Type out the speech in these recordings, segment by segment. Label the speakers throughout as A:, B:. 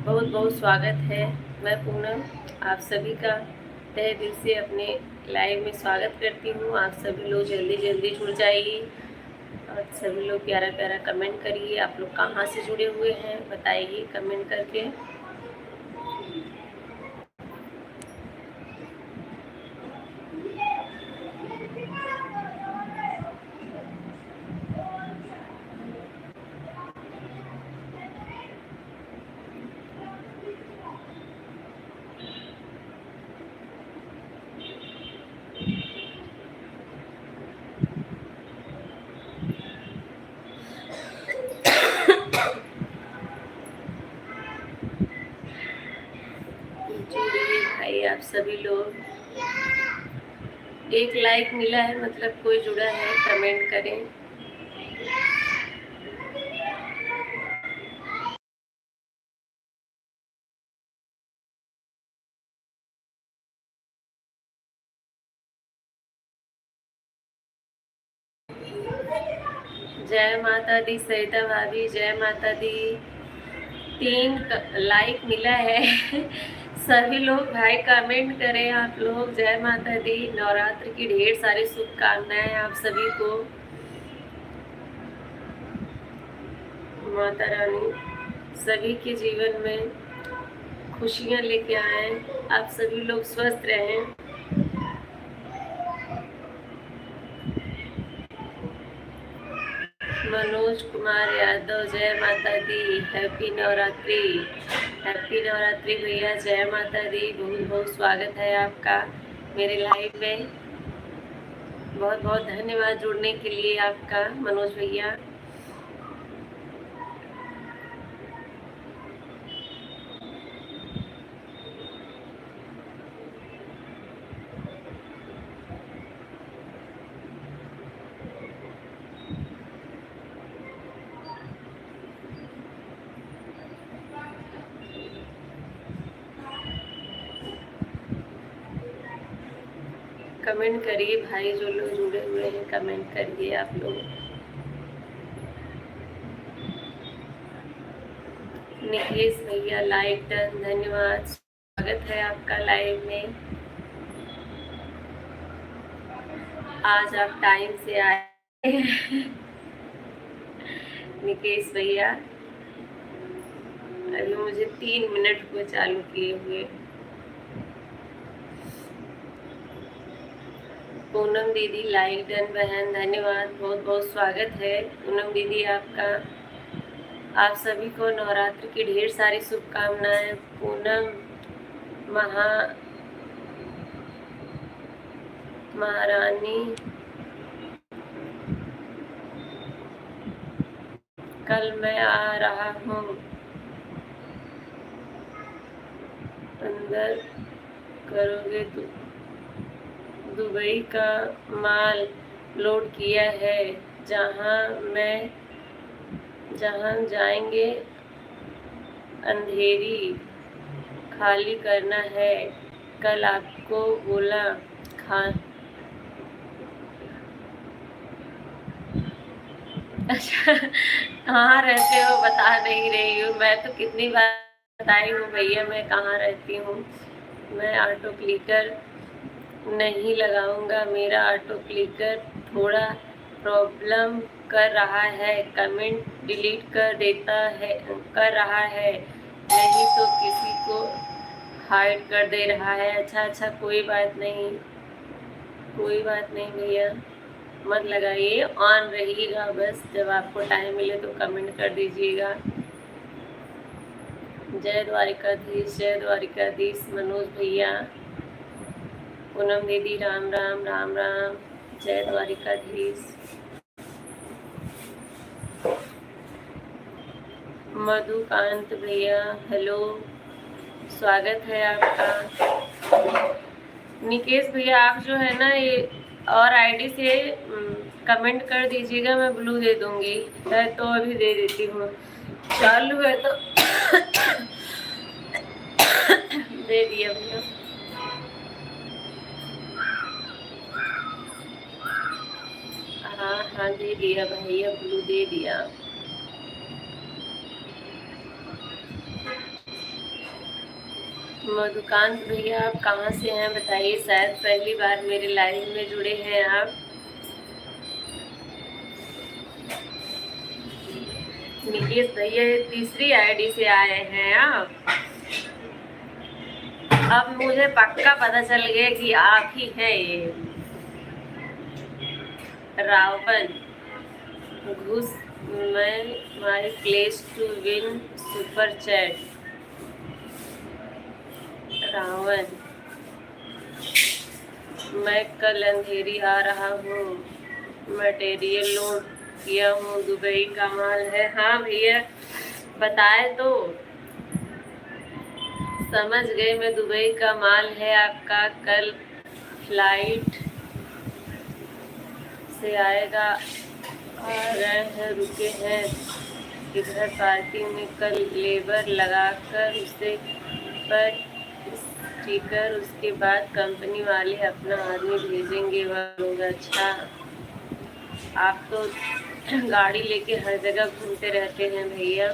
A: बहुत बहुत स्वागत है। मैं पूनम आप सभी का तहे दिल से अपने लाइव में स्वागत करती हूँ। आप सभी लोग जल्दी जल्दी जुड़ जाइए और सभी लोग प्यारा प्यारा कमेंट करिए। आप लोग कहाँ से जुड़े हुए हैं बताइए कमेंट करके। जुड़िए भाई आप सभी लोग। एक लाइक मिला है मतलब कोई जुड़ा है, कमेंट करें। जय माता दी सरिता भाभी, जय माता दी। 3 लाइक मिला है सभी लोग भाई कमेंट करें आप लोग। जय माता दी। नवरात्र की ढेर सारी शुभकामनाएं आप सभी को। माता रानी सभी के जीवन में खुशियां लेके आए। आप सभी लोग स्वस्थ रहें। मनोज कुमार यादव, जय माता दी। हैप्पी नवरात्रि। हैप्पी नवरात्रि भैया, जय माता दी। बहुत बहुत स्वागत है आपका मेरे लाइव में। बहुत बहुत धन्यवाद जुड़ने के लिए आपका मनोज भैया। कमेंट करिए भाई, जो लोग जुड़े हुए हैं कमेंट करिए आप लोग। निकेश भैया लाइक डन, धन्यवाद। स्वागत है आपका लाइव में। आज आप टाइम से आए निकेश भैया। अभी मुझे 3 मिनट हुए चालू किए हुए। पूनम दीदी लाइक डन बहन, धन्यवाद। बहुत बहुत स्वागत है पूनम दीदी आपका। आप सभी को नवरात्र की ढेर सारी शुभकामनाएं। पूनम महारानी कल मैं आ रहा हूँ, अंदर करोगे तो दुबई का माल लोड किया है। जहाँ जाएंगे अंधेरी खाली करना है। कल आपको बोला खा अच्छा कहाँ रहते हो बता नहीं रही हूँ। मैं तो कितनी बार बताई हूँ भैया मैं कहाँ रहती हूँ। मैं ऑटो क्लिकर नहीं लगाऊंगा, मेरा ऑटो क्लिकर थोड़ा प्रॉब्लम कर रहा है, कमेंट डिलीट कर रहा है, नहीं तो किसी को हाइड कर दे रहा है। अच्छा कोई बात नहीं भैया, मत लगाइए, ऑन रहिएगा बस। जब आपको टाइम मिले तो कमेंट कर दीजिएगा। जय द्वारिकाधीश मनोज भैया, पूनम दीदी राम राम राम राम। जय द्वारिकाधीश। मधुकांत भैया हेलो, स्वागत है आपका। निकेश भैया आप जो है ना ये और आईडी से कमेंट कर दीजिएगा, मैं ब्लू दे दूंगी। है तो अभी दे देती हूँ, चालू है तो दे दिया भैया। हाँ दे दिया भैया, ब्लू दे दिया। मधुकांत भैया आप कहाँ से हैं बताइए, शायद पहली बार मेरे लाइव में जुड़े हैं आप। निकेश भैया तीसरी आईडी से आए हैं आप। अब मुझे पक्का पता चल गया कि आप ही हैं ये रावण। घुस मैं my place to win super chat. Ravan मैं कल अंधेरी आ रहा हूँ, मटेरियल लोड किया हूँ, दुबई का माल है। हाँ भैया बताए तो समझ गए, मैं दुबई का माल है आपका, कल फ्लाइट से आएगा। आ रहे हैं, रुके हैं इधर पार्किंग में, कल लेबर लगाकर उसे पर स्टिकर, उसके बाद कंपनी वाले अपना आदमी भेजेंगे वह लोग। अच्छा आप तो गाड़ी लेके हर जगह घूमते रहते हैं भैया।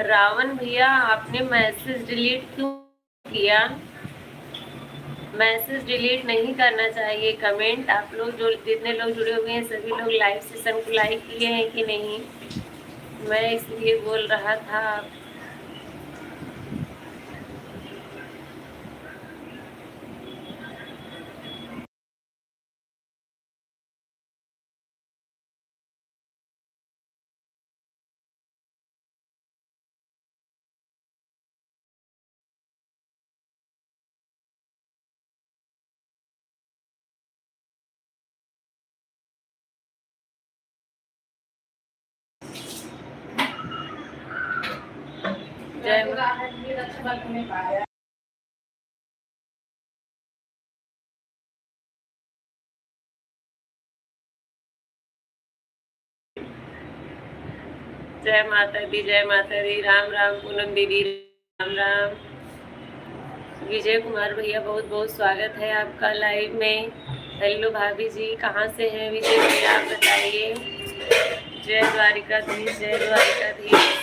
A: रावण भैया आपने मैसेज डिलीट क्यों किया? मैसेज डिलीट नहीं करना चाहिए। कमेंट आप लोग जो जितने लोग जुड़े हुए हैं सभी लोग लाइव सेशन को लाइक किए हैं कि नहीं, मैं इसलिए बोल रहा था। जय जय माता दी, जय माता दी। राम राम पूनम दीदी, राम राम। विजय कुमार भैया बहुत बहुत स्वागत है आपका लाइव में। हेलो भाभी जी, कहाँ से हैं विजय भैया आप बताइए। जय द्वारिकाधीश, जय द्वारिकाधीश।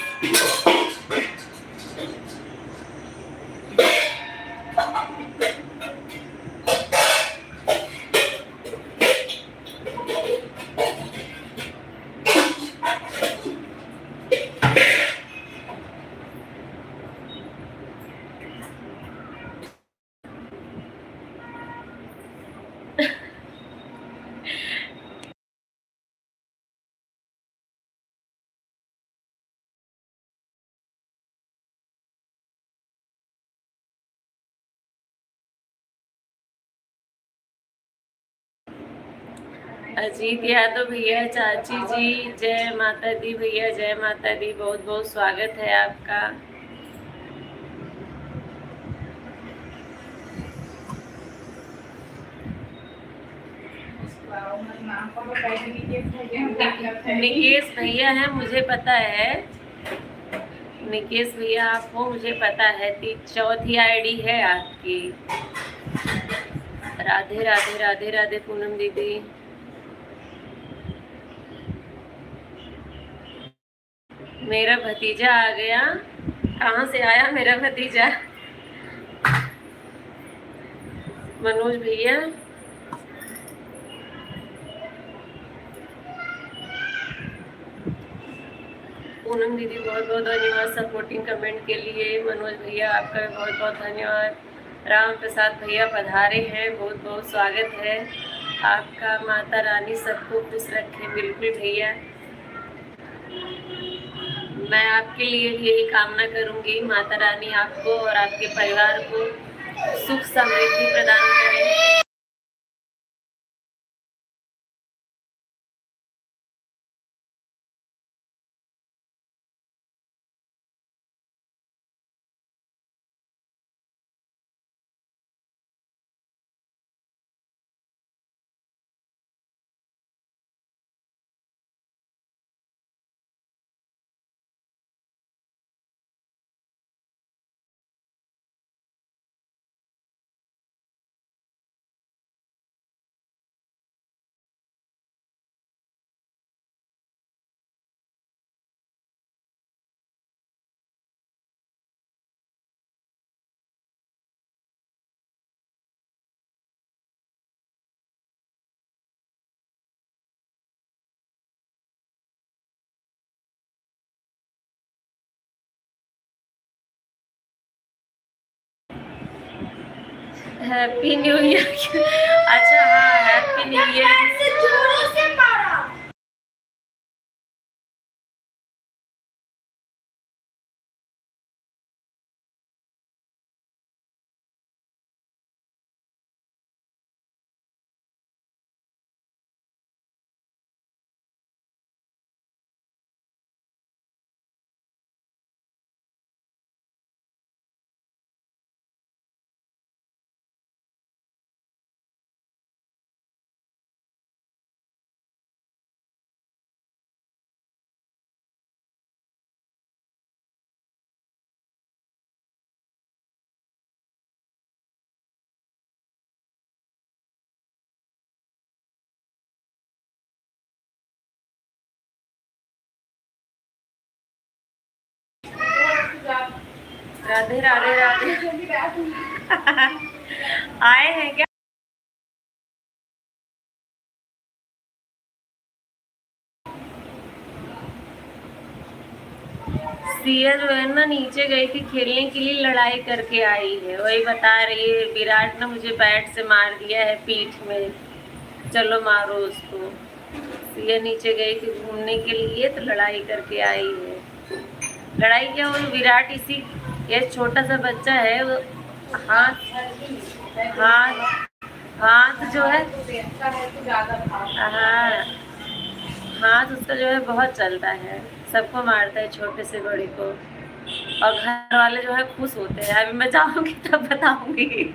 A: अजीत यादव भैया, चाची जी जय माता दी भैया, जय माता दी, बहुत बहुत स्वागत है आपका। निकेश भैया है, मुझे पता है। निकेश भैया आप हो, मुझे पता है। चौथी आईडी है आपकी। राधे राधे, राधे राधे पूनम दीदी। मेरा भतीजा आ गया। कहाँ से आया मेरा भतीजा? मनोज भैया, पूनम दीदी बहुत बहुत धन्यवाद सपोर्टिंग कमेंट के लिए। मनोज भैया आपका भी बहुत बहुत धन्यवाद। राम प्रसाद भैया पधारे हैं, बहुत बहुत स्वागत है आपका। माता रानी सबको खुश रखे। बिल्कुल भैया, मैं आपके लिए भी यही कामना करूंगी, माता रानी आपको और आपके परिवार को सुख समृद्धि प्रदान करें। Happy new year. अच्छा हाँ, happy new year. Radhe Radhe Radhe. आए हैं क्या? सिया जो है ना नीचे गई थी खेलने के लिए, लड़ाई करके आई है, वही बता रही है विराट ने मुझे बैट से मार दिया है पीठ में, चलो मारो उसको। सिया नीचे गई थी घूमने के लिए तो लड़ाई करके आई है। लड़ाई क्या हुई, विराट इसी, ये छोटा सा बच्चा है वो, हाथ हाथ हाथ जो है, हाँ हाथ उसका जो है बहुत चलता है, सबको मारता है छोटे से बड़े को, और घर वाले जो है खुश होते हैं। अभी मैं जाऊंगी तब बताऊंगी।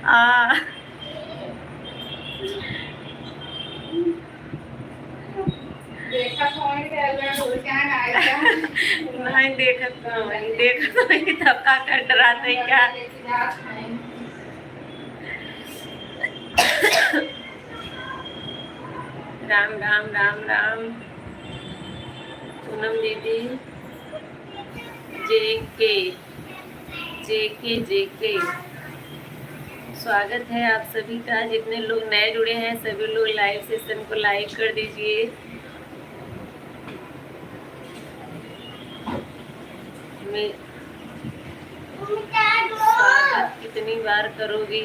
A: हाँ नहीं देखा तो वही, देखा तो वही, तब का कर डराते हैं क्या। राम राम राम राम। पूनम दीदी, जेके जेके जेके, स्वागत है आप सभी का। जितने लोग नए जुड़े हैं सभी लोग लाइव सेशन को लाइक कर दीजिए। स्वागत कितनी बार करोगी?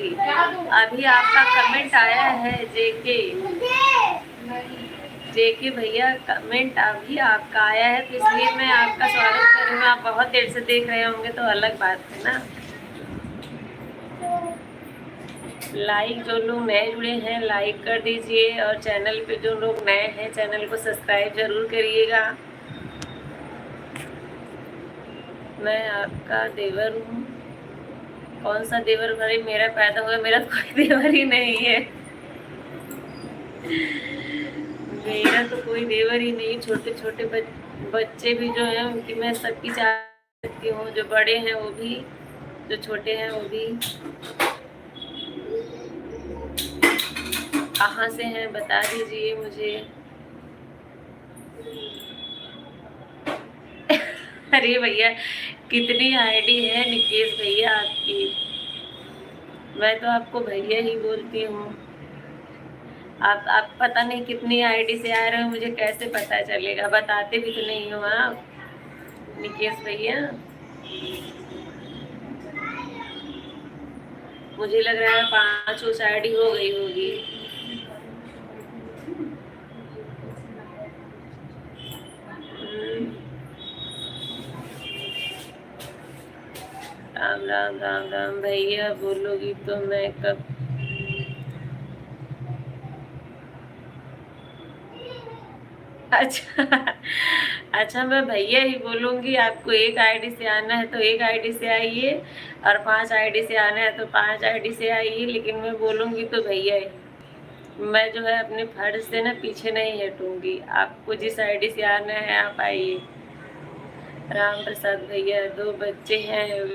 A: अभी आपका कमेंट आया है जेके, जेके भैया कमेंट अभी आपका आया है, तो इसलिए मैं आपका स्वागत करूँगा। आप बहुत देर से देख रहे होंगे तो अलग बात है ना। लाइक, जो लोग नए जुड़े हैं लाइक कर दीजिए, और चैनल पे जो लोग नए हैं चैनल को सब्सक्राइब जरूर करिएगा। मैं आपका देवर हूँ। कौन सा देवर भाई, मेरा पैदा हुआ, मेरा तो कोई देवर ही नहीं है। मेरा तो कोई देवर ही नहीं। छोटे छोटे बच्चे भी जो हैं उनकी मैं सबकी चाह सकती हूँ, जो बड़े हैं वो भी, जो छोटे हैं वो भी। कहाँ से हैं बता दीजिए मुझे। अरे भैया, कितनी आईडी है निकेश भैया आपकी? मैं तो आपको भैया ही बोलती हूँ। आप पता नहीं कितनी आईडी से आ रहे हो, मुझे कैसे पता चलेगा? बताते भी तो नहीं हो आप निकेश भैया। मुझे लग रहा है 5 आईडी हो गई होगी। राम राम राम राम भैया, बोलोगी तो मैं कब। अच्छा अच्छा, मैं भैया ही बोलूंगी। आपको एक आईडी से आना है तो एक आईडी से आइए, और 5 आईडी से आना है तो 5 आईडी से आइए, लेकिन मैं बोलूंगी तो भैया ही। मैं जो है अपने फर्ज से ना पीछे नहीं हटूंगी। आपको जिस आईडी से आना है आप आइए। राम प्रसाद भैया, 2 बच्चे हैं,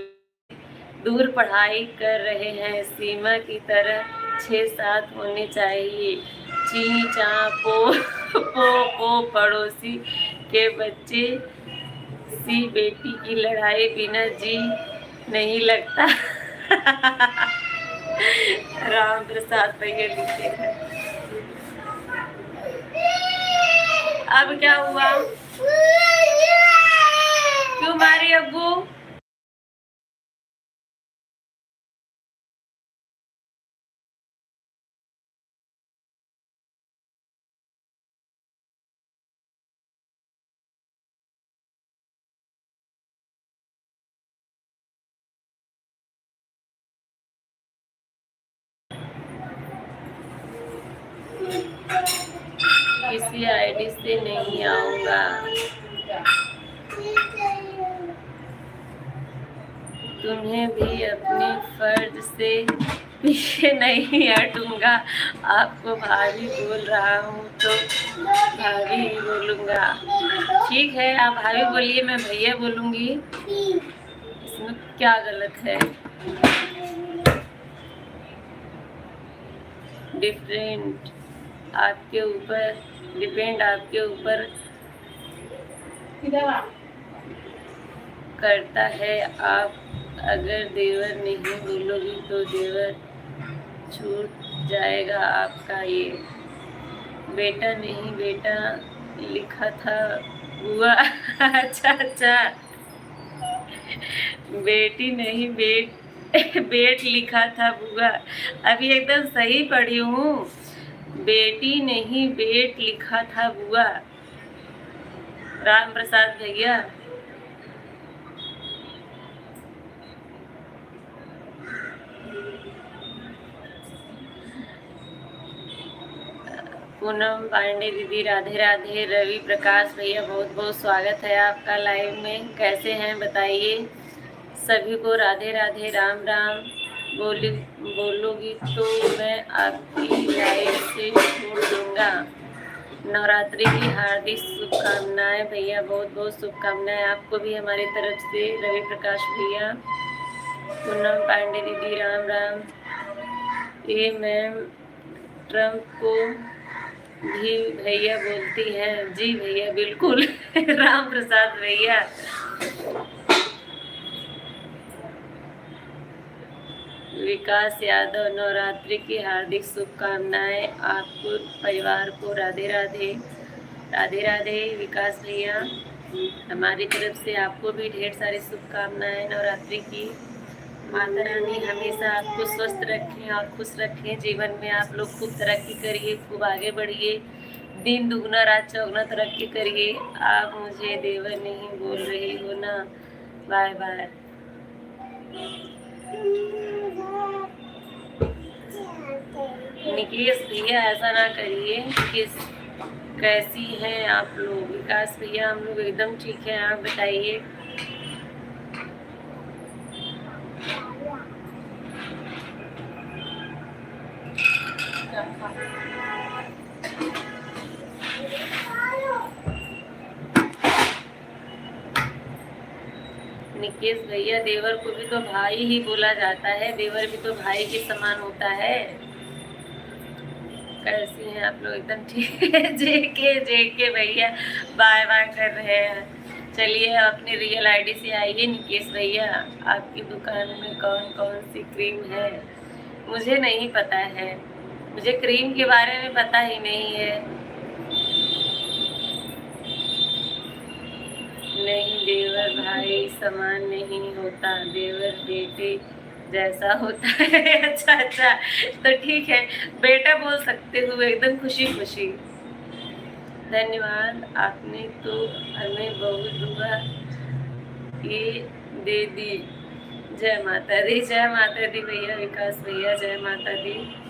A: दूर पढ़ाई कर रहे हैं, सीमा की तरह 6-7 होने चाहिए। ची चा पो पड़ोसी के बच्चे, सी बेटी की लड़ाई बिना जी नहीं लगता। राम प्रसाद भैया लिखे हैं। अब क्या हुआ? क्यों मारी अब्बू? किसी आईडी से नहीं आऊंगा। तुम्हें भी अपने फर्ज से पीछे नहीं हटूंगा। आपको भाभी बोल रहा हूँ तो भाभी ही बोलूंगा। ठीक है, आप भाभी बोलिए, मैं भैया बोलूंगी। इसमें क्या गलत है? डिफरेंट आपके ऊपर डिपेंड आपके ऊपर करता है। आप अगर देवर नहीं बोलोगी तो देवर छूट जाएगा आपका। ये बेटा नहीं बेटा लिखा था बुआ। अच्छा अच्छा, बेटी नहीं बेट लिखा था बुआ। अभी एकदम सही पढ़ी हूँ। बेटी नहीं बेट लिखा था बुआ। राम प्रसाद भैया, पूनम पांडे दीदी राधे राधे। रवि प्रकाश भैया बहुत बहुत स्वागत है आपका लाइव में। कैसे हैं बताइए? सभी को राधे राधे, राम राम। बोलोगी तो मैं आपकी लाइव से छोड़ दूंगा। नवरात्रि की हार्दिक शुभकामनाएं भैया, बहुत बहुत शुभकामनाएं आपको भी हमारी तरफ से। रवि प्रकाश भैया, पूनम पांडे दीदी राम राम। ये मैम ट्रम्प को भी भैया बोलती हैं? जी भैया बिल्कुल। राम प्रसाद भैया, विकास यादव, नवरात्रि की हार्दिक शुभकामनाएं आपको परिवार को। राधे राधे, राधे राधे विकास भैया, हमारी तरफ से आपको भी ढेर सारी शुभकामनाएं नवरात्रि की। माता रानी हमेशा आपको स्वस्थ रखें और खुश रखें। जीवन में आप लोग खूब तरक्की करिए, खूब आगे बढ़िए, दिन दुगना रात चौगुना तरक्की करिए। आप मुझे देवर नहीं बोल रही हो ना? Bye bye. निकेश भैया ऐसा ना करिए। किस कैसी हैं आप लोग? विकास भैया, हम लोग एकदम ठीक है, आप बताइए। निकेश भैया, देवर को भी तो भाई ही बोला जाता है, देवर भी तो भाई के समान होता है। कैसी हैं आप लोग? एकदम ठीक है। जेके भैया बाय बाय कर रहे हैं। चलिए अपनी रियल आईडी से आइए। निकेश भैया, आपकी दुकान में कौन कौन सी क्रीम है? मुझे नहीं पता है, मुझे क्रीम के बारे में पता ही नहीं है। नहीं, देवर भाई समान नहीं होता, देवर बेटे जैसा होता है। अच्छा अच्छा, तो ठीक है, बेटा बोल सकते हो एकदम खुशी खुशी। धन्यवाद, आपने तो हमें बहुत दुआ ये दे दी। जय माता दी, जय माता दी भैया। विकास भैया, जय माता दी।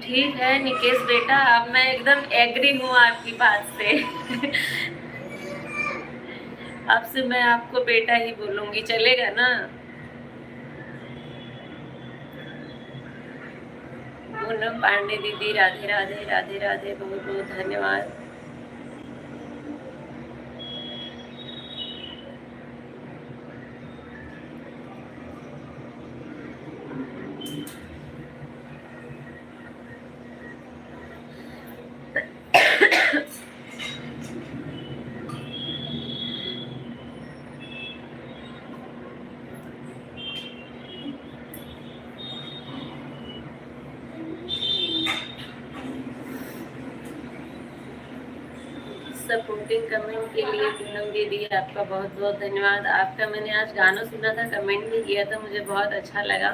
A: ठीक है निकेश बेटा, अब मैं एकदम एग्री हूँ आपकी बात से। अब से मैं आपको बेटा ही बोलूंगी, चलेगा ना? पूनम पांडे दीदी राधे राधे, राधे राधे, बहुत बहुत धन्यवाद। सपोर्टिंग कमेंट के लिए पूनम दीदी आपका बहुत बहुत धन्यवाद। आपका मैंने आज गाना सुना था, कमेंट भी किया था, मुझे बहुत अच्छा लगा।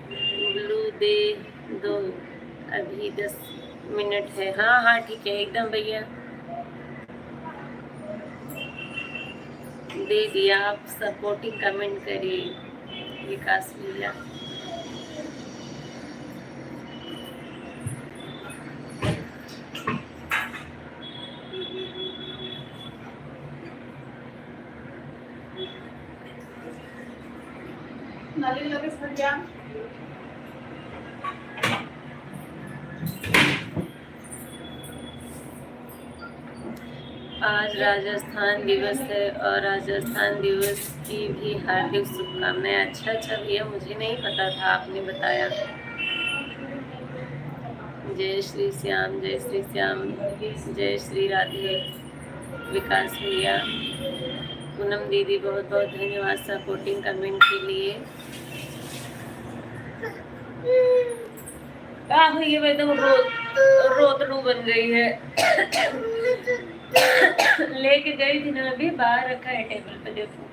A: ब्लू दे दो, अभी 10 मिनट है। हाँ हाँ ठीक है एकदम भैया। दे दिया। आप सपोर्टिंग कमेंट करिए विकास भैया। आज राजस्थान दिवस है और राजस्थान दिवस की भी हार्दिक शुभकामनाएं। अच्छा भैया, मुझे नहीं पता था, आपने बताया। जय श्री श्याम, जय श्री श्याम, जय श्री राधे विकास भैया। पूनम दीदी बहुत बहुत धन्यवाद सपोर्टिंग कमेंट के लिए। क्या हुई है? तो रोतड़ू बन गई है। लेके गई थी ना, अभी बाहर रखा है टेबल पे, देखो।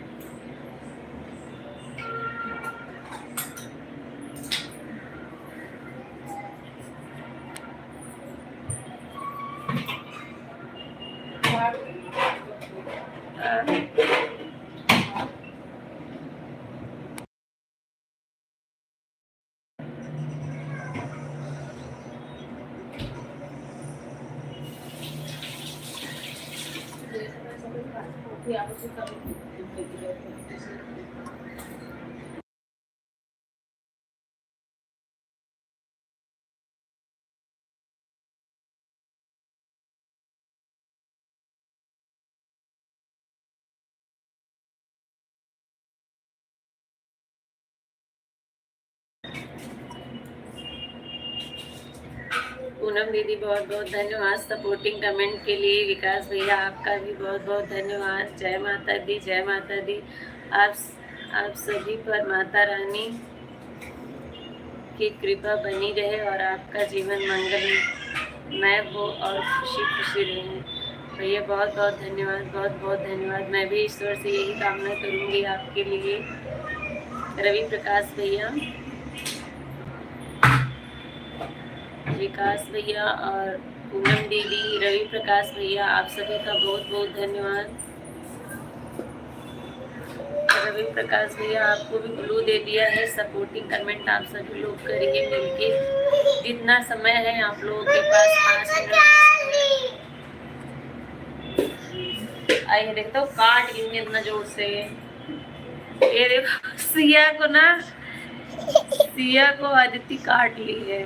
A: पूनम दीदी बहुत बहुत धन्यवाद सपोर्टिंग कमेंट के लिए। विकास भैया आपका भी बहुत बहुत धन्यवाद। जय माता दी, जय माता दी। आप सभी पर माता रानी की कृपा बनी रहे और आपका जीवन मंगलमय हो और खुशी खुशी रहे। भैया बहुत बहुत धन्यवाद, बहुत बहुत धन्यवाद। मैं भी ईश्वर से यही कामना करूँगी आपके लिए। रवि प्रकाश भैया, विकास भैया और पूनम दीदी, रवि प्रकाश भैया, आप सभी का बहुत बहुत धन्यवाद। रवि प्रकाश भैया आपको भी ब्लू दे दिया है। सपोर्टिंग कमेंट आप सभी लोग करिए मिलके। जितना समय है आप लोगों के पास 5 मिनट। आइए देखते हो, काट लेंगे इतना जोर से। ये देखो, सिया को अदिति काट ली है।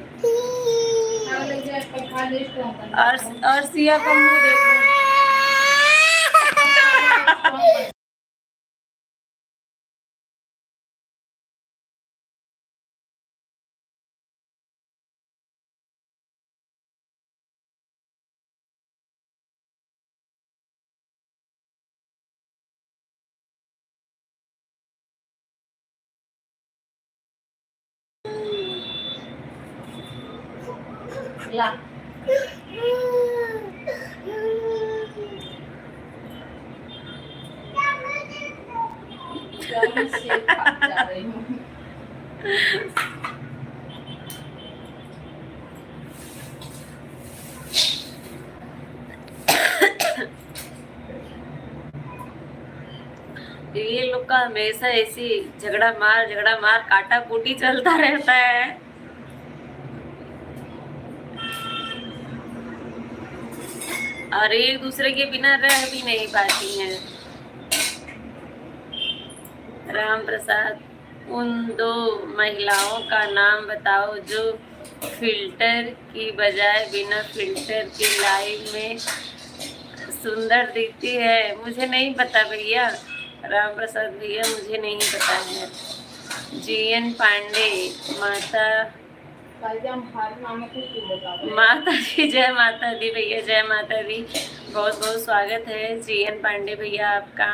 A: और सिया का मुंह देखो। ला जा रही हूँ। ये लोग का हमेशा ऐसी झगड़ा मार काटा कूटी चलता रहता है। और एक दूसरे के बिना रह भी नहीं पाती हैं। राम प्रसाद, उन 2 महिलाओं का नाम बताओ जो फिल्टर की बजाय बिना फिल्टर की लाइव में सुंदर दिखती है। मुझे नहीं पता भैया, राम प्रसाद भैया, मुझे नहीं पता है। जीएन पांडे, माता दी, जय माता दी भैया, जय माता दी। बहुत बहुत स्वागत है जीएन पांडे भैया आपका।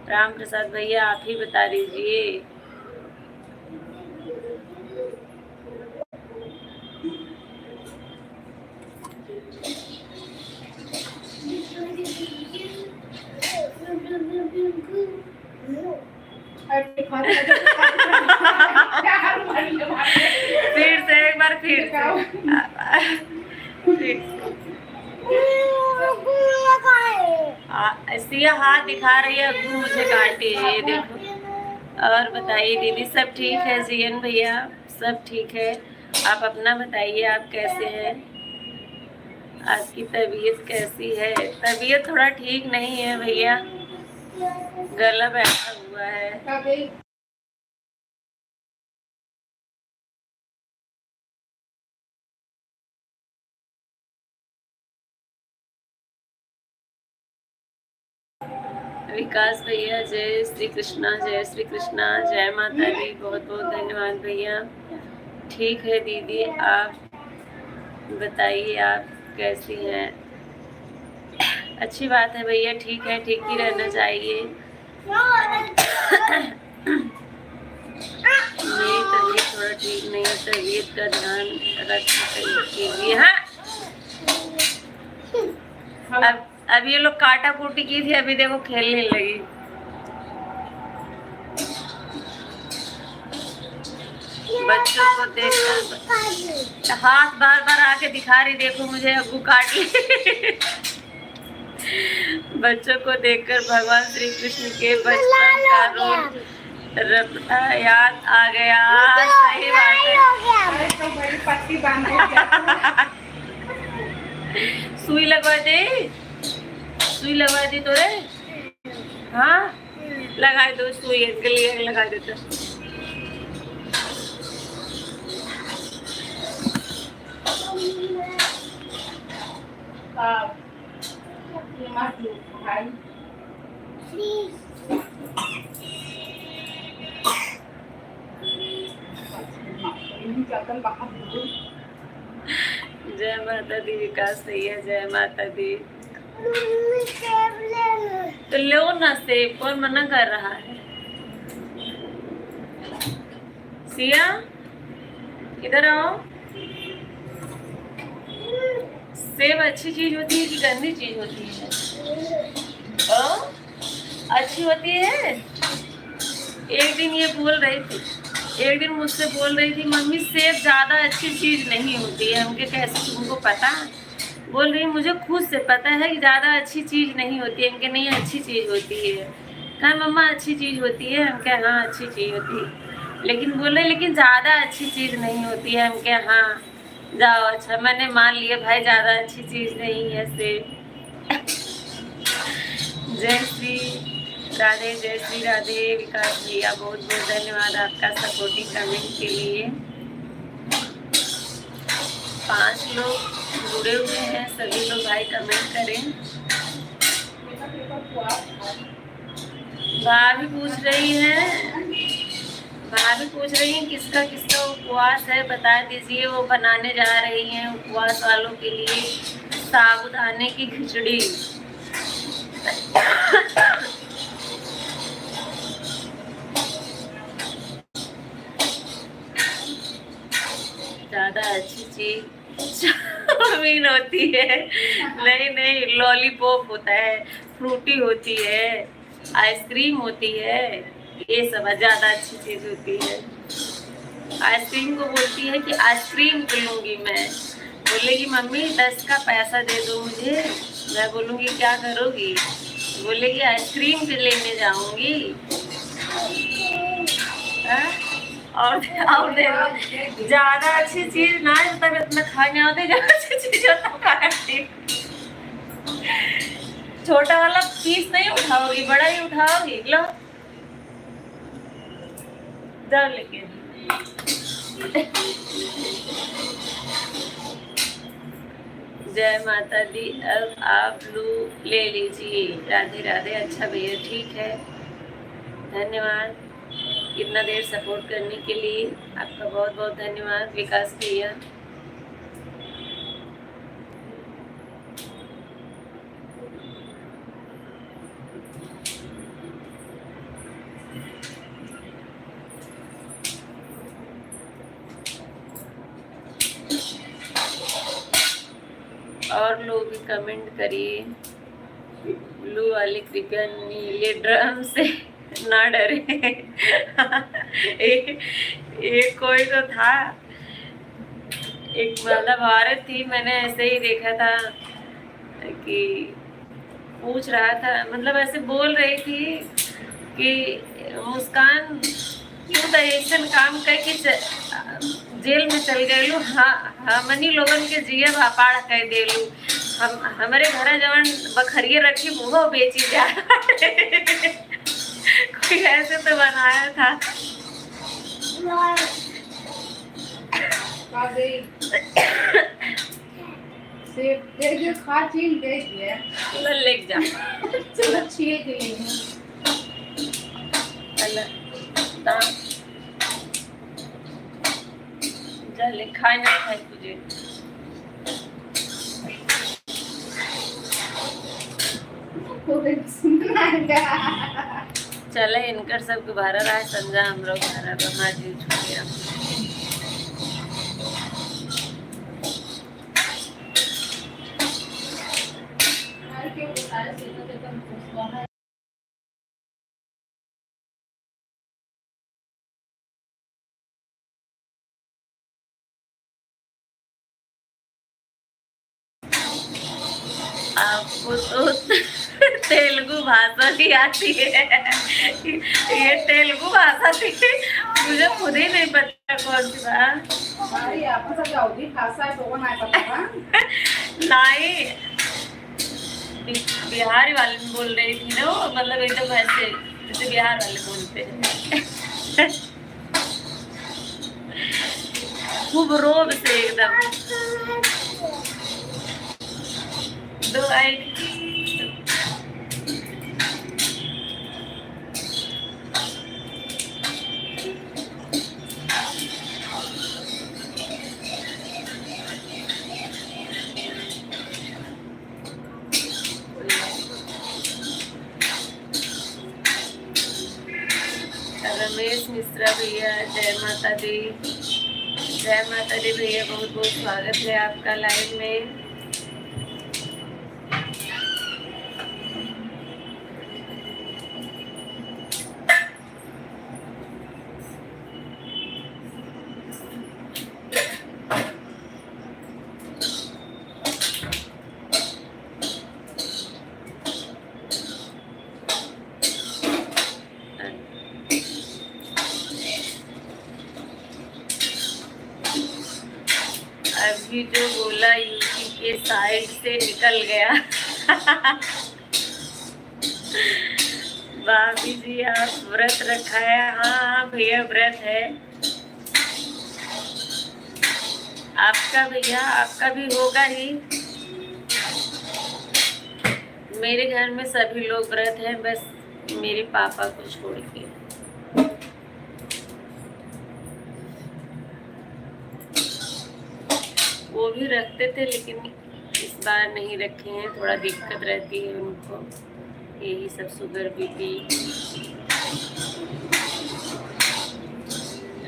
A: राम प्रसाद भैया आप ही बता दीजिए। फिर से एक बार फिर से। सिया हाथ दिखा रही है, अब्बू मुझे काटे, ये देखो। और बताइए दीदी, सब ठीक है? जियन भैया सब ठीक है। आप अपना बताइए, आप कैसे हैं? आपकी तबीयत कैसी है? तबीयत थोड़ा ठीक नहीं है भैया, गला बैठा हुआ है। विकास भैया जय श्री कृष्णा, जय श्री कृष्णा, जय माता दी। बहुत बहुत धन्यवाद भैया। ठीक है दीदी, आप बताइए आप कैसी हैं? अच्छी बात है भैया, ठीक है, ठीक ही रहना चाहिए। मेरी तबीयत थोड़ा ठीक नहीं है, तबीयत का ध्यान रखना कीजिए। हाँ, अब ये लोग काटा कुटी की थी, अभी देखो खेलने लगी। बच्चों को देख हाथ बार बार आके दिखा रही, देखो मुझे अब्बू काट ली। बच्चों को देखकर भगवान श्री कृष्ण के बचपन का रोल याद आ गया। सही बात है। सुई लगवा दे, सुई लगवा दी तो रे। हाँ, लगा दो सुई, गली लगा देते। जय माता दी विकास भैया, जय माता दी। तो लो ना सेब, कौन मना कर रहा है? सिया इधर आओ। सेब अच्छी चीज होती है कि गंदी चीज होती है? अच्छी होती है। एक दिन ये बोल रही थी, एक दिन मुझसे बोल रही थी, मम्मी सेब ज्यादा अच्छी चीज नहीं होती है। हमके कैसे तुमको पता? बोल रही मुझे खुद से पता है कि ज्यादा अच्छी चीज नहीं होती है। हमके नहीं, अच्छी चीज होती है। कहा मम्मा अच्छी चीज होती है? हम क्या, हाँ अच्छी चीज होती है। लेकिन बोल रहे लेकिन ज्यादा अच्छी चीज नहीं होती है। हम क्या, हाँ जाओ, अच्छा मैंने मान लिया भाई, ज्यादा अच्छी चीज नहीं है सेब। जय श्री राधे, जय श्री राधे। विकास भैया बहुत बहुत धन्यवाद आपका सपोर्टिंग कमेंट के लिए। 5 लोग जुड़े हुए हैं, सभी लोग भाई कमेंट करें। भाभी पूछ रही है, भाभी पूछ रही है किसका किसका उपवास है, बता दीजिए। वो बनाने जा रही हैं उपवास वालों के लिए साबूदाने की खिचड़ी। ज्यादा अच्छी चीज चाउमीन होती है? नहीं नहीं, लॉलीपॉप होता है, फ्रूटी होती है, आइसक्रीम होती है, ये सब ज्यादा अच्छी चीज होती है। आइसक्रीम को बोलती है कि आइसक्रीम लूंगी मैं। बोलेगी मम्मी 10 का पैसा दे दो मुझे। मैं बोलूंगी क्या करोगी? बोलेगी आइसक्रीम पे लेने जाऊंगी। और देखो ज्यादा अच्छी चीज ना तब इतना खाने आते, ज्यादा अच्छी चीज छोटा वाला पीस नहीं उठाओगी, बड़ा ही उठाओगी। लो जाओ लेके। जय माता दी। अब आप लोग ले लीजिए। राधे राधे। अच्छा भैया ठीक है, धन्यवाद इतना देर सपोर्ट करने के लिए। आपका बहुत बहुत धन्यवाद विकास भैया। और लोग भी कमेंट करिए। ब्लू वाले कृपया नीले ड्रम से ना डरे। एक कोई तो था, एक मतलब औरत थी, मैंने ऐसे ही देखा था कि पूछ रहा था, मतलब ऐसे बोल रही थी कि मुस्कान तू तो ऐसा काम कह कि जेल में चल गयलू, हाँ हमनी लोगन के जिये भापाड़ कह देलू, हम हमारे घर जवन बखरिए रखी वो बेची जा कोई ऐसे तो बनाया था।
B: खा छील दे
A: ले जा
B: चलो छील के लेंगे
A: ले खाए ना खाए तुझे चले इनकर सब गुब्बारा रहा संजा हम लोग भारा ब्रह्मा जी छुटिया आपको तो तेलुगु भाषा ही आती है, ये तेलुगु भाषा थी, मुझे खुद ही नहीं पता कौन सी नहीं बिहारी वाले में बोल रही थी ना, मतलब एकदम ऐसे जैसे बिहार वाले बोलते हैं खूब रोब से एकदम दो आई रमेश मिश्रा भैया जय माता दी, जय माता दी भैया, बहुत बहुत स्वागत है आपका लाइव में। अभी जो बोला यूपी के साइड से निकल गया भाभी जी आप व्रत रखा है? हाँ भैया व्रत है। आपका भैया आपका भी होगा ही। मेरे घर में सभी लोग व्रत हैं, बस मेरे पापा को छोड़ के। वो भी रखते थे लेकिन इस बार नहीं रखे हैं, थोड़ा दिक्कत रहती है उनको, यही सब शुगर बीपी।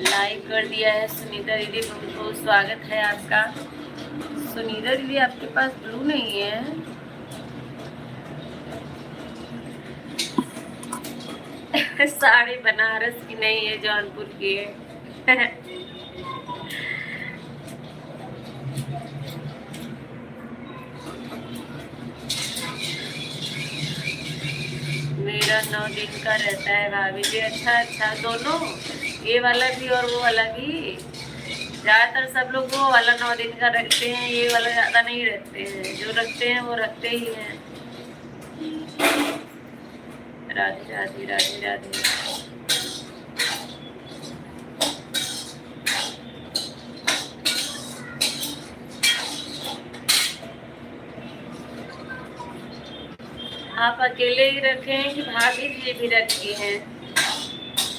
A: लाइक कर दिया है सुनीता दीदी, बहुत बहुत स्वागत है आपका। सुनीता दीदी आपके पास ब्लू नहीं है? साड़ी बनारस की नहीं है, जौनपुर की है। मेरा 9 दिन का रहता है भाभी जी। अच्छा अच्छा, दोनों ये वाला भी और वो वाला भी? ज़्यादातर सब लोग वो वाला 9 दिन का रखते हैं, ये वाला ज़्यादा नहीं रखते हैं। जो रखते हैं वो रखते ही हैं। राधे राधे राधे राधे। आप अकेले ही रखे हैं कि भाभी जी भी रखी हैं?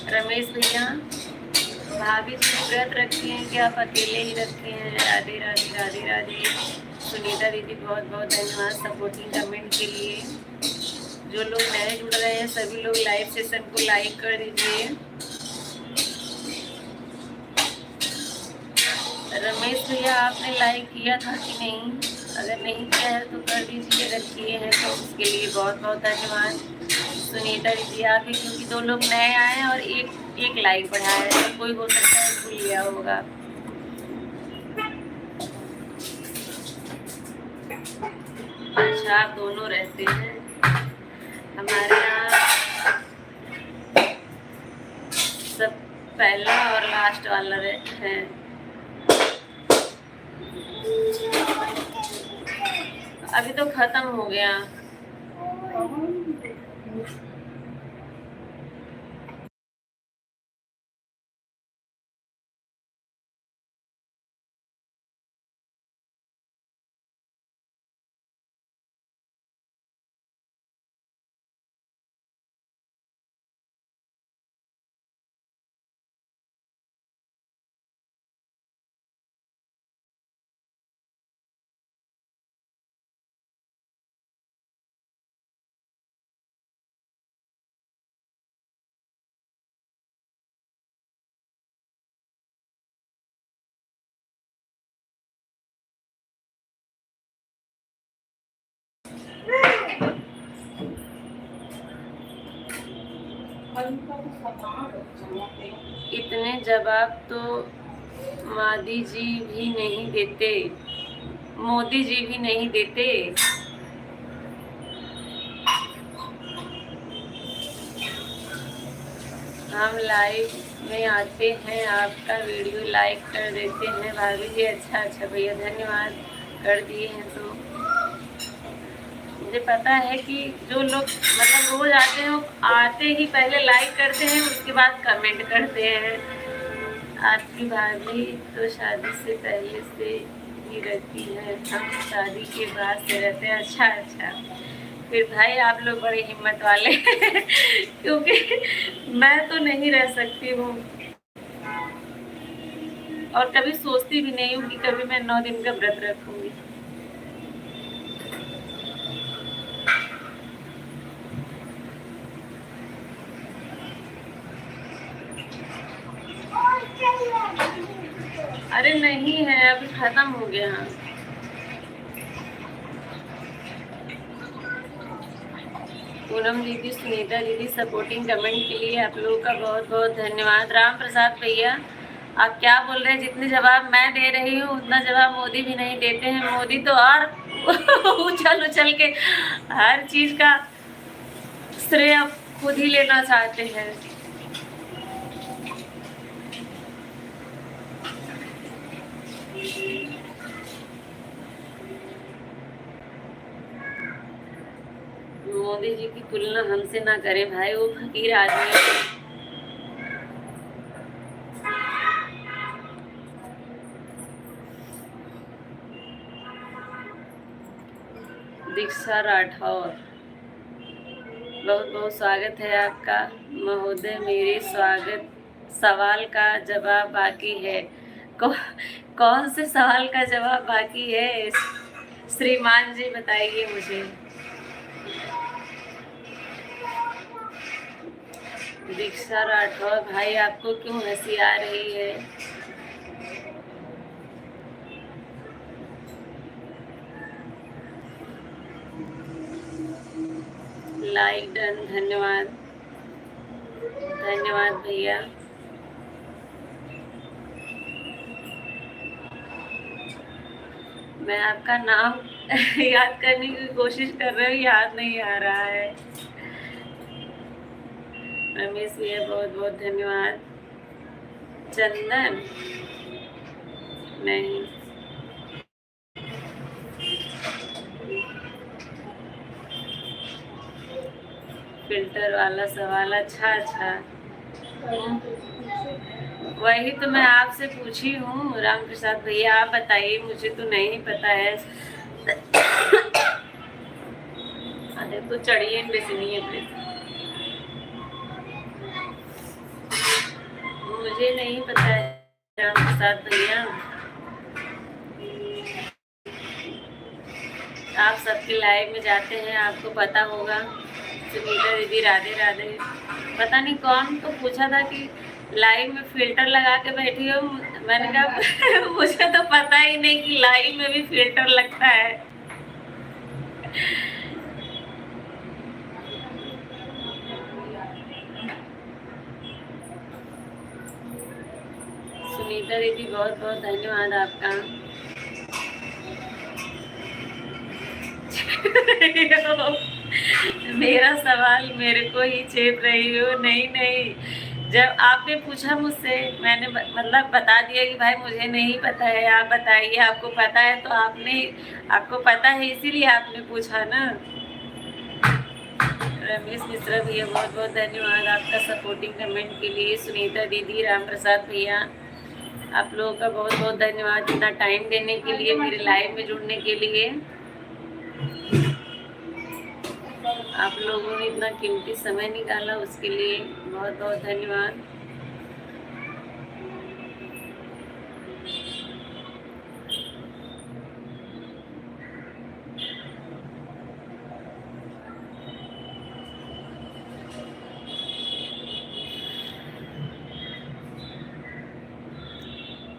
A: रमेश भैया भाभी जी व्रत रखी हैं कि आप अकेले ही रखे हैं? राधे राधे राधे राधे। सुनीता दीदी बहुत बहुत धन्यवाद सपोर्टिंग कमेंट के लिए। जो लोग नए जुड़ रहे हैं सभी लोग लाइव सेशन को लाइक कर दीजिए। रमेश भैया आपने लाइक किया था कि नहीं? अगर नहीं किया है तो कर दीजिए, अगर किए हैं तो उसके लिए बहुत बहुत धन्यवाद। सुनीता दीदी आप ही, क्योंकि 2 लोग नए आए हैं और एक लाइक बढ़ाया है, तो कोई हो सकता है भूल लिया होगा। अच्छा आप दोनों रहते हैं? हमारे यहाँ सब पहला और लास्ट वाला है। अभी तो खत्म हो गया। इतने जवाब तो मोदी जी भी नहीं देते, मोदी जी भी नहीं देते। हम लाइव में आते हैं, आपका वीडियो लाइक कर देते हैं भाभी जी। अच्छा भैया, धन्यवाद, कर दिए हैं तो। मुझे पता है कि जो लोग मतलब रोज आते हैं, आते ही पहले लाइक करते हैं, उसके बाद कमेंट करते हैं। आपकी भाभी तो शादी से पहले से ही रहती है, हम शादी के बाद से रहते हैं। अच्छा, फिर भाई आप लोग बड़े हिम्मत वाले क्योंकि मैं तो नहीं रह सकती हूँ, और कभी सोचती भी नहीं हूँ कि कभी मैं 9 दिन का व्रत रखूंगी। अरे नहीं है, अभी खत्म हो गया। पूनम दीदी, सुनीता दीदी, सपोर्टिंग कमेंट के लिए आप लोगों का बहुत बहुत धन्यवाद। राम प्रसाद भैया, आप क्या बोल रहे हैं? जितने जवाब मैं दे रही हूँ उतना जवाब मोदी भी नहीं देते हैं। मोदी तो और उछल के हर चीज का श्रेय खुद ही लेना चाहते हैं। मोदी जी की तुलना हमसे ना करें भाई, वो फकीर आदमी है। दीक्षा राठौर, बहुत बहुत स्वागत है आपका महोदय। मेरे सवाल का जवाब बाकी है। कौन से सवाल का जवाब बाकी है श्रीमान जी, बताइए मुझे। दीक्षा राठौर भाई, आपको क्यों हंसी आ रही है? लाइक डन, धन्यवाद भैया। मैं आपका नाम याद करने की कोशिश कर रही हूँ, याद नहीं आ रहा है। रमेश भैया, बहुत बहुत धन्यवाद। चंदन नहीं, फिल्टर वाला सवाल। अच्छा, वही तो मैं आपसे पूछी हूँ राम प्रसाद भैया, आप बताइए, मुझे तो नहीं पता है। अरे तो चढ़िए बेचनी है, मुझे नहीं पता है राम प्रसाद भैया। आप सबके लाइव में जाते हैं, आपको पता होगा। सुनीता दीदी, राधे राधे। पता नहीं कौन तो पूछा था कि लाइव में फिल्टर लगा के बैठी हो। मैंने कहा मुझे तो पता ही नहीं कि लाइव में भी फिल्टर लगता है। सुनीता दीदी, बहुत बहुत धन्यवाद आपका। मेरा सवाल मेरे को ही चेप रही हो? नहीं नहीं, जब आपने पूछा मुझसे, मैंने मतलब बता दिया कि भाई मुझे नहीं पता है, आप बताइए आपको पता है, तो आपको पता है इसीलिए आपने पूछा ना। रमेश मिश्रा भैया बहुत बहुत धन्यवाद आपका सपोर्टिंग कमेंट के लिए। सुनीता दीदी, राम प्रसाद भैया, आप लोगों का बहुत बहुत धन्यवाद इतना टाइम देने के लिए, मेरे लाइव में जुड़ने के लिए। आप लोगों ने इतना कीमती समय निकाला, उसके लिए बहुत बहुत धन्यवाद।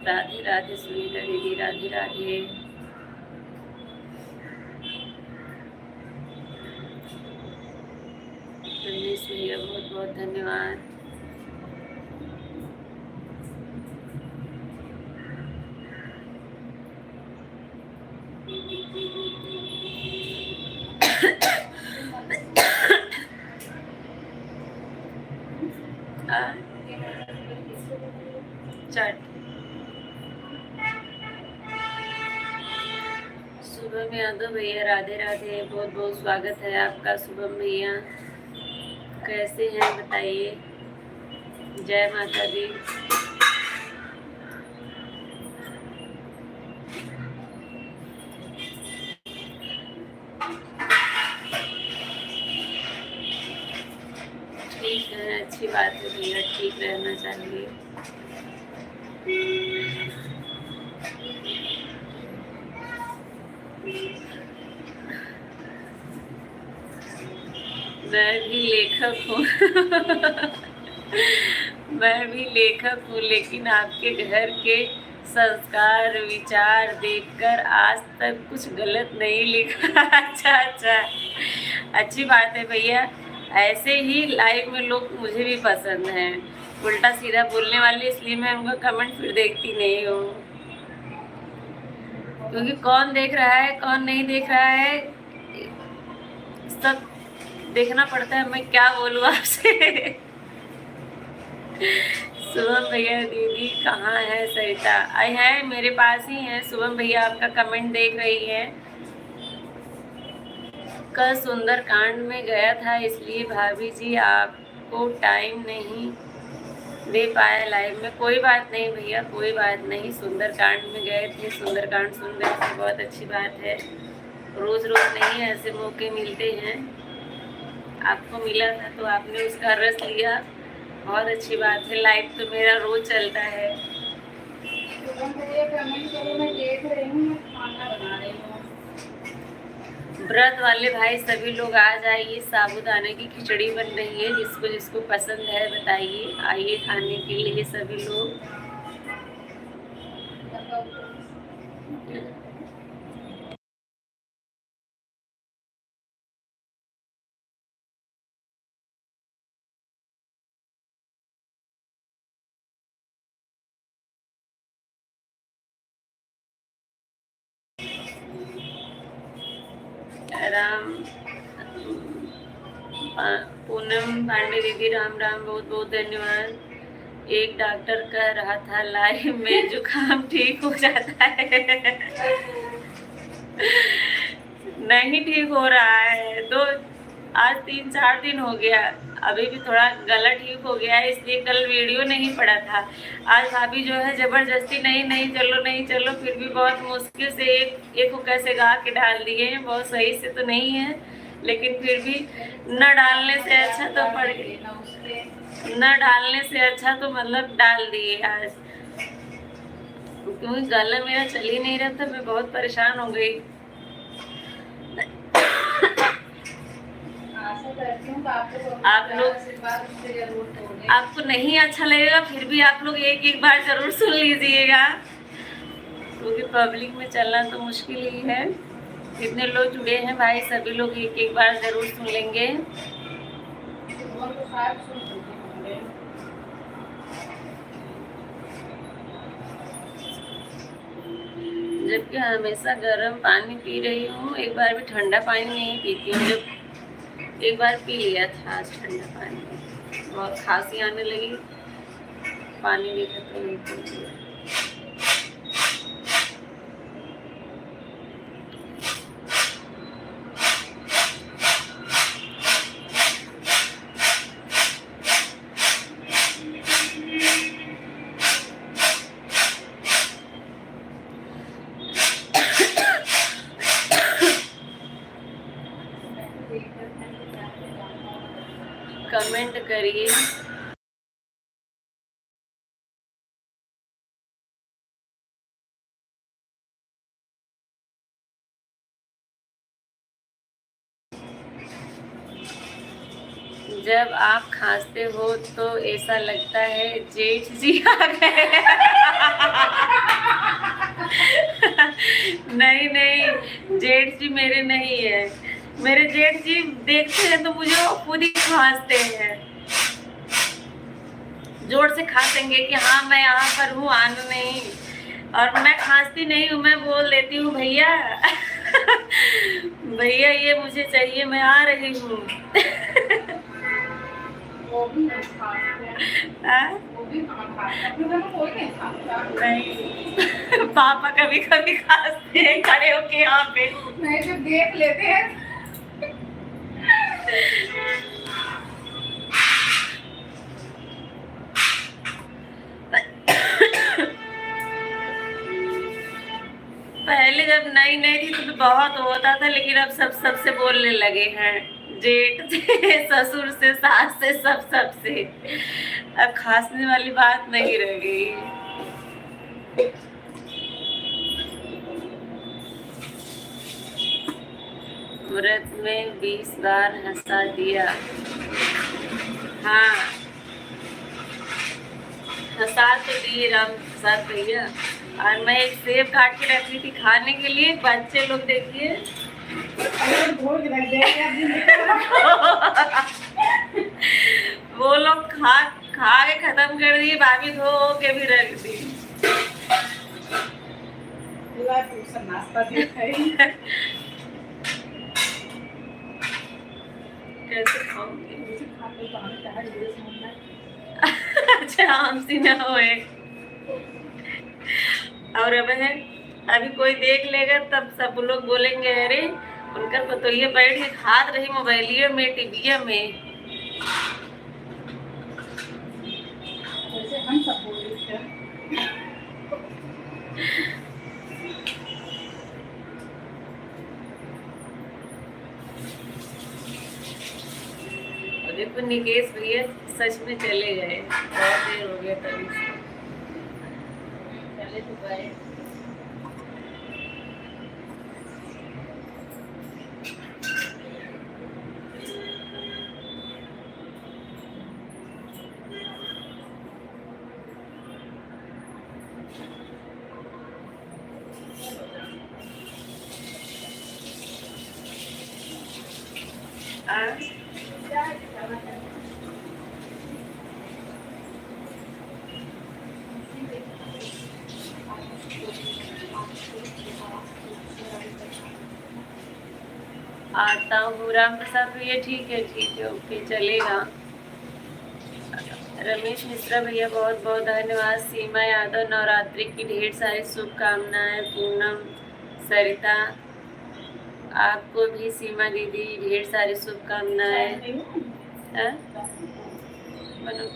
A: राधे राधे सुनीता दीदी, राधे राधे। रमेश भैया बहुत बहुत धन्यवाद। चाट शुभम यादव भैया, राधे राधे, बहुत बहुत स्वागत है आपका शुभम भैया। कैसे हैं बताइए? जय माता दी। ठीक है, अच्छी बात है भैया, ठीक रहना चाहिए। मैं भी लेखक हूँ मैं भी लेखक हूँ, लेकिन आपके घर के संस्कार विचार देखकर आज तक कुछ गलत नहीं लिखा अच्छा अच्छा, अच्छी बात है भैया। ऐसे ही लाइव में लोग मुझे भी पसंद हैं, उल्टा सीधा बोलने वाले, इसलिए मैं उनका कमेंट फिर देखती नहीं हूँ, क्योंकि कौन देख रहा है कौन नहीं देख रहा है सब देखना पड़ता है। मैं क्या बोलूँ आपसे शुभम भैया, दीदी कहाँ है सरिता? आई है, मेरे पास ही है। शुभम भैया आपका कमेंट देख रही है। कल सुंदर कांड में गया था, इसलिए भाभी जी आपको टाइम नहीं दे पाए लाइव में। कोई बात नहीं भैया, कोई बात नहीं। सुंदर कांड में गए थे, सुंदर कांड सुन रहे थे, बहुत अच्छी बात है। रोज रोज नहीं ऐसे मौके मिलते हैं, आपको मिला था तो आपने उसका रस लिया, बहुत अच्छी बात है। लाइव तो मेरा रोज चलता है। व्रत वाले भाई सभी लोग आ जाइए, साबूदाने की खिचड़ी बन रही है, जिसको जिसको पसंद है बताइए, आइए खाने के लिए सभी लोग। राम पूनम पांडे दीदी, राम राम, बहुत बहुत धन्यवाद। एक डॉक्टर कह रहा था लाइव में जुकाम ठीक हो जाता है नहीं ठीक हो रहा है, तो आज 3-4 दिन हो गया, अभी भी थोड़ा गला ठीक हो गया है, इसलिए कल वीडियो नहीं पड़ा था। आज भाभी जो है जबरदस्ती नहीं नहीं चलो नहीं चलो, फिर भी बहुत मुश्किल से एक को कैसे गा के डाल दिए हैं, बहुत सही से तो नहीं है, लेकिन फिर भी न डालने से अच्छा तो पड़ गई, न डालने से अच्छा तो मतलब डाल दिए आज, क्योंकि गला मेरा चल ही नहीं रहा था, मैं बहुत परेशान हो गई। आप लोग, आपको नहीं अच्छा लगेगा, फिर भी आप लोग एक एक बार जरूर सुन लीजिएगा, क्योंकि पब्लिक में चलना तो मुश्किल ही है। जितने लोग जुड़े हैं भाई, सभी लोग एक एक बार जरूर सुन लेंगे। जबकि हमेशा गर्म पानी पी रही हूँ, एक बार भी ठंडा पानी नहीं पीती हूँ। जब एक बार पी लिया था आज ठंडा पानी, और खांसी आने लगी, पानी नहीं खत्म नहीं पी लिया। कमेंट करिए। जब आप खांसते हो तो ऐसा लगता है जेठ जी आ गए। नहीं नहीं, जेठ जी मेरे नहीं है। मेरे जेठ जी देखते हैं तो मुझे खुद ही खांसते हैं, जोर से खांसेंगे कि हाँ मैं यहाँ पर हूँ, आना नहीं। और मैं खांसती नहीं हूँ, मैं बोल देती हूँ भैया भैया ये मुझे चाहिए, मैं आ रही हूँ।
B: वो भी नहीं खाते हैं।
A: हाँ?
B: वो भी कहाँ खाते हैं? अपने घर में कोई नहीं खाता।
A: नहीं पापा कभी कभी खांसते हैं खड़े होके यहाँ पे।
B: नहीं तो देख लेते हैं।
A: पहले जब नई नई थी तो बहुत होता था, लेकिन अब सब सबसे बोलने लगे हैं, जेठ से, ससुर से, सास से, सब सबसे। अब खांसने वाली बात नहीं रह गई। व्रत में 20 बार हंसा दिया। हाँ हंसा तो दिए राम प्रसाद भैया। और मैं एक सेब काट के रखी थी खाने के लिए, बच्चे लोग देखिए
B: अगर भोग रख देंगे
A: वो लोग खा खा के खत्म कर दिए, भाभी धो के भी रख दी।
B: पूरा ट्यूशन नाश्ता दिखाई।
A: कैसे खाऊंगी?
B: मुझे खाते पानी का है ये समझना।
A: अच्छा हमसी ना होए। और अब है, अभी कोई देख लेगा तब सब लोग बोलेंगे अरे उनका तो ये बैठ के खाद रही मोबाइलिया में, टीविया में।
B: जैसे हम सब बोल रहे थे।
A: और देखो निकेश भैया सच में चले गए, बहुत देर हो गया तभी से। चले तो गए। आता हूँ राम प्रसाद भैया, ठीक है ओके चलेगा। रमेश मिश्रा भैया बहुत बहुत धन्यवाद। सीमा यादव नवरात्रि की ढेर सारी शुभकामनाएं। पूनम सरिता आपको भी सीमा दीदी ढेर सारी शुभकामनाएं। हाँ? बनो।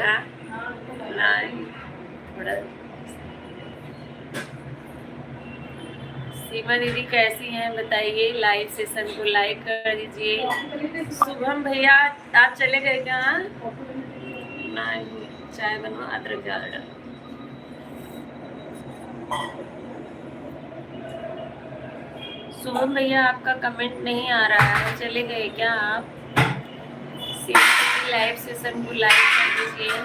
A: हाँ? नहीं थोड़ा। सीमा दीदी कैसी हैं बताइए, लाइव सेशन को लाइक कर दीजिए। शुभम भैया आप चले गए क्या? नहीं चाय बनवा, अदरक ज्यादा डाल। शुभम भैया आपका कमेंट नहीं आ रहा है, चले गए क्या आप? लाइव सेशन को लाइक कर दीजिए।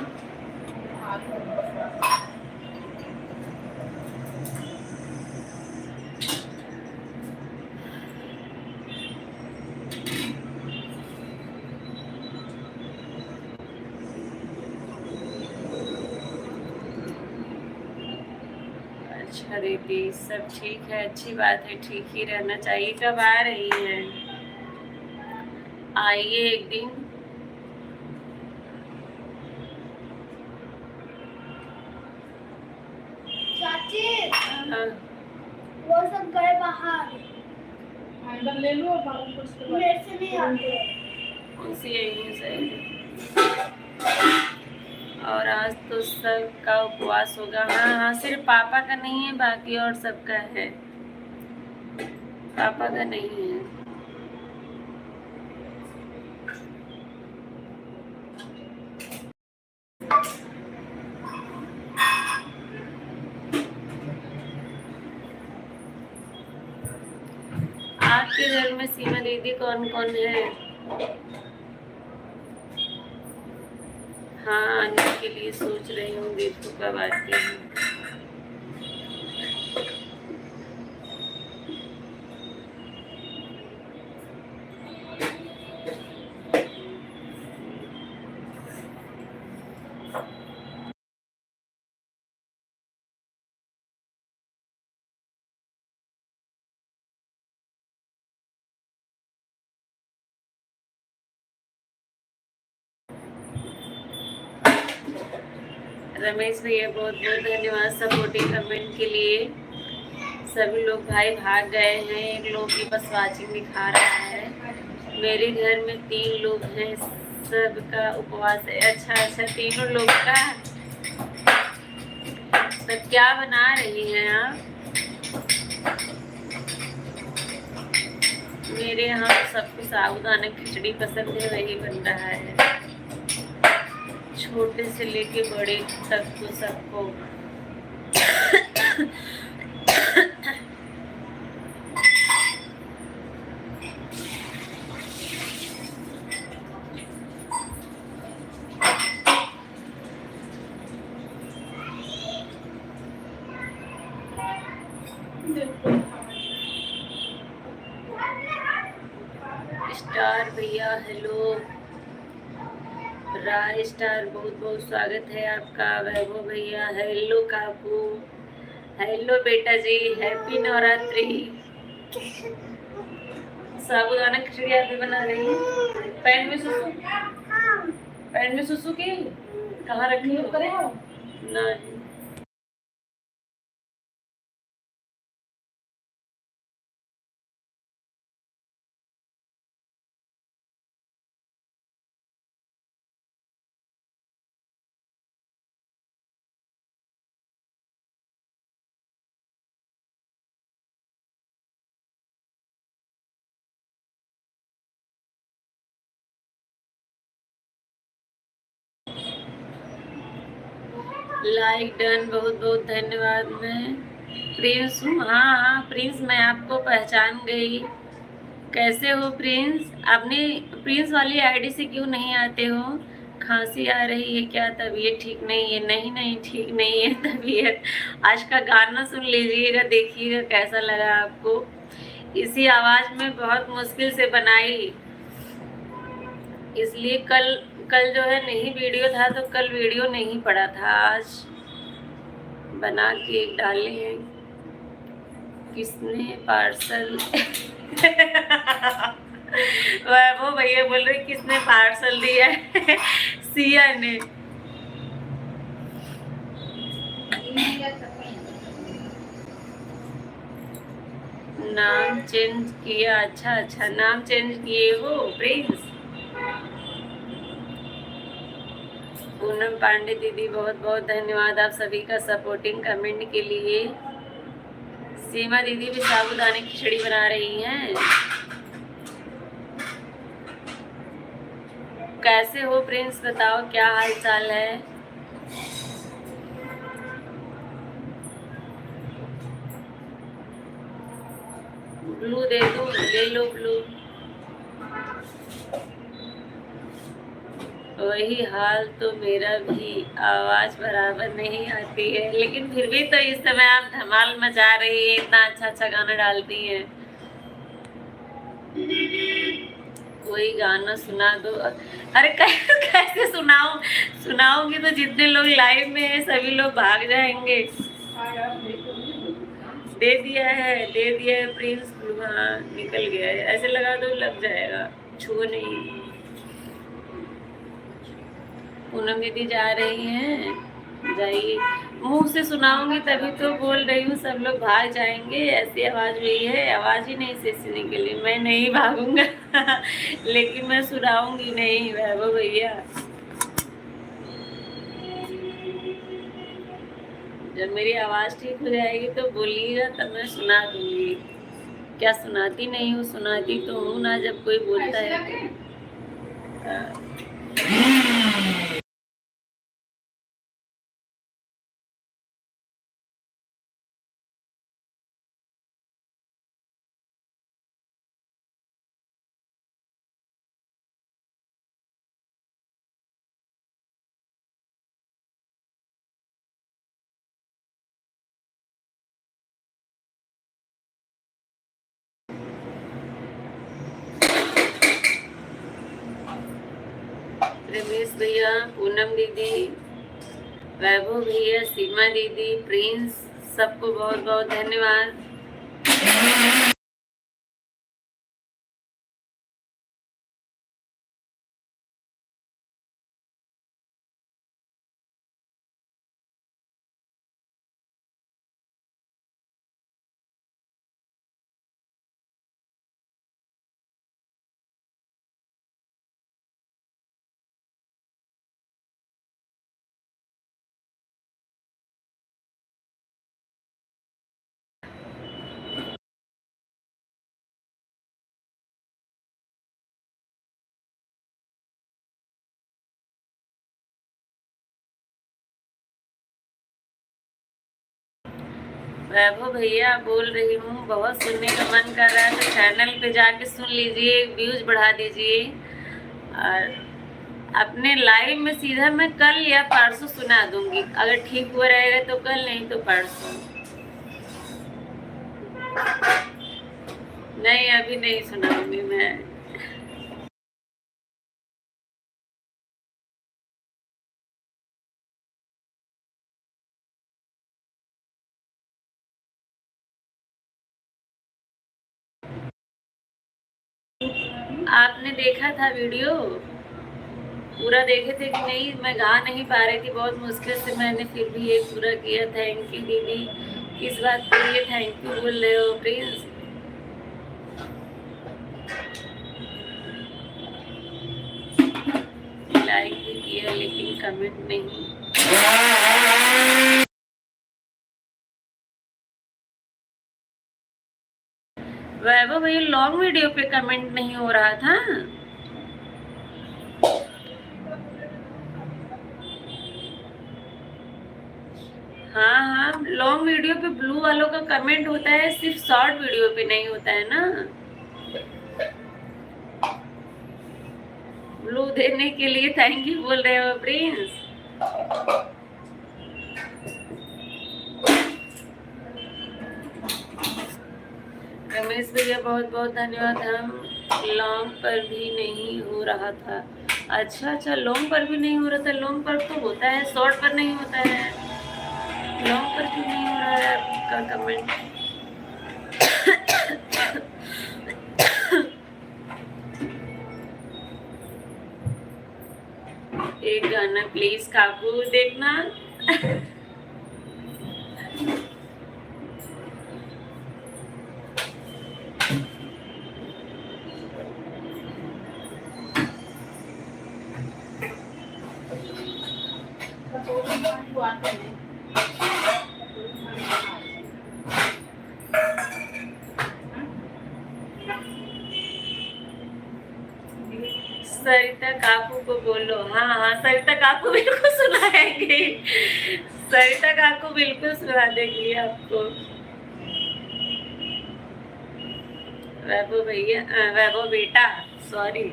A: अच्छा अदिति सब ठीक है, अच्छी बात है, ठीक ही रहना चाहिए। कब आ रही हैं? आइए एक दिन।
C: चाची
A: हाँ,
C: वो सब गए बाहर,
B: अंदर ले लो बालन को उसके बाद।
C: मेरे से नहीं आते।
A: उसी यहीं से। और आज तो सबका उपवास होगा। हाँ हाँ, सिर्फ पापा का नहीं है, बाकी और सबका है। पापा का नहीं है। आपके घर में सीमा दीदी कौन कौन है? हाँ, आने के लिए सोच रही हूँ, देखो कब आती है। रमेश भैया बहुत बहुत धन्यवाद सपोर्टिंग कमेंट के लिए। सभी लोग भाई भाग गए हैं, एक लोग की बस वाचिंग दिखा रहा है। मेरे घर में 3 लोग हैं, सबका उपवास है। अच्छा अच्छा, तीनों लोग का। तो क्या बना रही हैं आप? मेरे यहाँ तो सबको साबूदाना खिचड़ी पसंद है, वही बन रहा है। छोटे से लेके बड़े तक को सबको। स्टार भैया हेलो। राय स्टार बहुत बहुत स्वागत है आपका। वैभव भैया हेलो। काकू हेलो बेटा जी, हैप्पी नवरात्रि। साबूदाना खिचड़ी आप भी बना रही हैं? पैन में सुसु, पैन में सुसु की कहाँ रखी हो? नहीं। लाइक डन, बहुत बहुत धन्यवाद। मैं प्रिंस हूँ। हाँ हाँ प्रिंस, मैं आपको पहचान गई। कैसे हो प्रिंस? आपने प्रिंस वाली आईडी से क्यों नहीं आते हो? खांसी आ रही है क्या? तबीयत ठीक नहीं है? नहीं नहीं ठीक नहीं है तबीयत। आज का गाना सुन लीजिएगा, देखिएगा कैसा लगा आपको। इसी आवाज़ में बहुत मुश्किल से बनाई, इसलिए कल कल जो है नहीं वीडियो था, तो कल वीडियो नहीं पड़ा था, आज बना के डाले हैं। किसने पार्सल वो भैया बोल रहे किसने पार्सल दिया है? सिया ने। नाम चेंज किया? अच्छा अच्छा, नाम चेंज किए हो प्रिंस। पूनम पांडे दीदी बहुत बहुत धन्यवाद आप सभी का सपोर्टिंग कमेंट के लिए। सीमा दीदी भी साबूदाने खिचड़ी बना रही हैं। कैसे हो प्रिंस, बताओ क्या हाल चाल है? ब्लू दे दो, ले लो ब्लू। वही हाल तो मेरा भी, आवाज बराबर नहीं आती है, लेकिन फिर भी तो इस समय आप धमाल मचा रही है, इतना अच्छा अच्छा गाना डालती हैं। कोई गाना सुना दो। अरे कैसे सुनाऊं? सुनाऊंगी तो जितने लोग लाइव में हैं सभी लोग भाग जाएंगे। दे दिया है प्रिंस। हाँ निकल गया है, ऐसे लगा दो लग जाएगा, छुओ नहीं। पूनम दीदी जा रही हैं, जाइए। मुंह से सुनाऊंगी तभी तो बोल रही हूँ, सब लोग भाग जाएंगे, ऐसी आवाज हुई है, आवाज ही नहीं से निकली। मैं नहीं भागूंगा लेकिन मैं सुनाऊंगी नहीं वैभव भैया। जब मेरी आवाज ठीक हो जाएगी तो बोलिएगा, तब मैं सुना दूंगी। क्या सुनाती नहीं हूँ? सुनाती तो हूँ ना, जब कोई बोलता है तो। रमेश भैया, पूनम दीदी, वैभव भैया, सीमा दीदी, प्रिंस, सबको बहुत बहुत धन्यवाद। वैभव भैया बोल रही हूँ, बहुत सुनने का मन कर रहा है तो चैनल पे जाके सुन लीजिए, व्यूज बढ़ा दीजिए। और अपने लाइव में सीधा मैं कल या परसों सुना दूंगी, अगर ठीक हुआ रहेगा तो कल, नहीं तो परसों। नहीं अभी नहीं सुनाऊंगी मैं। आपने देखा था वीडियो पूरा? देखे थे कि नहीं? मैं गा नहीं पा रही थी, बहुत मुश्किल से मैंने फिर भी एक पूरा किया। थैंक यू दीदी। किस बात के लिए थैंक यू बोल रहे हो प्लीज? लाइक भी किया लेकिन कमेंट नहीं। वैभव भैया लॉन्ग वीडियो पे कमेंट नहीं हो रहा था। हाँ हाँ, लॉन्ग वीडियो पे ब्लू वालों का कमेंट होता है, सिर्फ शॉर्ट वीडियो पे नहीं होता है ना। ब्लू देने के लिए थैंक यू बोल रहे हो प्रिंस। रमेश भैया बहुत बहुत धन्यवाद। हम लॉन्ग पर भी नहीं हो रहा था। अच्छा अच्छा, लॉन्ग पर भी नहीं हो रहा था। लॉन्ग पर तो होता है, शॉर्ट पर नहीं होता है। लॉन्ग पर क्यों नहीं हो रहा है आपका कमेंट? एक गाना प्लीज काकू देखना। सरिता काकू को बोलो। हाँ हाँ, सरिता काकू बिल्कुल सुनाएंगे। सरिता काकू बिल्कुल सुना देंगी आपको। वैभव भैया, वैभव बेटा, सॉरी।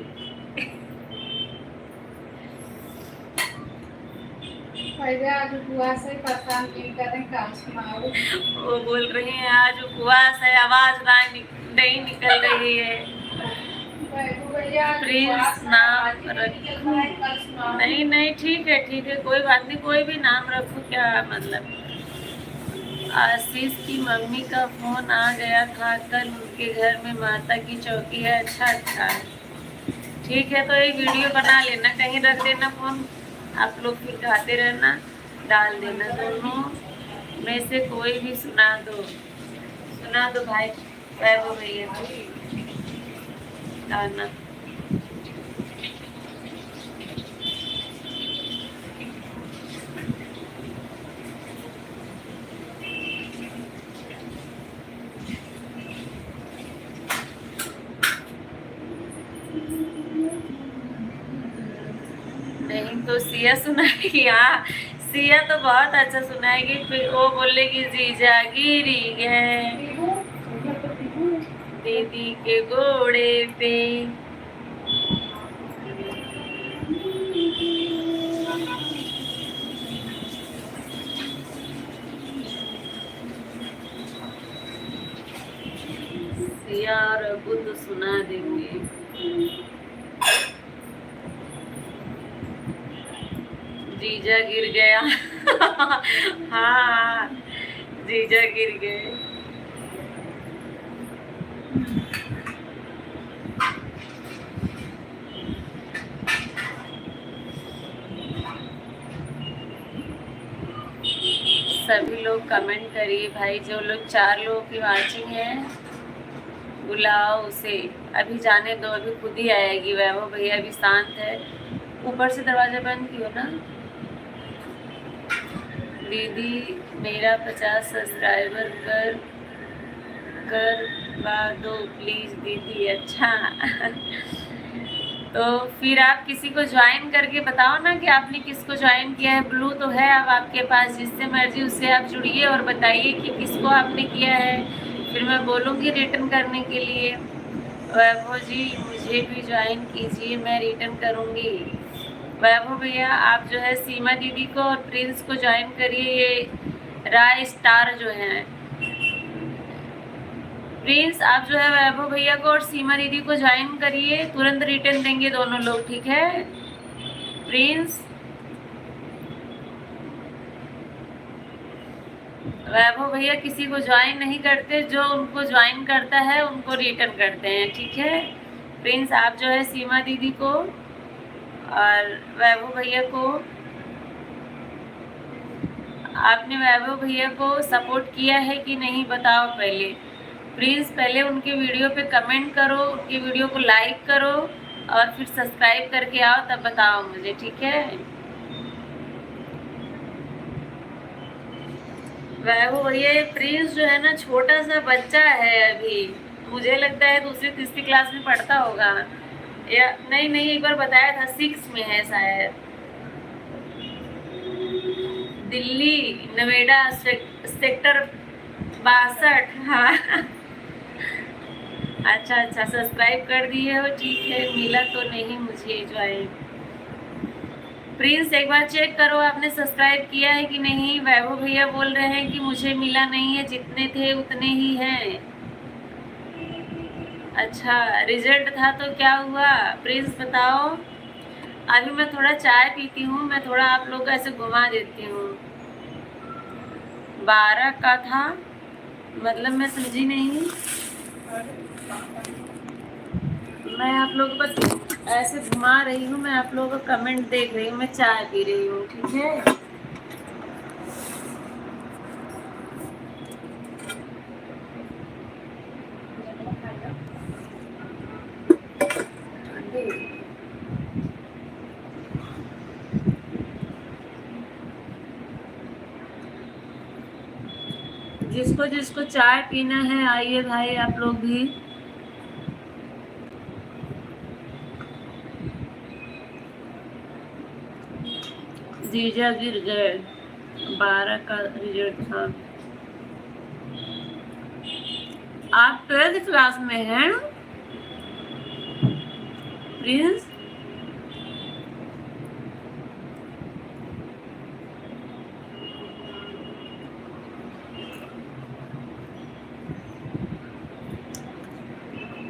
B: आज उपवास है, परेशान नहीं करें, काम सुनाओ।
A: वो बोल रही है आज उपवास है, आवाज नहीं निकल रही है। प्रिंस नाम रखूं? नहीं नहीं, ठीक है कोई बात नहीं, कोई भी नाम रखो, क्या मतलब। आशीष की मम्मी का फोन आ गया था कल, उनके घर में माता की चौकी है। अच्छा अच्छा, ठीक है, तो एक वीडियो बना लेना, कहीं रख देना फोन, आप लोग फिर गाते रहना, डाल देना, दोनों में से कोई भी सुना दो भाई, वैभव भैया को गाना। नहीं तो सिया सुनाएगी। हाँ, सिया तो बहुत अच्छा सुनाएगी, फिर वो बोलेगी जीजा गिरी गए दीदी के घोड़े पे। सिया और अबू तो सुना देंगे। जीजा गिर गया। हाँ, जीजा गिर गए। सभी लोग कमेंट करिए भाई, जो लोग 4 लोगों की वाचिंग है बुलाओ उसे, अभी जाने दो, अभी खुद ही आएगी। वैभव भैया अभी शांत है, ऊपर से दरवाजा बंद कियो ना। दीदी मेरा 50 सब्सक्राइबर करवा दो प्लीज दीदी। अच्छा तो फिर आप किसी को ज्वाइन करके बताओ ना कि आपने किसको ज्वाइन किया है। ब्लू तो है अब आपके पास, जिससे मर्जी उससे आप जुड़िए और बताइए कि किसको आपने किया है, फिर मैं बोलूँगी रिटर्न करने के लिए। वैभव जी मुझे भी ज्वाइन कीजिए, मैं रिटर्न करूँगी। वैभव भैया आप जो है सीमा दीदी को और प्रिंस को ज्वाइन करिए, ये राय स्टार जो हैं। प्रिंस आप जो है वैभव भैया को और सीमा दीदी को ज्वाइन करिए, तुरंत रिटर्न देंगे दोनों लोग, ठीक है। प्रिंस, वैभव भैया किसी को ज्वाइन नहीं करते, जो उनको ज्वाइन करता है उनको रिटर्न करते हैं, ठीक है। प्रिंस आप जो है सीमा दीदी को और वैभव भैया को, आपने वैभव भैया को सपोर्ट किया है कि नहीं बताओ पहले। प्लीज़ पहले उनके वीडियो पे कमेंट करो, उनके वीडियो को लाइक करो और फिर सब्सक्राइब करके आओ, तब बताओ मुझे, ठीक है। वैभव भैया प्रिंस जो है ना छोटा सा बच्चा है अभी, मुझे लगता है दूसरी तीसरी क्लास में पढ़ता होगा, या नहीं एक बार बताया था 6 में है शायद। दिल्ली नोएडा सेक्टर 62। हाँ अच्छा सब्सक्राइब कर दिए हो, ठीक है। मिला तो नहीं मुझे ज्वाइन। प्रिंस एक बार चेक करो आपने सब्सक्राइब किया है कि नहीं। वैभव भैया बोल रहे हैं कि मुझे मिला नहीं है, जितने थे उतने ही हैं। अच्छा रिजल्ट था तो क्या हुआ प्रिंस बताओ। अभी मैं थोड़ा चाय पीती हूँ, मैं थोड़ा आप लोग को ऐसे घुमा देती हूँ। 12 का था मतलब मैं समझी नहीं, मैं आप लोगों को बस ऐसे घुमा रही हूँ, मैं आप लोगों का कमेंट देख रही हूँ, मैं चाय पी रही हूँ, ठीक है। जिसको जिसको चाय पीना है आइए भाई आप लोग भी। जीजा गिर गए, 12 का रिजल्ट था। आप 12th क्लास में हैं प्रिंस।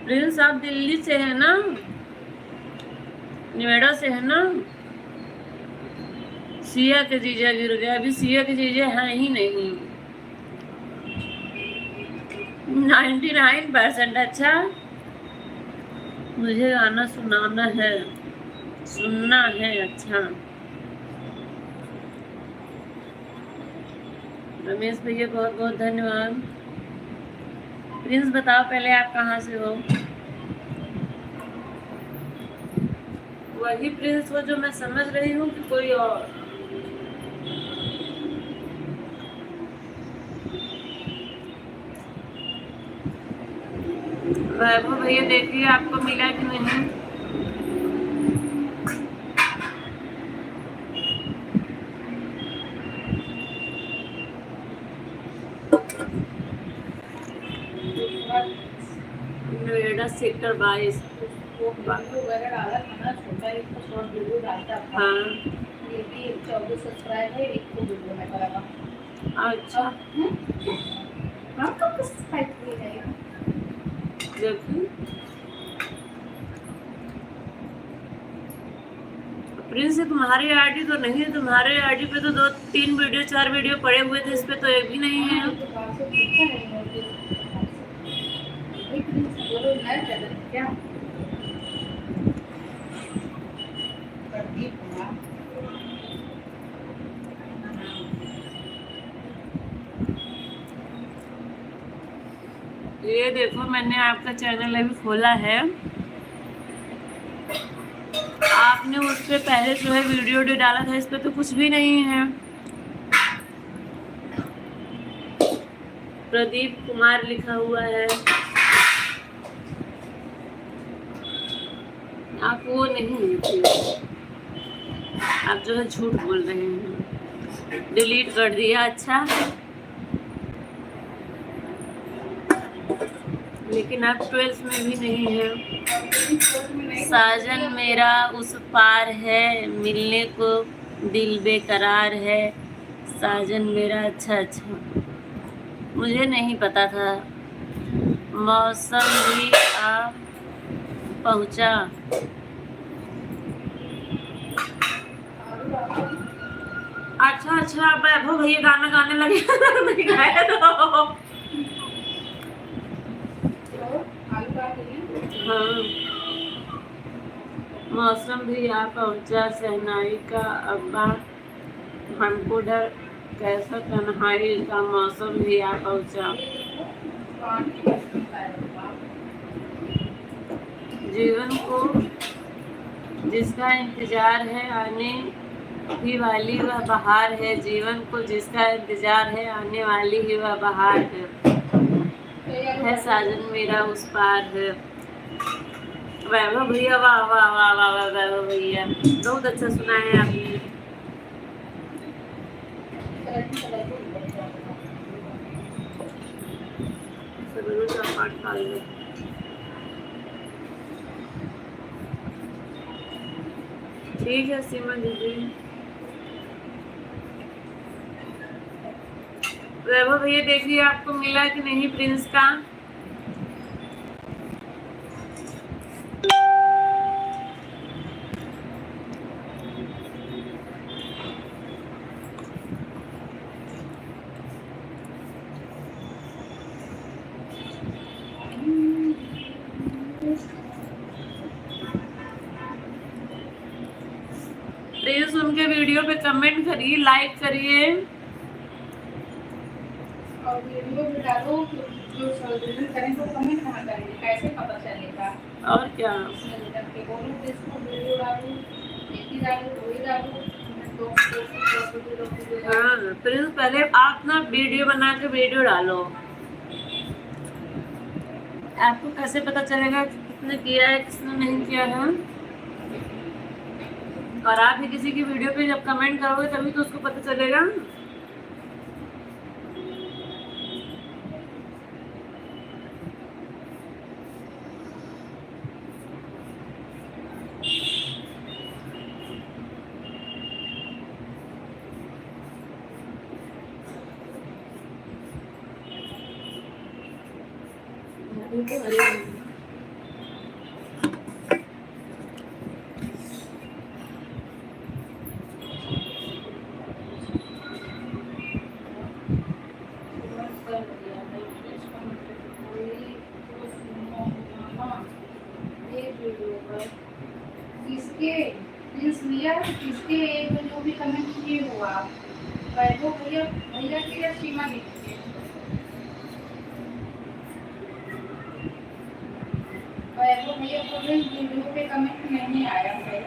A: प्रिंस आप दिल्ली से है ना, नोएडा से है ना। सिया के जीजा गिर गए, अभी सिया के जीजा हैं ही नहीं। 99%। अच्छा, मुझे गाना सुनना है। अच्छा, रमेश भैया बहुत बहुत धन्यवाद। प्रिंस बताओ पहले आप कहाँ से हो? वही प्रिंस हो जो मैं समझ रही हूँ कि कोई और? वैभव भैया देखिए आपको मिला कि नहीं। नोएडा सेक्टर 22।
B: वो वीडियो वगैरह डाला था ना, छोटा एक तो शॉर्ट वीडियो डालता था।
A: हाँ,
B: ये भी 14 सब्सक्राइब है, एक को वीडियो में करा था।
A: अच्छा,
B: हम कब सब्सक्राइब किए जाएगा?
A: देखिए प्रिंस, तुम्हारी आईडी तो नहीं है। तुम्हारे आईडी पे तो 2-3 वीडियो 4 वीडियो पड़े हुए थे, इस पे तो एक भी नहीं है।
B: हाँ, तो बात से पूछा नहीं होती। एक दिन से बोलो नया चैनल क्या? प्रदीप कुमार।
A: ये देखो मैंने आपका चैनल अभी खोला है। आपने उस पे पहले जो है वीडियो डाला था, इस पे तो कुछ भी नहीं है। प्रदीप कुमार लिखा हुआ है। आप वो नहीं है, आप जो है झूठ बोल रहे हैं। डिलीट कर दिया? अच्छा, लेकिन अब 12th में भी नहीं है। साजन मेरा उस पार है, मिलने को दिल बेकरार है। साजन मेरा, अच्छा, मुझे नहीं पता था। मौसम भी आ पहुंचा। अच्छा, वैभव भैया गाना गाने लगे। नहीं गाया तो। हाँ, मौसम भी आ पहुंचा। सहनाई का अब्बा हमको डर, कैसा तन्हाई का मौसम भी आ पहुंचा। जीवन को जिसका इंतजार है, आने ही वाली वह बहार है। जीवन को जिसका इंतजार है, आने वाली ही वह बहार है। साजन मेरा उस पार है। वैभव भैया, वाह वाह वाह वाह वाह, वैभव भैया बहुत अच्छा सुना है आपने। पाठ खा लो। ठीक है सीमा दीदी। वैभव भैया देखिए आपको मिला कि नहीं प्रिंस का? प्लीज उनके वीडियो पे कमेंट करिए, लाइक करिए।
B: और वीडियो भी डालो, जो सजेशन करें तो कमेंट कहाँ करेंगे, कैसे पता चलेगा?
A: और क्या,
B: करके बोलो कि इसको वीडियो डालो, एक ही डालो, दो ही डालो।
A: हाँ प्रिंस, पहले आप ना वीडियो बना के वीडियो डालो। आपको कैसे पता चलेगा कि किसने किया है किसने नहीं किया है? और आप भी किसी की वीडियो पे जब कमेंट करोगे तभी तो उसको पता चलेगा।
B: इसके एक जो भी कमेंट किए हो आप, वैभव भैया भैया के या सीमा दीदी के? वैभव भैया बोल रहे हैं वीडियो पे कमेंट नहीं आया है।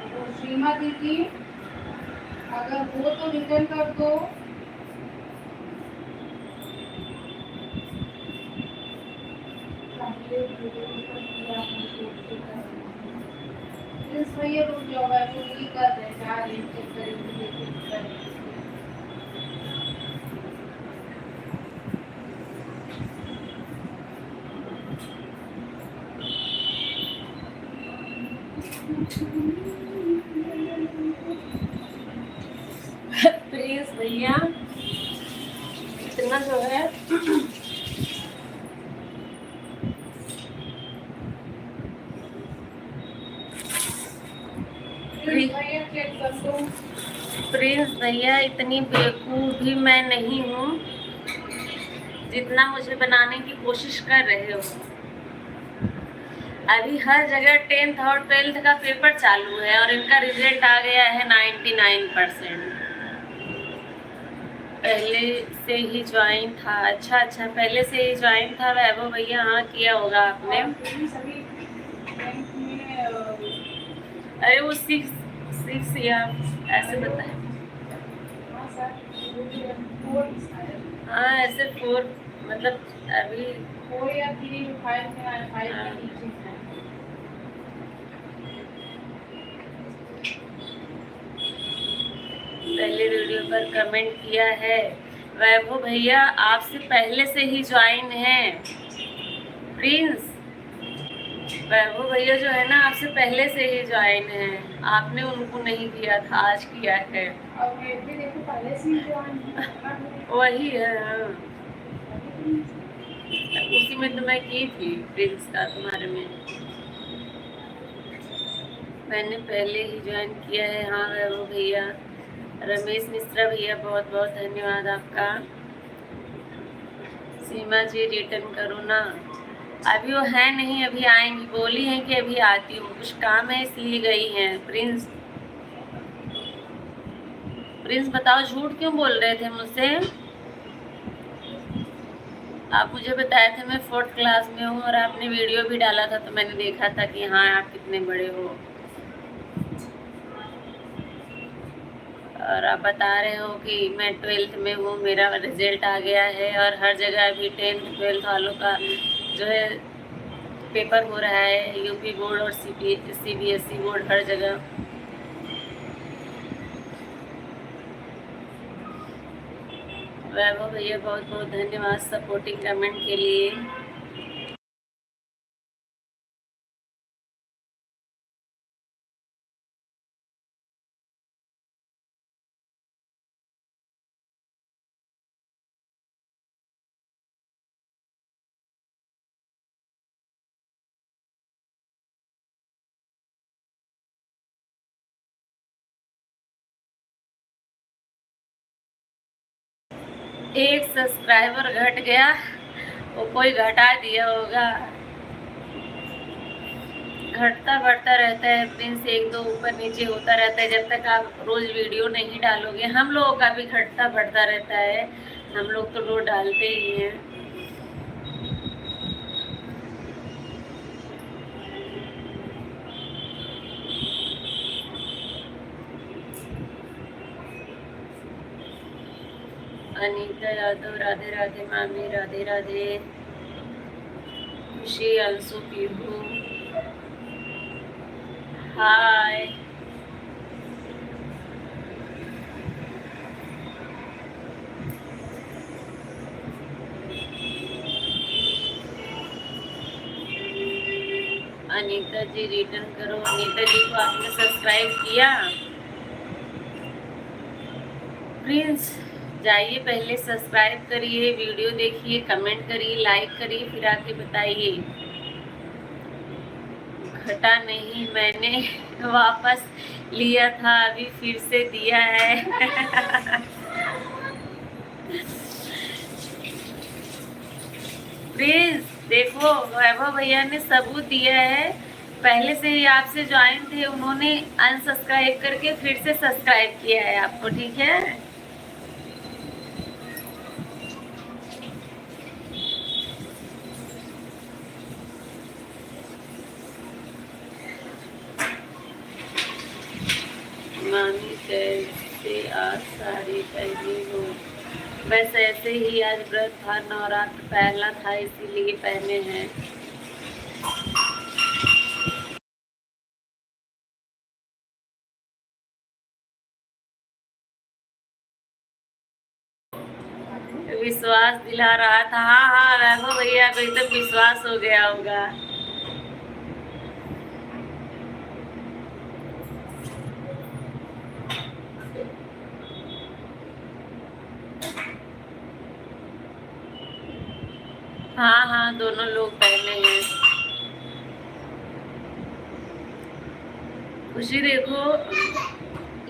B: तो सीमा दीदी अगर हो तो रिटर्न कर दो। भैया रुक जाओ, वैभव ये कर रहे हैं, जा रहे हैं, चेक करेंगे।
A: प्लीज भैया इतना जो है
B: भैया चेक कर दो।
A: प्रिंस भैया इतनी बेवकूफ भी मैं नहीं हूँ जितना मुझे बनाने की कोशिश कर रहे हो। अभी हर जगह 10th और 12th का पेपर चालू है और इनका रिजल्ट आ गया है 99%। पहले से ही ज्वाइन था। अच्छा पहले से ही ज्वाइन था वैभव भैया। हाँ किया होगा आपने।
B: सभी बैंक में
A: अरे वो 6 या ऐसे बताए।
B: हाँ सर, 4
A: हाँ ऐसे 4 मतलब अभी
B: 4 या 3 जो 5 में आए, 5
A: हाँ।
B: के नीचे है।
A: पहले वीडियो पर कमेंट किया है वैभव भैया, आपसे पहले से ही ज्वाइन है। प्रिंस वैभव भैया जो है ना आपसे पहले से ही ज्वाइन है, आपने उनको नहीं किया था, आज किया है।
B: और मैं भी देखो पहले से ही ज्वाइन हूँ।
A: वही है हाँ। उसी में तो मैं की थी प्रिंस का तुम्हारे में। मैंने पहले ही ज्वाइन किया है। हाँ वैभव भैया। रमेश मिश्रा भैया बहुत बहुत धन्यवाद आपका। सीमा जी रिटर्न करो ना। अभी वो है नहीं, अभी आएंगी, बोली हैं कि अभी आती हूँ, कुछ काम है इसलिए गई हैं। प्रिंस बताओ झूठ क्यों बोल रहे थे मुझसे? आप मुझे बताए थे मैं 4th क्लास में हूँ और आपने वीडियो भी डाला था तो मैंने देखा था कि हाँ आप कितने बड़े हो। और आप बता रहे हो कि मैं 12th में हूँ, मेरा रिजल्ट आ गया है और हर जगह अभी 10th 12th वालों का जो है पेपर हो रहा है, यूपी बोर्ड और सीबीएसई बोर्ड हर जगह। वैभव भैया बहुत बहुत धन्यवाद सपोर्टिंग कमेंट के लिए। एक सब्सक्राइबर घट गया, वो कोई घटा दिया होगा। घटता बढ़ता रहता है प्रिंस, 1-2 ऊपर नीचे होता रहता है जब तक आप रोज वीडियो नहीं डालोगे। हम लोगों का भी घटता बढ़ता रहता है, हम लोग तो रोज डालते ही हैं। अनीता यादव राधे राधे मामी, राधे राधे। खुशी अंशु पीहू हाय। अनीता जी रिटर्न करो। अनीता जी को आपने सब्सक्राइब किया? प्रिंस जाइए पहले सब्सक्राइब करिए, वीडियो देखिए, कमेंट करिए, लाइक करिए, फिर आके बताइए। घटा नहीं, मैंने वापस लिया था, अभी फिर से दिया है। प्लीज देखो वैभव भैया ने सबूत दिया है पहले से ही आपसे ज्वाइन थे, उन्होंने अनसब्सक्राइब करके फिर से सब्सक्राइब किया है आपको, ठीक है। मामी कैसे आज साड़ी पहनी हो? बस ऐसे ही, आज व्रत था, नवरात्र पहला था इसीलिए पहने हैं। विश्वास दिला रहा था। हाँ हाँ वैभव भैया, अभी तक विश्वास हो गया होगा। हाँ हाँ दोनों लोग पहने हैं। खुशी देखो,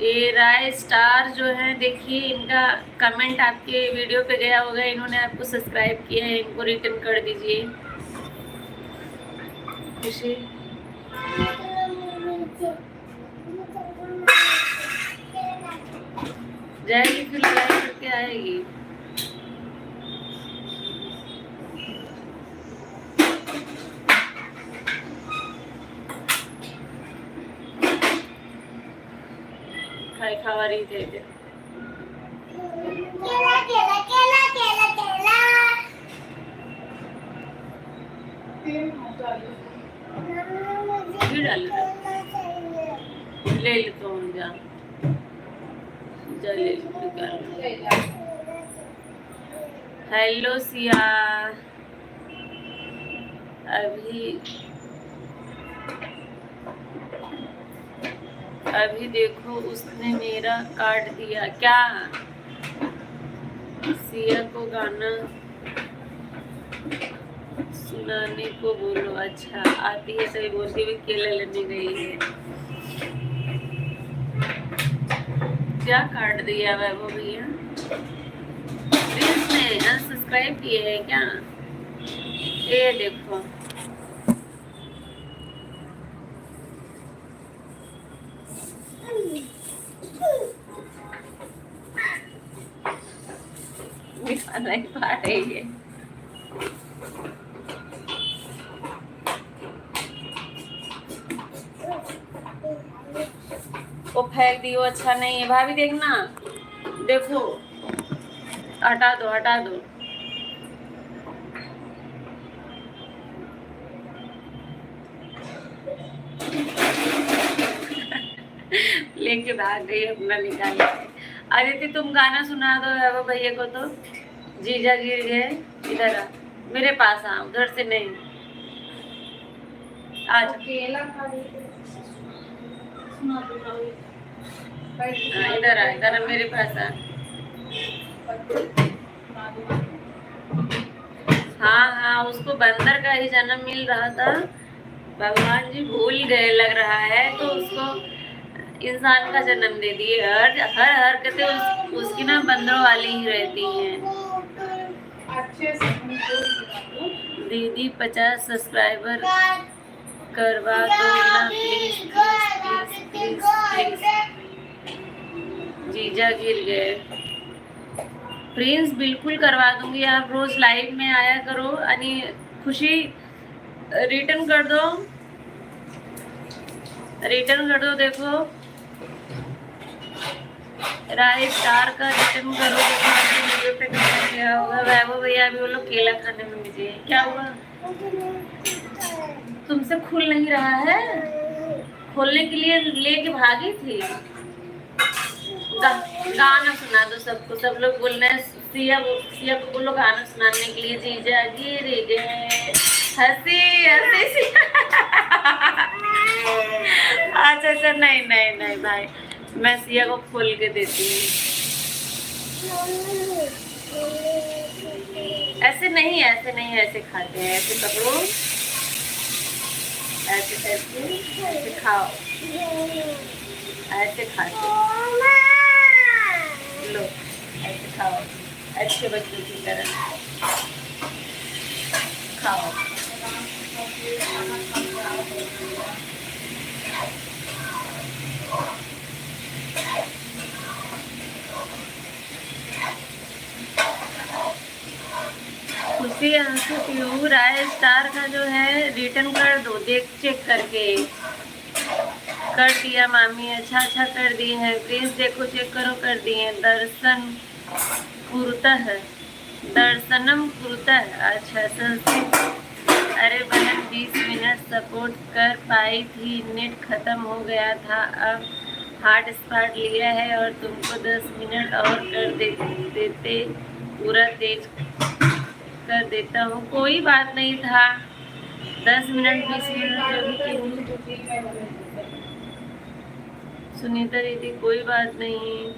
A: ये राय स्टार जो है, देखिए इनका कमेंट आपके वीडियो पे गया होगा, इन्होंने आपको सब्सक्राइब किया है, इनको रिटर्न कर दीजिए। खुशी जाएगी, फिर लड़ाई करके आएगी। खाई खावा रही थे
C: केला केला केला केला केला
A: फिर डाल ले लेता हूँ, जा जा ले निकाल। हेलो सिया, अभी देखो उसने मेरा काट दिया क्या? सिया को गाना सुनाने को बोलो। अच्छा आती है सही, बोलती हुई केला लेने गई है। क्या काट दिया वैभव भैया? प्लीज ने अनसब्सक्राइब किए है क्या? ये देखो नहीं पा रही है। वो फेंक दियो, अच्छा नहीं है भाभी, देखना देखो, हटा दो हटा दो। लेके भाग गई अपना निकाल के। अदिति तुम गाना सुना दो वैभव भैया को तो। जीजा गिर गए, इधर आ, मेरे पास आ, उधर से नहीं। आज
B: केला खा रही थी। सुना दो
A: इधर आ, इधर मेरे पास आ। हाँ हाँ उसको बंदर का ही जन्म मिल रहा था, भगवान जी भूल गए लग रहा है, तो उसको इंसान का जन्म दे दिए। हर हरकतें उसकी ना बंदरों वाली ही रहती हैं।
B: अच्छे से
A: दीदी 50 सब्सक्राइबर करवा दो ना please please please please please. जीजा गिर गए। प्रिंस बिल्कुल करवा दूंगी, आप रोज लाइव में आया करो। अनि खुशी रिटर्न कर दो, रिटर्न कर दो। देखो राय स्टार का रिटर्न करो, देखो आपके वीडियो पे क्या होगा। वैभव भैया भी वो लोग केला खाने में बिजी है। क्या हुआ? तुमसे खुल नहीं रहा है? खोलने के लिए लेके भागी थी। गाना सुना दो सबको, सब लोग बोल रहे हैं सिया को बोलो गाना सुनाने के लिए। जीजा गिर गए, हंसी हंसी। अच्छा अच्छा, नहीं नहीं नहीं भाई, मैं सिया को खोल के देती हूँ। ऐसे नहीं ऐसे नहीं, ऐसे खाते हैं, ऐसे पकड़ो, ऐसे ऐसे ऐसे खाओ, ऐसे खाते लो, ऐसे खाओ, अच्छे बच्चों की तरह खाओ। प्रीति अंशु पीयू राय स्टार का जो है रिटर्न कर दो, देख चेक करके। कर दिया मामी, अच्छा कर दिए हैं। प्लीज देखो चेक करो, कर दिए। दर्शन कुर्ता है, दर्शनम कुर्ता है, अच्छा संस्कृत। अरे बहन 20 मिनट सपोर्ट कर पाई थी, नेट खत्म हो गया था, अब हॉटस्पॉट लिया है और तुमको 10 मिनट और कर देते पूरा तेज कर देता हूँ। कोई बात नहीं था, 10 मिनट 20 मिनट जो भी क्यों। सुनीता दीदी कोई बात नहीं।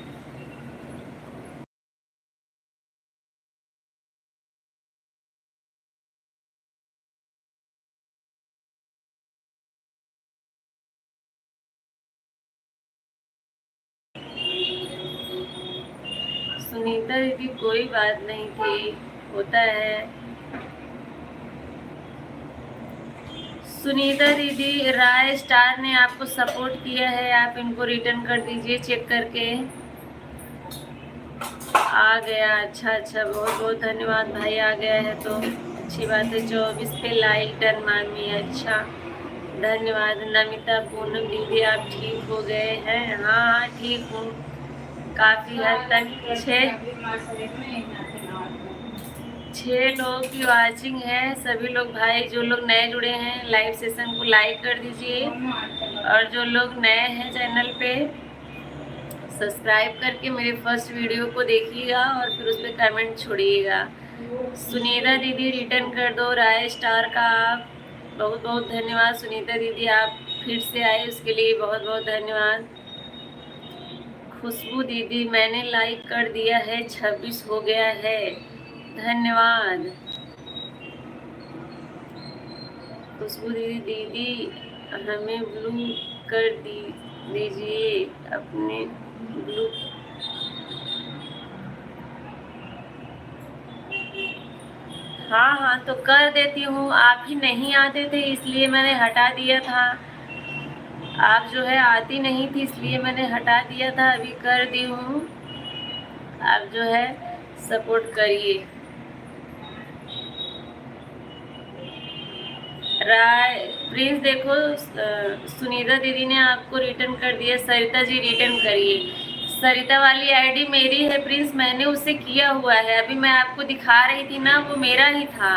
A: सुनीता दीदी कोई बात नहीं थी, होता है। सुनीता दीदी राय स्टार ने आपको सपोर्ट किया है, आप इनको रिटर्न कर दीजिए चेक करके। आ गया, अच्छा बहुत बहुत धन्यवाद भाई, आ गया है तो अच्छी बात है। 24 पे लाइक डन मामी, अच्छा धन्यवाद। नमिता पूनम दीदी आप ठीक हो गए हैं? हाँ ठीक हूँ काफ़ी हद तक। 6 लोगों की वाचिंग है, सभी लोग भाई जो लोग नए जुड़े हैं लाइव सेशन को लाइक कर दीजिए, और जो लोग नए हैं चैनल पे सब्सक्राइब करके मेरे फर्स्ट वीडियो को देखिएगा और फिर उस पर कमेंट छोड़िएगा। सुनीता दीदी रिटर्न कर दो राय स्टार का, आप बहुत बहुत धन्यवाद। सुनीता दीदी आप फिर से आए उसके लिए बहुत बहुत धन्यवाद। खुशबू दीदी मैंने लाइक कर दिया है, 26 हो गया है, धन्यवाद। खुशबू दीदी हमें ब्लू कर दीजिए अपने ब्लू। हाँ तो कर देती हूँ, आप ही नहीं आते थे इसलिए मैंने हटा दिया था। आप जो है आती नहीं थी इसलिए मैंने हटा दिया था, अभी कर दी हूँ। आप जो है सपोर्ट करिए। राय प्लीज देखो सुनीता दीदी ने आपको रिटर्न कर दिया। सरिता जी रिटर्न करिए। सरिता वाली आईडी मेरी है प्लीज, मैंने उसे किया हुआ है, अभी मैं आपको दिखा रही थी ना वो मेरा ही था,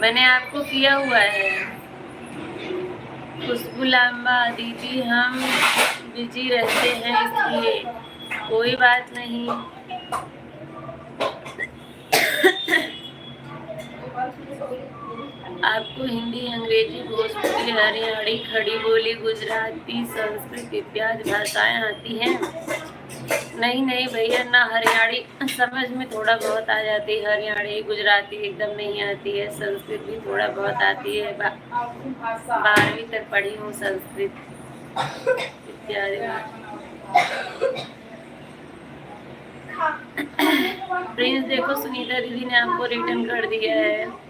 A: मैंने आपको किया हुआ है। खुशबू लांबा दीदी हम बिजी रहते हैं इसलिए कोई बात नहीं। आपको हिंदी, अंग्रेजी, भोजपुरी, हरियाणी, खड़ी बोली, गुजराती, संस्कृत इत्यादि भाषाएं आती हैं? नहीं भैया ना, हरियाणी समझ में थोड़ा बहुत आ जाती है, हरियाणी गुजराती एकदम नहीं आती है, संस्कृत भी थोड़ा बहुत आती है, 12वीं तक पढ़ी हूँ संस्कृत इत्यादि। प्रिंस देखो सुनीता दीदी ने आपको रिटर्न कर दिया है।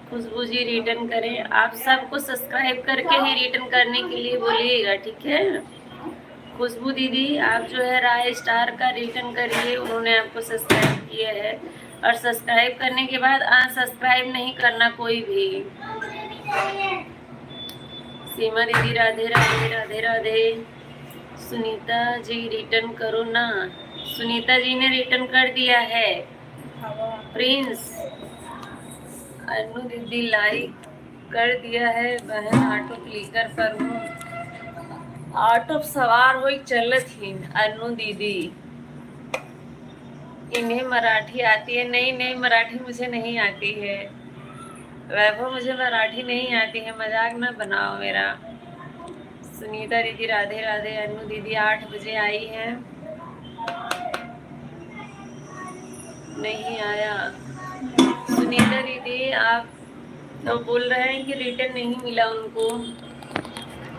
A: खुशबू जी रिटर्न करें, आप सबको सब्सक्राइब करके ही रिटर्न करने के लिए बोलिएगा, ठीक है। खुशबू दीदी आप जो है राय स्टार का रिटर्न करिए, उन्होंने आपको सब्सक्राइब किया है, और सब्सक्राइब करने के बाद अनसब्सक्राइब नहीं करना कोई भी। सीमा दीदी राधे राधे राधे राधे। सुनीता जी रिटर्न करो ना, सुनीता जी ने रिटर्न कर दिया है। प्रिंस अनु दीदी लाइक कर दिया है, बहन ऑटो क्लिकर पर हूँ, ऑटो सवार हो चलत ही। अनु दीदी इन्हें मराठी आती है? नहीं मराठी मुझे नहीं आती है। वैभव मुझे मराठी नहीं आती है, मजाक ना बनाओ मेरा। सुनीता दीदी राधे राधे। अनु दीदी 8 बजे आई है, नहीं आया। सुनीता दीदी आप तो बोल रहे हैं कि रिटर्न नहीं मिला उनको,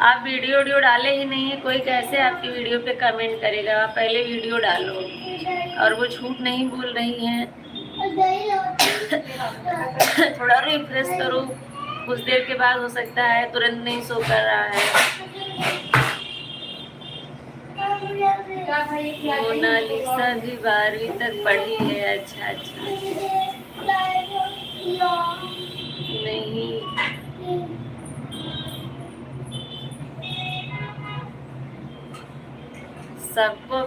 A: आप वीडियो डाले ही नहीं है, कोई कैसे आपकी वीडियो पे कमेंट करेगा? आप पहले वीडियो डालो, और वो झूठ नहीं बोल रही हैं। थोड़ा रिफ्रेश करो, कुछ देर के बाद हो सकता है, तुरंत नहीं शो कर रहा है। मोनालिसा भी 12वीं तक पढ़ी है, अच्छा। नहीं, सबको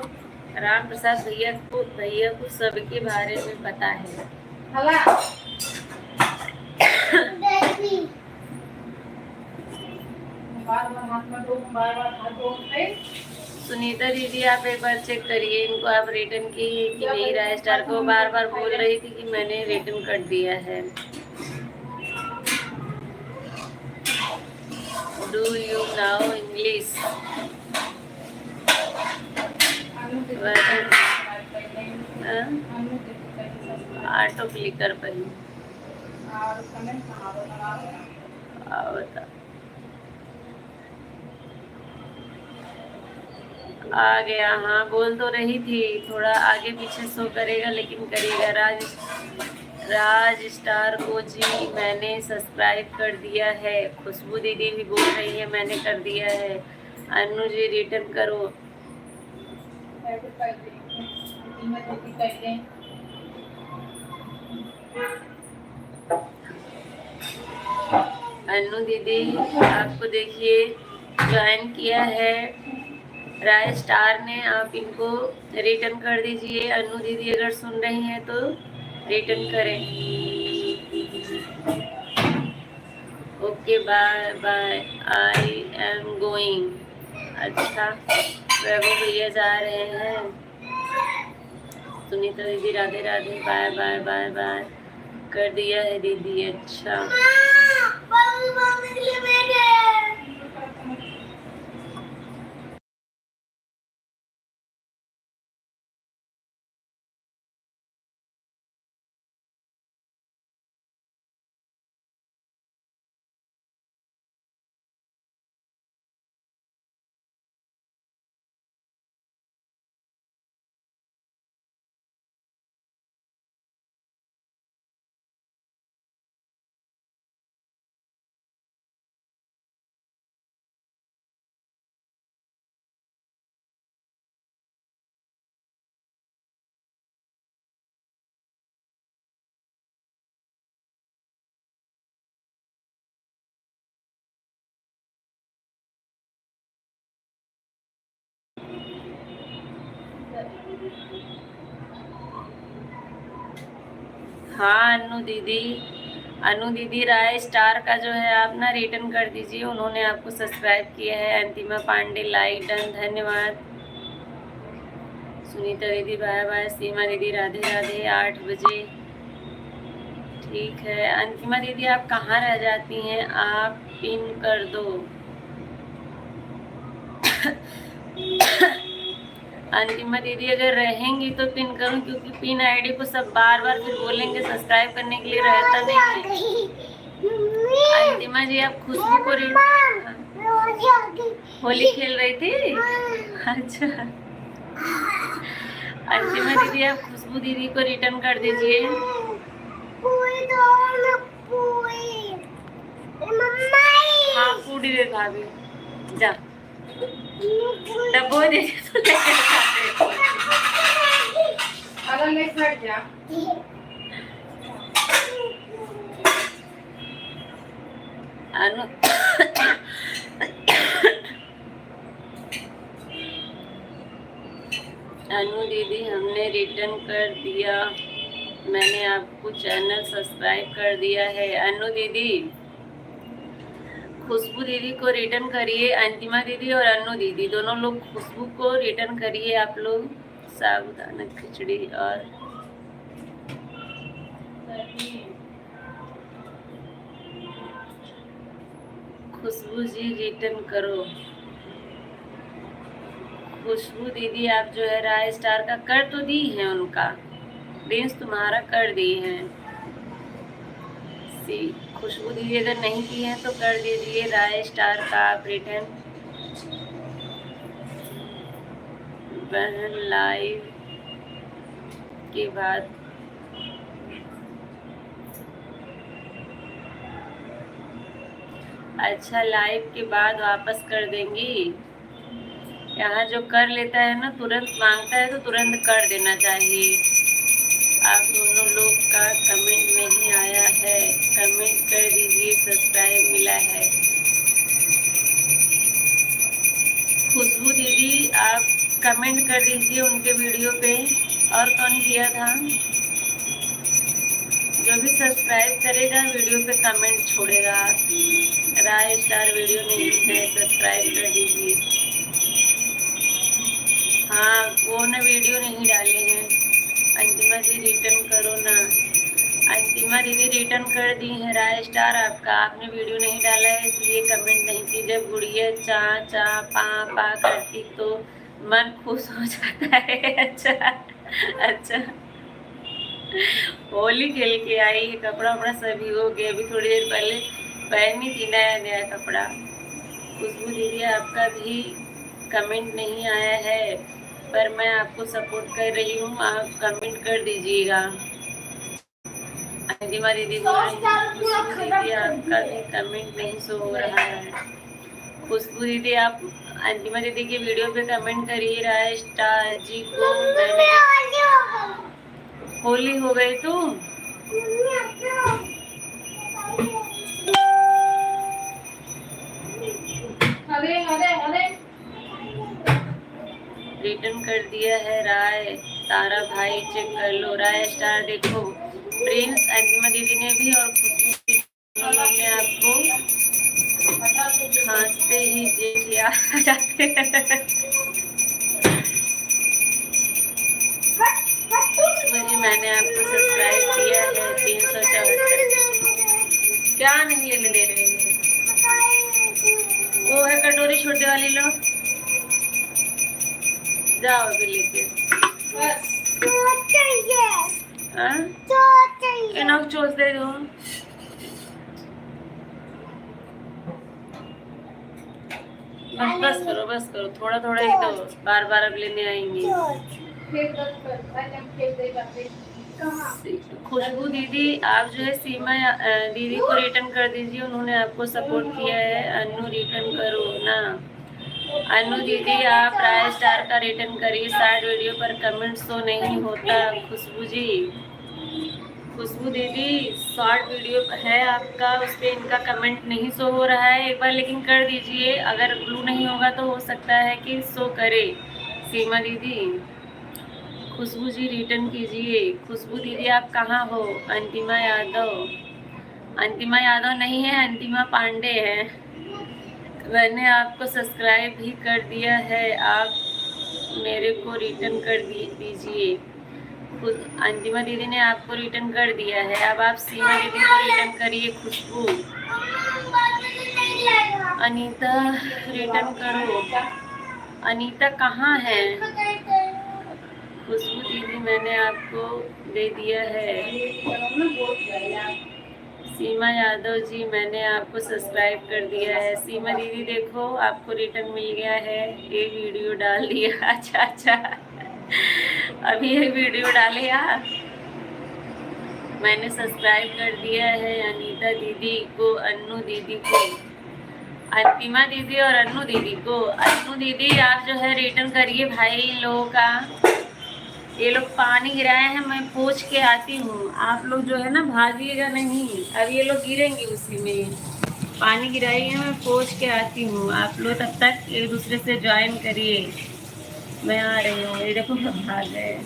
A: राम प्रसाद भैया को सबके बारे में पता है।
B: हला बार बार हाथ में दो, बार बार हाथ धोते।
A: सुनीता दीदी आप एक बार चेक करिए इनको, आप रिटर्न किए कि नहीं। राय स्टार को बार बार बोल रही थी कि मैंने रिटर्न कर दिया है। Do you now English? Auto clicker पर ही
B: और कमेंट कहाँ बता
A: बता आ गया। हाँ बोल तो रही थी, थोड़ा आगे पीछे शो करेगा लेकिन करेगा। राज स्टार को जी मैंने सब्सक्राइब कर दिया है। खुशबू दीदी भी बोल रही है मैंने कर दिया है। अनु जी रिटर्न करो। अनु दीदी आपको देखिए ज्वाइन किया है राय स्टार ने, आप इनको रिटर्न कर दीजिए। अनु दीदी अगर सुन रही हैं तो रिटर्न करें। Okay bye bye, I am going. अच्छा वैभव भैया जा रहे हैं। सुनीता दीदी Radhe Radhe, bye bye bye bye कर दिया है दीदी। अच्छा हाँ अनु दीदी राय स्टार का जो है आप ना रिटर्न कर दीजिए, उन्होंने आपको सब्सक्राइब किया है। अंतिमा पांडे लाइक डन, धन्यवाद। सुनीता दीदी बाय बाय। सीमा दीदी राधे राधे 8 बजे, ठीक है। अंतिमा दीदी आप कहाँ रह जाती हैं, आप पिन कर दो। अंतिमा दीदी अगर रहेंगी तो पिन करूं, क्योंकि पिन आईडी को सब बार बार फिर बोलेंगे सब्सक्राइब करने के लिए, रहता नहीं है। अंतिमा जी आप खुशबू को होली खेल रही थी? अच्छा अंतिमा दीदी आप खुशबू दीदी को रिटर्न कर दीजिए। हाँ पूरी दे भाभी जा, डब्बो दे तो लेके जाते।
B: अगर मैं फट जा
A: अनु अनु दीदी हमने रिटर्न कर दिया, मैंने आपको चैनल सब्सक्राइब कर दिया है। अनु दीदी खुशबू दीदी को रिटर्न करिए। अंतिमा दीदी और अनु दीदी दोनों लोग खुशबू को रिटर्न करिए। आप लोग साबुदाना खिचड़ी और खुशबू जी रिटर्न करो। खुशबू दीदी आप जो है राय स्टार का कर तो दी है, उनका प्रिंस तुम्हारा कर दी है। खुशबू दीदी अगर नहीं की है तो कर दीजिए राय स्टार का आप रिटर्न। बहन लाइव के बाद अच्छा लाइव के बाद वापस कर देंगी। यहाँ जो कर लेता है ना तुरंत मांगता है तो तुरंत कर देना चाहिए। आप दोनों लोग का कमेंट नहीं आया है, कमेंट कर दीजिए, सब्सक्राइब मिला है। खुशबू दीदी आप कमेंट कर दीजिए उनके वीडियो पे। और कौन किया था? जो भी सब्सक्राइब करेगा वीडियो पे कमेंट छोड़ेगा। राय स्टार वीडियो नहीं है, सब्सक्राइब कर दीजिए। हाँ वो ना वीडियो नहीं डाले हैं। अंतिमा जी रिटर्न करो ना। अंतिमा दीदी रिटर्न कर दी है राय स्टार आपका, आपने वीडियो नहीं डाला है इसलिए कमेंट नहीं की। जब गुड़िया चा चा पा पा करती तो मन खुश हो जाता है। अच्छा अच्छा, होली खेल के आई है, कपड़ा वपड़ा सभी हो गया, अभी थोड़ी देर पहले पहनी थी नया नया कपड़ा। खुशबू दीदी आपका भी कमेंट नहीं आया है, पर मैं आपको सपोर्ट कर रही हूँ, आप कमेंट कर दीजिएगा। अंतिमा दीदी बोल रही है खुशबू दीदी आपका भी कमेंट नहीं शो हो रहा है। खुशबू दीदी आप अंतिमा दीदी की वीडियो पे कमेंट करिए। राय स्टार जी को मैंने होली हो गई तो रिटर्न कर दिया है राय तारा भाई, चेक कर लो। राय स्टार देखो, प्रिंस अंतिमा दीदी ने भी और खुशबू दीदी ने आपको खांसते ही जेठ याद जाते हैं। जी मैंने आपको सब्सक्राइब किया है 374। क्या नहीं लेने दे रहे हैं? वो है कटोरी छोटे वाली, लो जाओ अभी लेके। इनफ चोस दे दो। बस करो, थोड़ा थोड़ा ही तो, बार बार अब लेने आएंगे। खुशबू दीदी आप जो है सीमा दीदी को रिटर्न कर दीजिए, उन्होंने आपको सपोर्ट किया है। अनु रिटर्न करो ना। अनु दीदी आप राय स्टार का रिटर्न करिए, शॉर्ट वीडियो पर कमेंट शो नहीं होता। खुशबू जी, खुशबू दीदी शॉर्ट वीडियो है आपका, उस पर इनका कमेंट नहीं शो हो रहा है, एक बार लेकिन कर दीजिए। अगर ब्लू नहीं होगा तो हो सकता है कि शो करे। सीमा दीदी, खुशबू जी रिटर्न कीजिए। खुशबू दीदी आप कहाँ हो? अंतिमा यादव, अंतिमा यादव नहीं है, अंतिमा पांडे है। मैंने आपको सब्सक्राइब भी कर दिया है, आप मेरे को रिटर्न कर दीजिए। खुद अंतिमा दीदी ने आपको रिटर्न कर दिया है, अब आप सीमा दीदी को रिटर्न करिए। खुशबू, अनीता रिटर्न करो। अनीता कहाँ है? खुशबू दीदी मैंने आपको दे दिया है। सीमा यादव जी मैंने आपको सब्सक्राइब कर दिया है। सीमा दीदी देखो आपको रिटर्न मिल गया है, एक वीडियो डाल दिया। अच्छा अच्छा, अभी एक वीडियो डाले आप। मैंने सब्सक्राइब कर दिया है अनीता दीदी को, अन्नू दीदी को, अंतिमा दीदी और अन्नू दीदी को। अन्नू दीदी आप जो है रिटर्न करिए भाई। इन लोगों का ये लोग पानी गिराए हैं, मैं पोंछ के आती हूँ, आप लोग जो है ना भागिएगा नहीं। अब ये लोग गिरेंगे उसी में, पानी गिराई है, मैं पोंछ के आती हूँ। आप लोग तब तक एक दूसरे से ज्वाइन करिए, मैं आ रही हूँ। ये देखो भाग गए।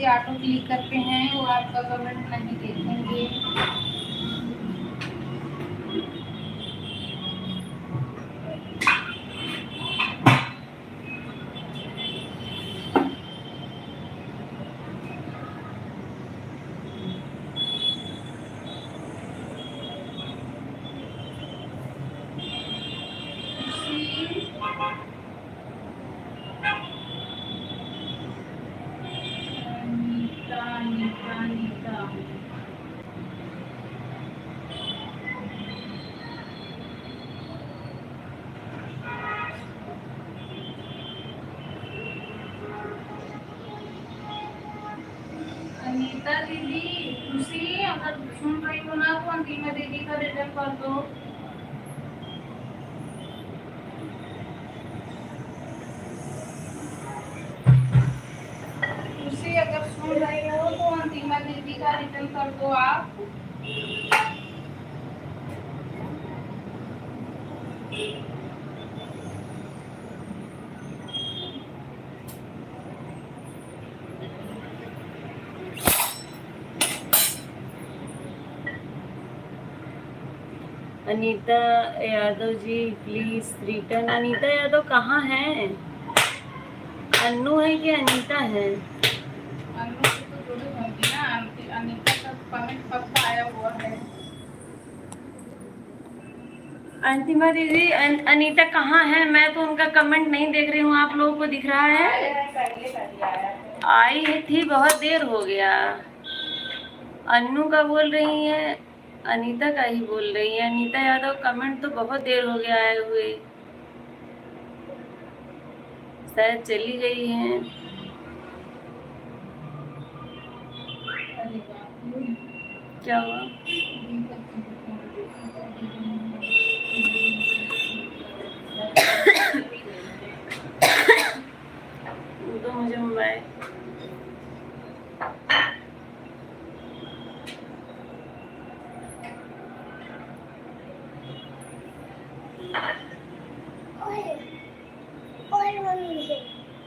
B: ऑटो क्लिक करते हैं वो आपका कमेंट नहीं देखेंगे। नीता नीता नीता अनीता दीदी, खुशी अगर सुन रही हो ना तो अंतिमा दीदी का रिटर्न कर दो। खुशी अगर सुन रही हो तो अंतिमा दीदी का रिटर्न कर दो आप।
A: Anita Yadav ji please return. अनीता यादव कहाँ है? अन्नू है कि अनीता है?
B: अनु की तो थोड़ी होगी ना, अनीता का कमेंट पक्का आया हुआ है।
A: अंतिमा दीदी अनीता कहाँ है? मैं तो उनका कमेंट नहीं देख रही हूँ। आप लोगों को दिख रहा है?
B: पहले कर दिया है।
A: आई थी, बहुत देर हो गया। अन्नू का बोल रही है, अनीता का ही बोल रही है। अनीता यादव कमेंट तो बहुत देर हो गया आए हुए, शायद चली गई हैं। क्या हुआ? तो मुझे मोबाइल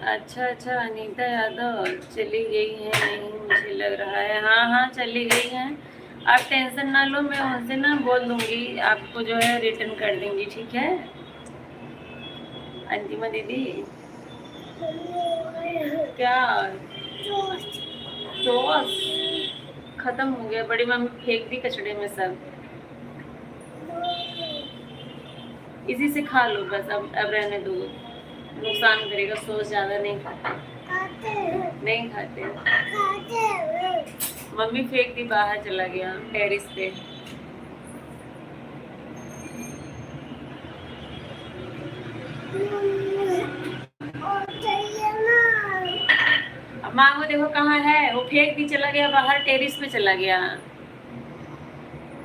A: अच्छा अच्छा, अनीता यादव चली गई है? नहीं मुझे लग रहा है, हाँ हाँ चली गई हैं। आप टेंशन ना लो, मैं उनसे ना बोल दूंगी, आपको जो है रिटर्न कर देंगी, ठीक है अंतिमा दीदी? क्या सॉस खत्म हो गया? बड़ी मम्मी फेंक दी कचड़े में सब। इसी से खा लो बस, अब रहने दो, नुकसान करेगा। सॉस ज्यादा नहीं खाते, नहीं खाते। मम्मी फेंक दी, बाहर चला गया टेरिस पे। अब मांगो, देखो कहाँ है वो, फेंक दी, चला गया बाहर, टेरिस पे चला गया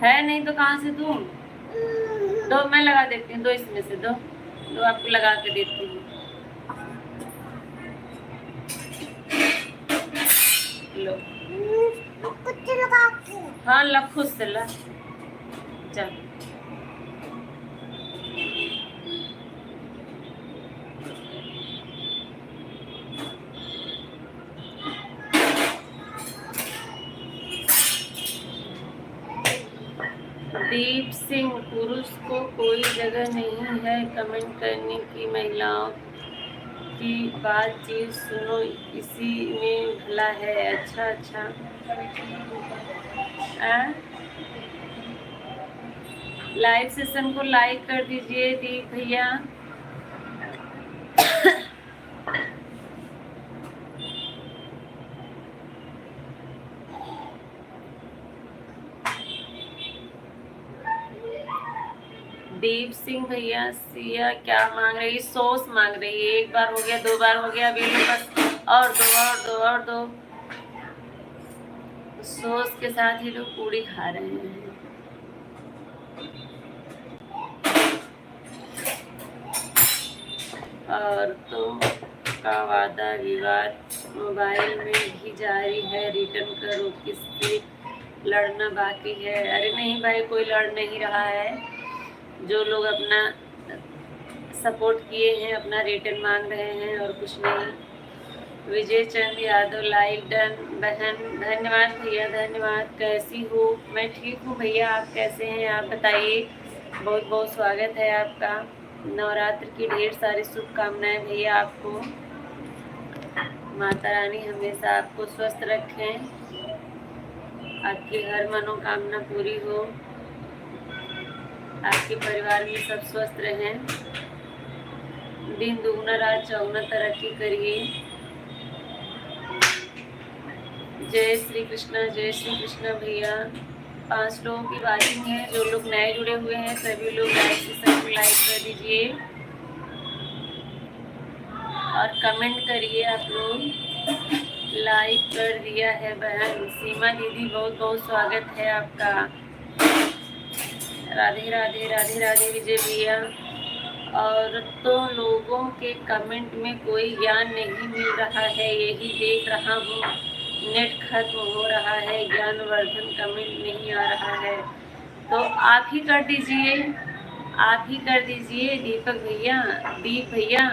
A: है। नहीं तो कहाँ से दूँ? दो मैं लगा देती हूँ, दो इसमें से दो, दो आपको लगा के देती हूँ। लो
C: कुछ लगा के।
A: हाँ लग खुद से ला, चल। दीप सिंह, पुरुष को कोई जगह नहीं है कमेंट करने की, महिलाओं की बातचीत सुनो, इसी में भला है। अच्छा अच्छा, लाइव सेशन को लाइक कर दीजिए दीप भैया। दीप सिंह भैया, सिया क्या मांग रही? सॉस मांग रही है। एक बार हो गया, दो बार हो गया, अभी बस और दो और दो और दो। सॉस के साथ ही लोग पूड़ी खा रहे हैं। औरतों का वादा विवाद मोबाइल में भी जारी है, रिटर्न करो, किससे लड़ना बाकी है? अरे नहीं भाई, कोई लड़ नहीं रहा है। जो लोग अपना सपोर्ट किए हैं अपना रिटर्न मांग रहे हैं और कुछ नहीं। विजय चंद यादव लाइव डन। बहन धन्यवाद भैया, धन्यवाद। कैसी हो? मैं ठीक हूँ भैया, आप कैसे हैं आप बताइए। बहुत बहुत स्वागत है आपका। नवरात्र की ढेर सारी शुभकामनाएं भैया आपको। माता रानी हमेशा आपको स्वस्थ रखें, आपकी हर मनोकामना पूरी हो, आपके परिवार में सब स्वस्थ रहें, दिन दुगना रात चौगुना तरक्की करिए। जय श्री कृष्णा भैया। 5 लोगों की वाचिंग है, जो लोग नए जुड़े हुए हैं सभी लोग लाइक से सबको लाइक कर दीजिए और कमेंट करिए। आप लोग लाइक कर दिया है बहन सीमा दीदी, बहुत बहुत स्वागत है आपका। राधे राधे राधे राधे विजय भैया। और तो लोगों के कमेंट में कोई ज्ञान नहीं मिल रहा है, यही देख रहा हूँ, नेट खत्म हो रहा है, ज्ञानवर्धन कमेंट नहीं आ रहा है। तो आप ही कर दीजिए, आप ही कर दीजिए दीपक भैया, दीप भैया,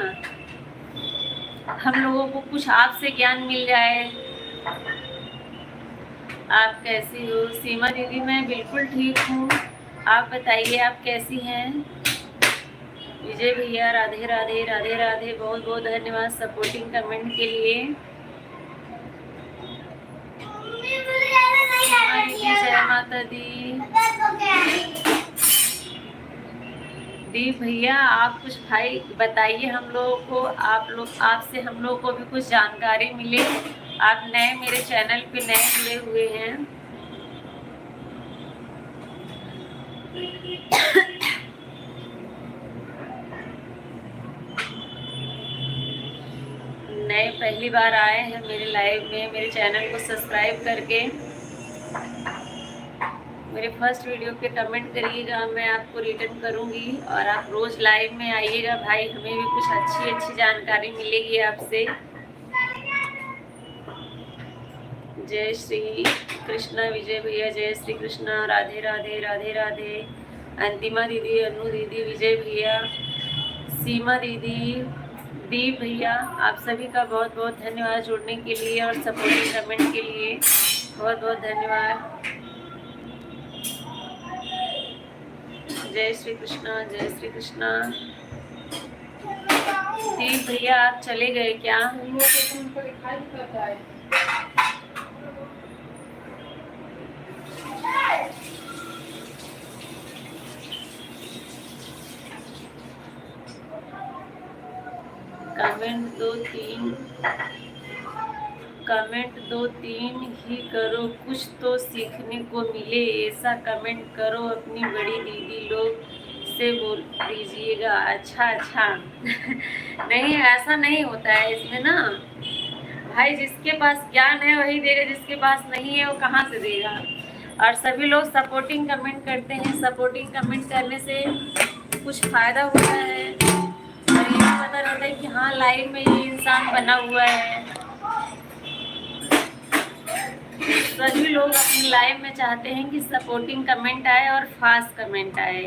A: हम लोगों को कुछ आपसे ज्ञान मिल जाए। आप कैसी हो? सीमा दीदी मैं बिल्कुल ठीक हूँ, आप बताइए आप कैसी हैं? विजय भैया राधे राधे राधे राधे, बहुत बहुत धन्यवाद सपोर्टिंग कमेंट के लिए। जय माता दी। दीप भैया आप कुछ भाई बताइए हम लोगों को, आपसे हम लोग को भी कुछ जानकारी मिले। आप नए मेरे चैनल पे नए जुड़े हुए हैं। नए पहली बार आए हैं मेरे लाइव में, मेरे चैनल को सब्सक्राइब करके मेरे फर्स्ट वीडियो पे कमेंट करिएगा, मैं आपको रिटर्न करूंगी। और आप रोज लाइव में आइएगा भाई, हमें भी कुछ अच्छी जानकारी मिलेगी आपसे। जय श्री कृष्णा विजय भैया, जय श्री कृष्णा, राधे राधे राधे राधे। अंतिमा दीदी, अनु दीदी, विजय भैया, सीमा दीदी, दीप भैया, आप सभी का बहुत बहुत धन्यवाद जुड़ने के लिए और सपोर्टिंग कमेंट के लिए, बहुत बहुत धन्यवाद। जय श्री कृष्णा, जय श्री कृष्णा। दीप भैया आप चले गए क्या? कमेंट दो तीन ही करो, कुछ तो सीखने को मिले, ऐसा कमेंट करो। अपनी बड़ी दीदी लोग से बोल दीजिएगा। अच्छा नहीं ऐसा नहीं होता है इसमें ना भाई, जिसके पास ज्ञान है वही देगा, जिसके पास नहीं है वो कहाँ से देगा। और सभी लोग सपोर्टिंग कमेंट करते हैं, सपोर्टिंग कमेंट करने से कुछ फ़ायदा होता है और ये पता रहता है कि हाँ लाइव में ये इंसान बना हुआ है। सभी लोग अपनी लाइव में चाहते हैं कि सपोर्टिंग कमेंट आए और फास्ट कमेंट आए।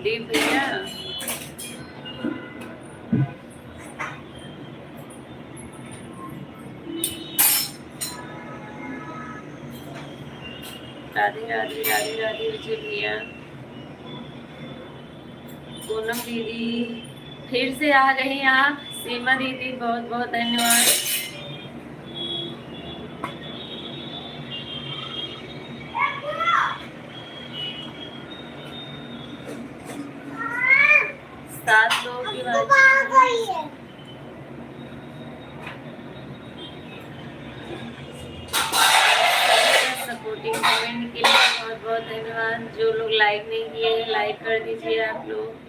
A: दीप भैया राधे राधे राधे राधे विजय भैया। पूनम दीदी फिर से आ गई आप। सीमा दीदी बहुत बहुत धन्यवाद। सात लोगों की बात सपोर्टिंग कमेंट के लिए बहुत बहुत धन्यवाद। जो लोग लाइक नहीं किए हैं लाइक कर दीजिए आप लोग।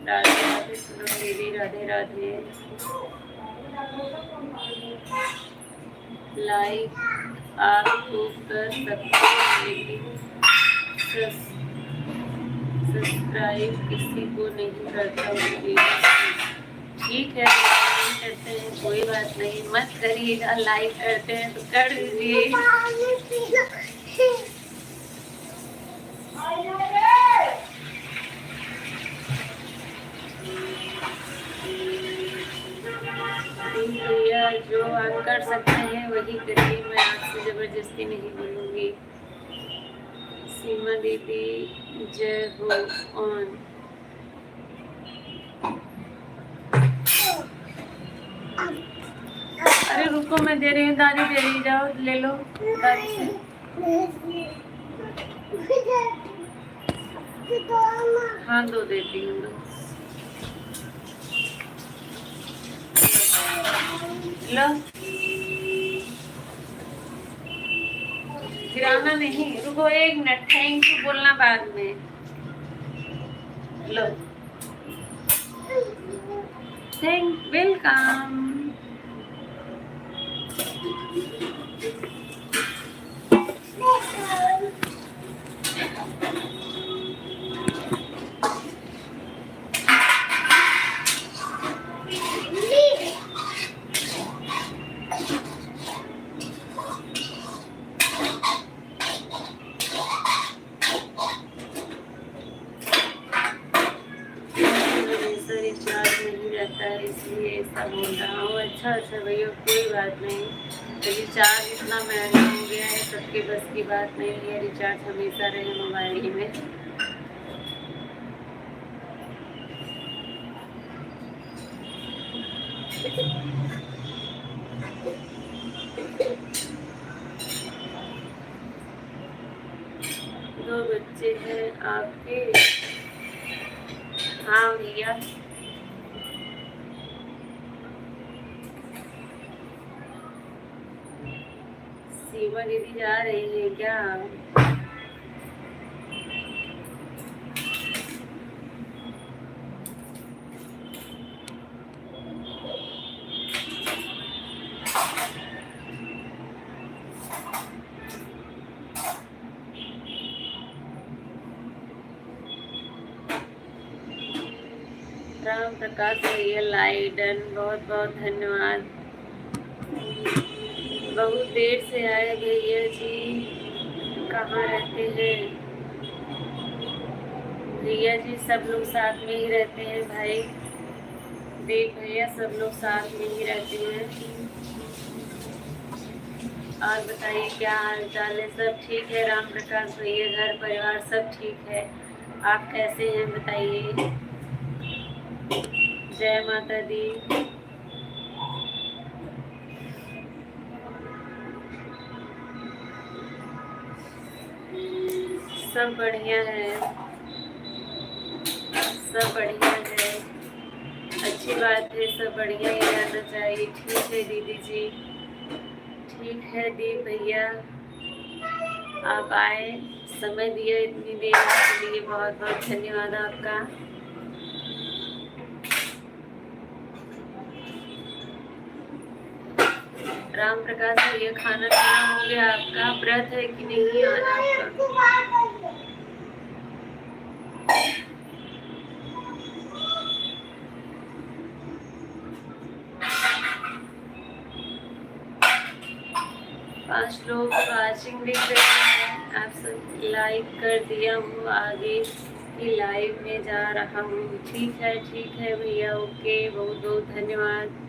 A: राधे राधे सुनो दीदी, राधे राधे। लाइक आप तो कर सकते हैं लेकिन सब्सक्राइब किसी को नहीं करता। ठीक है करते हैं, कोई बात नहीं, मत करिएगा। लाइक करते हैं तो कर दीजिए।
C: पानी पीना
A: भैया जो आप कर सकते हैं वही करिए, मैं आपसे जबरदस्ती नहीं बोलूँगी। सीमा दीदी जय हो ऑन। अरे रुको, मैं दे रही हूँ, दादी दे रही, जाओ ले लो दादी से। हाँ दो देती हूँ, दो लो। गिराना नहीं, रुको 1 मिनट, थैंक यू बोलना बाद में। लो, थैंक वेलकम। रिचार्ज नहीं रहता है इसलिए ऐसा बोल रहा हूँ। अच्छा भैया कोई बात नहीं, रिचार्ज इतना महंगा हो गया है, सबके बस की बात नहीं है रिचार्ज हमेशा रहे मोबाइल में। दो बच्चे हैं आपके? हाँ भैया। सीमा दीदी जा रही है क्या? राम प्रकाश भैया लाइडन, बहुत बहुत धन्यवाद। बहुत देर से आए भैया जी, कहाँ रहते हैं भैया जी? सब लोग साथ में ही रहते हैं भाई, देव भैया सब लोग साथ में ही रहते हैं। और बताइए क्या हाल चाल है? सब ठीक है राम प्रकाश भैया, घर परिवार सब ठीक है? आप कैसे हैं बताइए? जय माता दी। सब बढ़िया है, सब बढ़िया है, अच्छी बात है, सब बढ़िया ही रहना चाहिए। ठीक है दीदी जी, ठीक है दी भैया, आप आए, समय दिया इतनी देर के लिए, बहुत बहुत धन्यवाद आपका। राम प्रकाश भैया खाना पीना हो गया आपका? व्रत है कि नहीं आज आपका? 5 लोग वाचिंग दिख रहे हैं, आप सब लाइक कर दिया हूँ, आगे की लाइव में जा रहा हूँ। ठीक है भैया, ओके, बहुत बहुत धन्यवाद।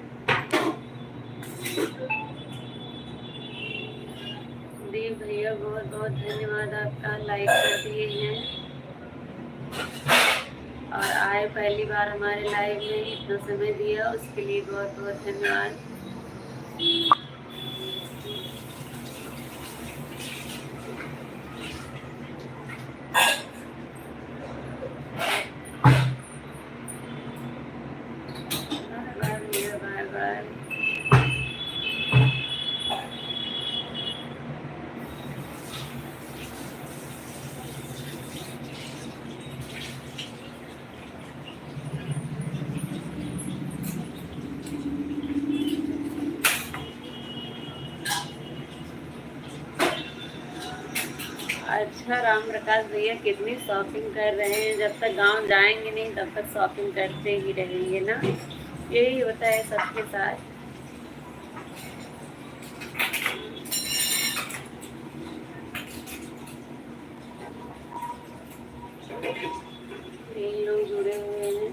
A: दीप भैया बहुत बहुत धन्यवाद आपका, लाइक कर दिए हैं और आए पहली बार हमारे लाइव में, इतना समय दिया उसके लिए बहुत बहुत धन्यवाद। Bye bye. अच्छा राम प्रकाश भैया कितनी शॉपिंग कर रहे हैं, जब तक गांव जाएंगे नहीं तब तक शॉपिंग करते ही रहेंगे ना, यही होता है सबके साथ। यही लोग जुड़े हुए हैं।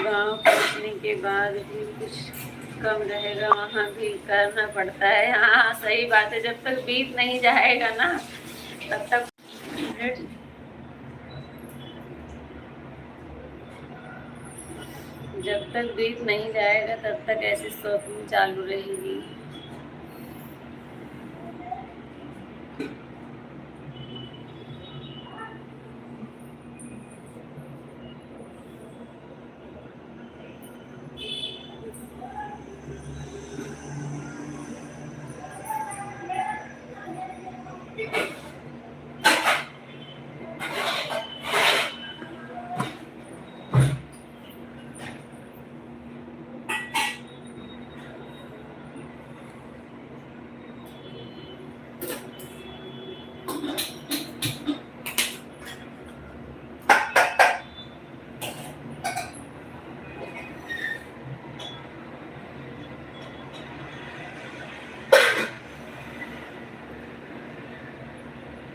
A: गांव पहुंचने के बाद भी कुछ कम रहेगा, वहाँ भी करना पड़ता है। हाँ सही बात है, जब तक बीत नहीं जाएगा ना तब तक। जब तक बीत नहीं जाएगा तब तक ऐसी शॉपिंग चालू रहेगी।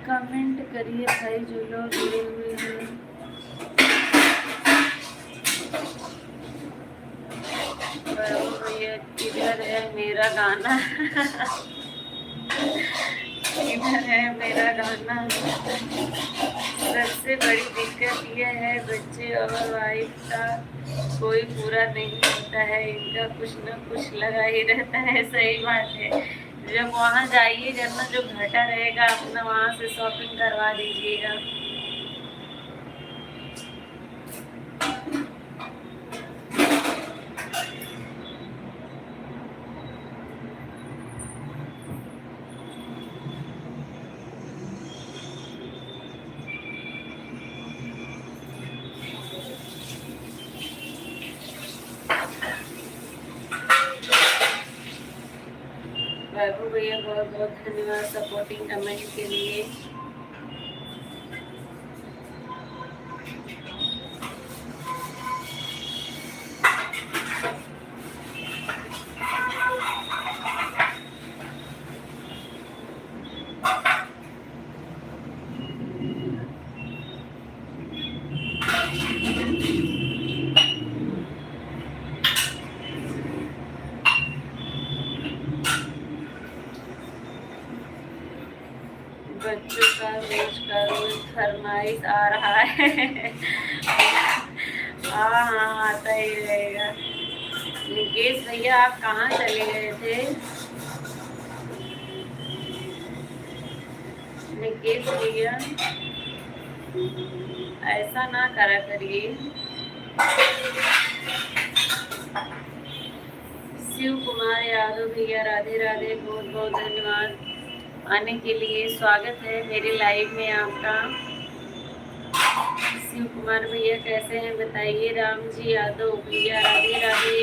A: कमेंट करिए भाई जो लोग जुड़े हुए हैं। ये किधर है मेरा गाना? किधर है मेरा गाना? सबसे बड़ी दिक्कत यह है बच्चे और वाइफ का कोई पूरा नहीं होता है, इनका कुछ न कुछ लगा ही रहता है। सही बात है। जब वहाँ जाइएगा ना, जो घाटा रहेगा अपना वहाँ से शॉपिंग करवा दीजिएगा। वैभव भैया बहुत बहुत धन्यवाद सपोर्टिंग कमेंट के लिए। बच्चों का रोज फरमाइश आ रहा है। हाँ हाँ आता ही रहेगा। निकेश भैया आप कहाँ चले गए थे? निकेश भैया ऐसा ना करा करिए। शिव कुमार यादव भैया राधे राधे, बहुत बहुत धन्यवाद आने के लिए। स्वागत है मेरे लाइव में आपका। शिव कुमार भैया कैसे हैं बताइए। राम जी यादव भैया राधे राधे।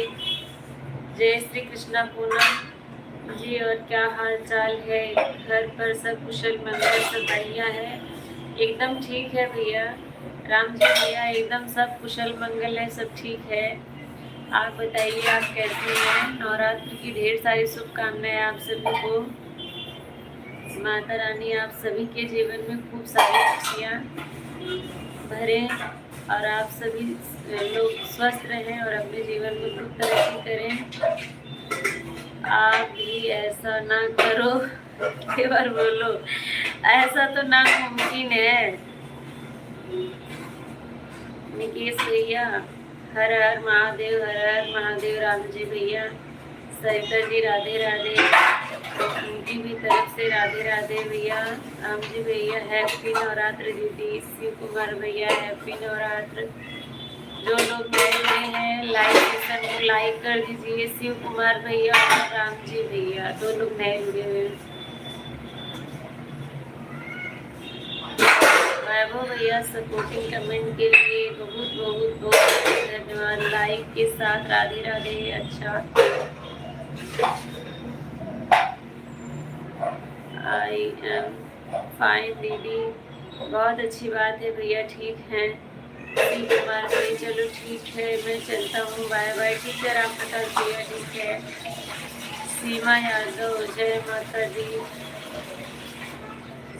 A: जय श्री कृष्णा पूनम जी, और क्या हाल चाल है? घर पर सब कुशल मंगल, सब बढ़िया है? एकदम ठीक है भैया। राम जी भैया एकदम सब कुशल मंगल है, सब ठीक है। आप बताइए आप कैसे हैं? नवरात्रि की ढेर सारी शुभकामनाएं आप सभी को। माता रानी आप सभी के जीवन में खूब सारी खुशियाँ भरें और आप सभी लोग स्वस्थ रहें और अपने जीवन में खूब तरक्की करें। आप भी ऐसा ना करो, एक बार बोलो, ऐसा तो नामुमकिन है। निकेश भैया हर हर महादेव, हर हर महादेव। राम जी भैया, सरिता जी राधे राधे, उनकी भी तरफ से राधे राधे भैया। राम जी भैया हैप्पी नवरात्र दीदी। शिव कुमार भैया हैप्पी नवरात्र। जो लोग नए नए हैं लाइव सेशन को लाइक कर दीजिए। शिव कुमार भैया और राम जी भैया 2 लोग नए जुड़े हुए हैं। वैभव भैया सपोर्टिंग कमेंट के लिए बहुत बहुत बहुत धन्यवाद। लाइक के साथ राधे राधे। अच्छा, आई एम फाइन दीदी, बहुत अच्छी बात है भैया, ठीक है। शिव कुमार भाई चलो ठीक है, मैं चलता हूँ, बाय बाय। ठीक है राम प्रकाश भैया, ठीक है। सीमा यादव जय माता दी।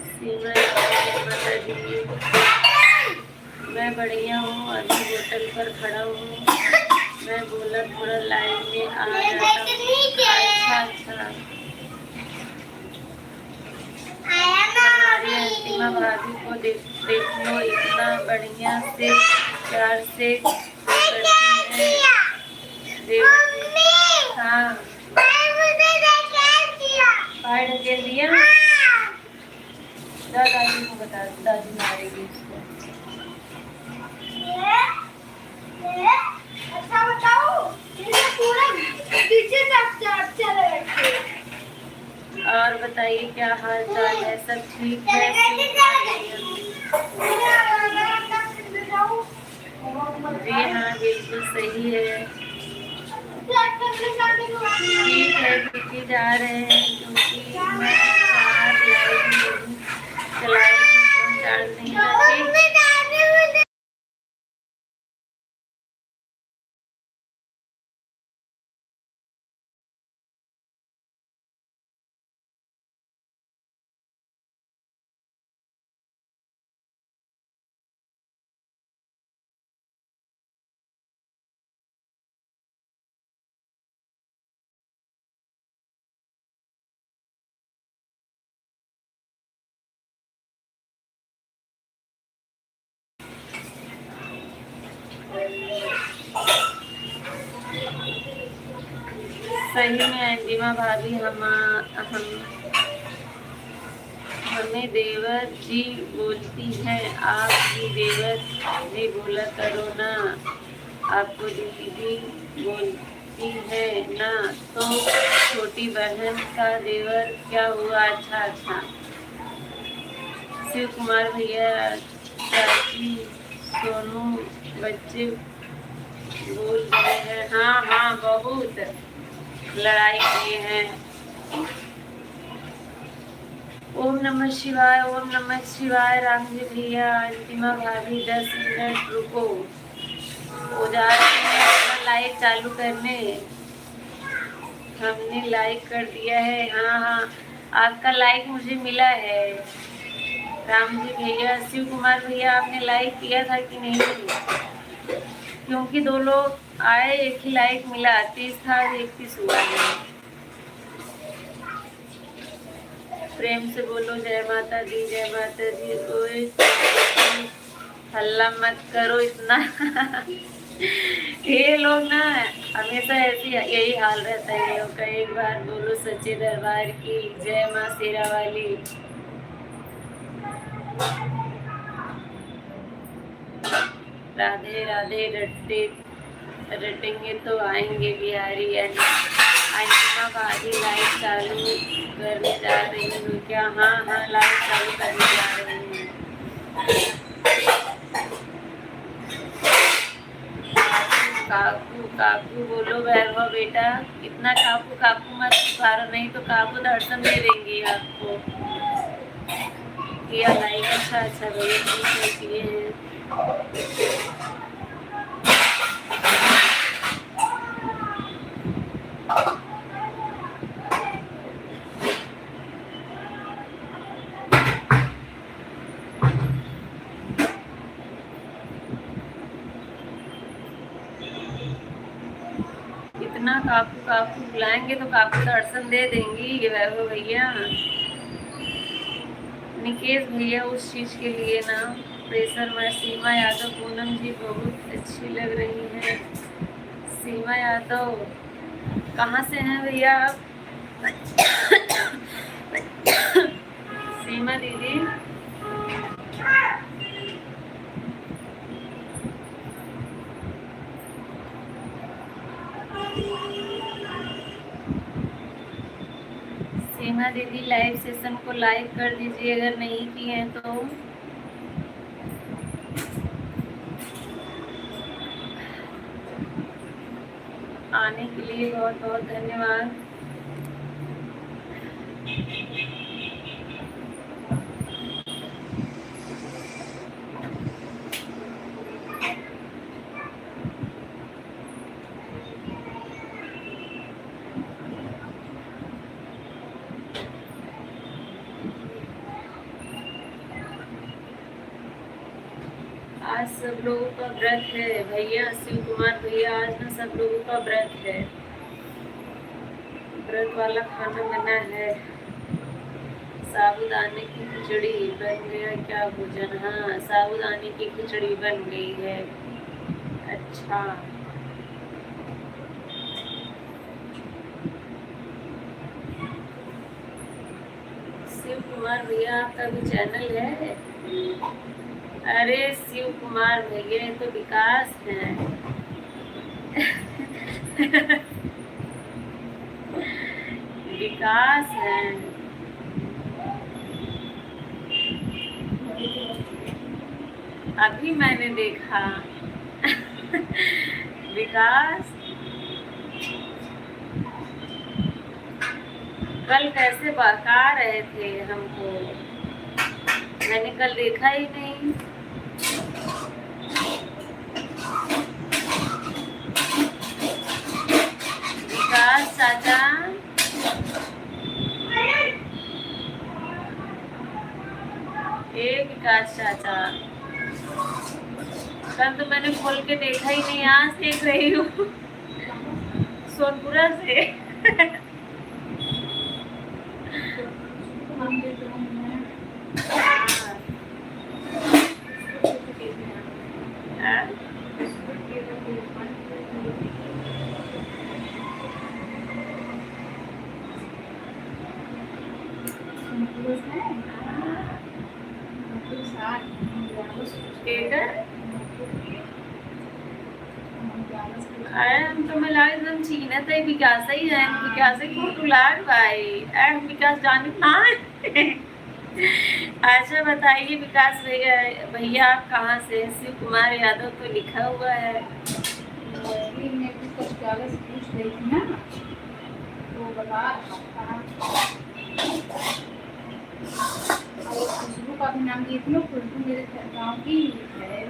A: सीमा यादव जय माता दी। मैं बढ़िया हूँ, अभी होटल पर खड़ा हूँ। मैं बोला थोड़ा लाइव में आ जाता हूँ। अच्छा, हमारी अंतिमा भाभी को देख लो, इतना बढ़िया से प्यार से करती है। हाँ, बाहर ढकेल दिया। दादी को बता, दादी मारेगी इसको।
C: अच्छा बताओ, पूरा पीछे
A: और बताइए क्या हाल चाल है, सब ठीक है? जी हाँ, बिल्कुल सही है। ठीक है दीदी, जा रहे हैं क्योंकि मैं चार लाइव नहीं चलाएगी, फोन चार्ज नहीं था। सही में अंजिमा भाभी, हमें देवर जी बोलती हैं, आप भी देवर जी बोला करो ना। आपको दीदी बोलती है ना, तो छोटी बहन का देवर क्या हुआ? अच्छा, शिव कुमार भैया, चाची सोनू बच्चे बोल रहे हैं। हाँ, बहुत लड़ाई किए हैं। ओम नमः शिवाय, ओम नमः शिवाय। राम जी भैया, अंतिमा भाभी 10 मिनट रुको, हो जा रहे हैं अपना लाइव चालू करने। हमने लाइक कर दिया है। हाँ, आपका लाइक मुझे मिला है। राम जी भैया, शिव कुमार भैया, आपने लाइक किया था कि नहीं? क्योंकि 2 लोग आए, एक ही लाइक मिला, 30 था, 31 हुआ है। प्रेम से बोलो जय माता दी, जय माता दी। ओए हल्ला मत करो इतना। ये लोग ना हमेशा ऐसी यही हाल रहता है लोग का। एक बार बोलो सच्चे दरबार की जय, माँ शेरा वाली। राधे राधे। रटेंगे तो आएंगे बिहारी। अंतिमा भाभी लाइव चालू करने जा रही हूँ क्या? हाँ, लाइव चालू करने जा रही हूँ। काकू बोलो वैभव बेटा, इतना काकू मत पुकारो, नहीं तो काकू दर्शन दे देंगी आपको। किया लाइक? अच्छा भैया, ठीक है, किए हैं। इतना काकू बुलाएंगे तो काकू दर्शन दे देंगी ये वैभव भैया। निकेश भैया उस चीज के लिए ना प्रेशर में। सीमा यादव, पूनम जी बहुत अच्छी लग रही है। सीमा यादव कहाँ से हैं भैया आप? सीमा दीदी, सीमा दीदी लाइव सेशन को लाइक कर दीजिए अगर नहीं किए हैं तो। आने के लिए बहुत बहुत धन्यवाद। आज सब लोगों का व्रत है भैया, शिव कुमार भैया, आज ना सब लोगों का व्रत है। व्रत वाला खाना बना है, साबूदाने की खिचड़ी बन गया क्या भोजन? हाँ, साबूदाने की खिचड़ी बन गई है। अच्छा, शिव कुमार भैया आपका भी चैनल है? अरे शिव कुमार भैया, ये तो विकास है। विकास है। अभी मैंने देखा। विकास कल कैसे बहका रहे थे हमको, मैंने कल देखा ही नहीं। विकास चाचा, ए विकास चाचा, कल तो मैंने खोल के देखा ही नहीं, आज देख रही हूँ सोनपुरा से। हाँ? हम तो मैं लाग एकदम चीना था विकास ही है, विकास ही फोटो लाग भाई। विकास जाने ना। अच्छा बताइए विकास भैया, भैया आप कहाँ से? शिव कुमार यादव तो लिखा हुआ है।
B: पूछ रही थी ना, वो बता खुशबू का भी नाम दिए थे, खुशबू मेरे गाँव की है।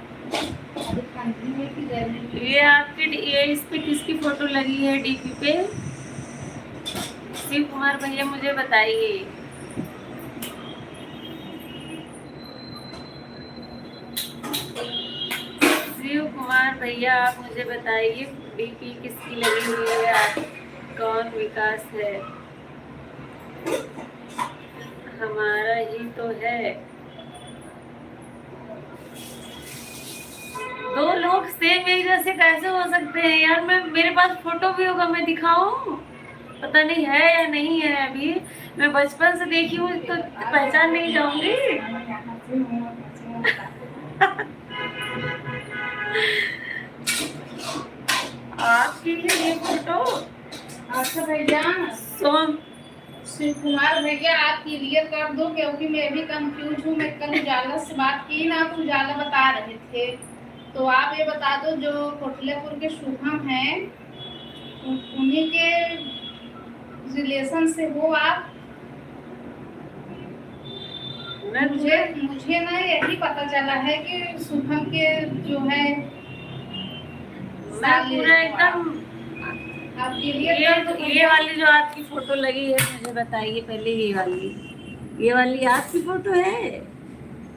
A: ये आपके ये इस पे किसकी फोटो लगी है डीपी पे? शिव कुमार भैया मुझे बताइए। शिव कुमार भैया आप मुझे बताइए डीपी किसकी लगी हुई है, आप कौन विकास है? हमारा ही तो है। दो लोग सेम एक जैसे कैसे हो सकते हैं यार? मैं मेरे पास फोटो भी होगा, मैं दिखाऊं? पता नहीं है या नहीं है। अभी मैं बचपन से देखी हूँ तो पहचान नहीं जाऊंगी। आपकी है ये फोटो?
B: अच्छा भैया,
A: सोम
B: शिव कुमार भैया आप क्लियर कर दो, क्योंकि मैं भी कंफ्यूज हूँ। मैं कल उजाला से बात की ना, आप उजाला बता रहे थे, तो आप ये बता दो जो कोटलेपुर के शुभम हैं उन्हीं के रिलेशन से हो आप? मुझे ना यही पता चला है कि शुभम के जो है
A: पूरा एकदम।
B: आप क्लियर
A: ये वाली जो आपकी फोटो लगी है मुझे बताइए पहले। ये वाली आपकी फोटो है?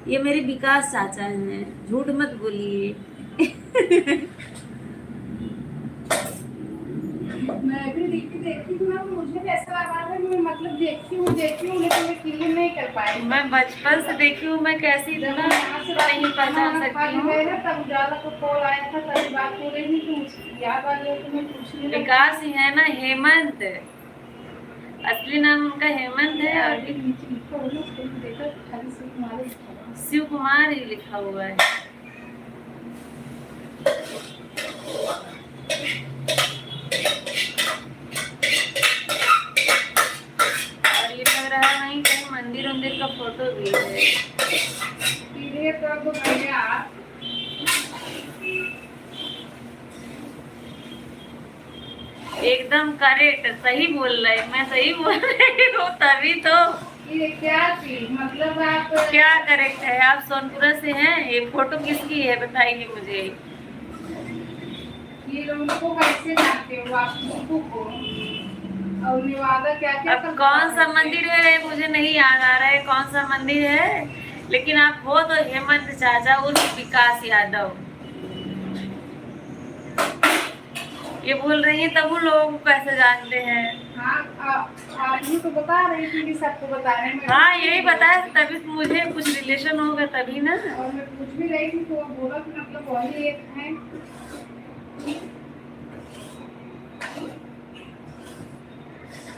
A: ये मेरे विकास चाचा हैं, झूठ मत बोलिए।
B: मैं भी देखी हूँ ना, मुझे भी ऐसा लगा था कि मैं मतलब देखी हूँ लेकिन मैं क्लियर नहीं कर पाई।
A: मैं बचपन से देखी हूँ, मैं कैसी इतना नहीं पहचान सकती हूँ।
B: तब उजाला को कॉल आया था, तभी बात हो रही थी, तो याद आ गया तो मैं पूछने लगी।
A: विकास ही है ना? हेमंत, असली नाम उनका हेमंत है और शिव कुमार ही लिखा हुआ है। एकदम करेक्ट, सही बोल रहे, मैं सही बोल रही हूँ तभी तो।
B: ये क्या चीज मतलब आप
A: क्या करेक्ट है? आप सोनपुरा से हैं? ये फोटो किसकी है बताइए मुझे।
B: ये उनको कैसे जानते हो आप खुशबू को? और नेवादा क्या क्या
A: अब कौन सा मंदिर है मुझे नहीं याद आ रहा है कौन सा मंदिर है, लेकिन आप हो तो हेमंत चाचा उर्फ विकास यादव, ये बोल रही हैं तब उन लोगों को कैसे जानते हैं?
B: हाँ आप ही तो बता रही थी कि सबको बता रहे हैं।
A: हाँ यही बताया, तभी तो मुझे कुछ रिलेशन होगा तभी ना।
B: और मैं पूछ भी रही थी तो वो बोला कि मतलब वही एक है।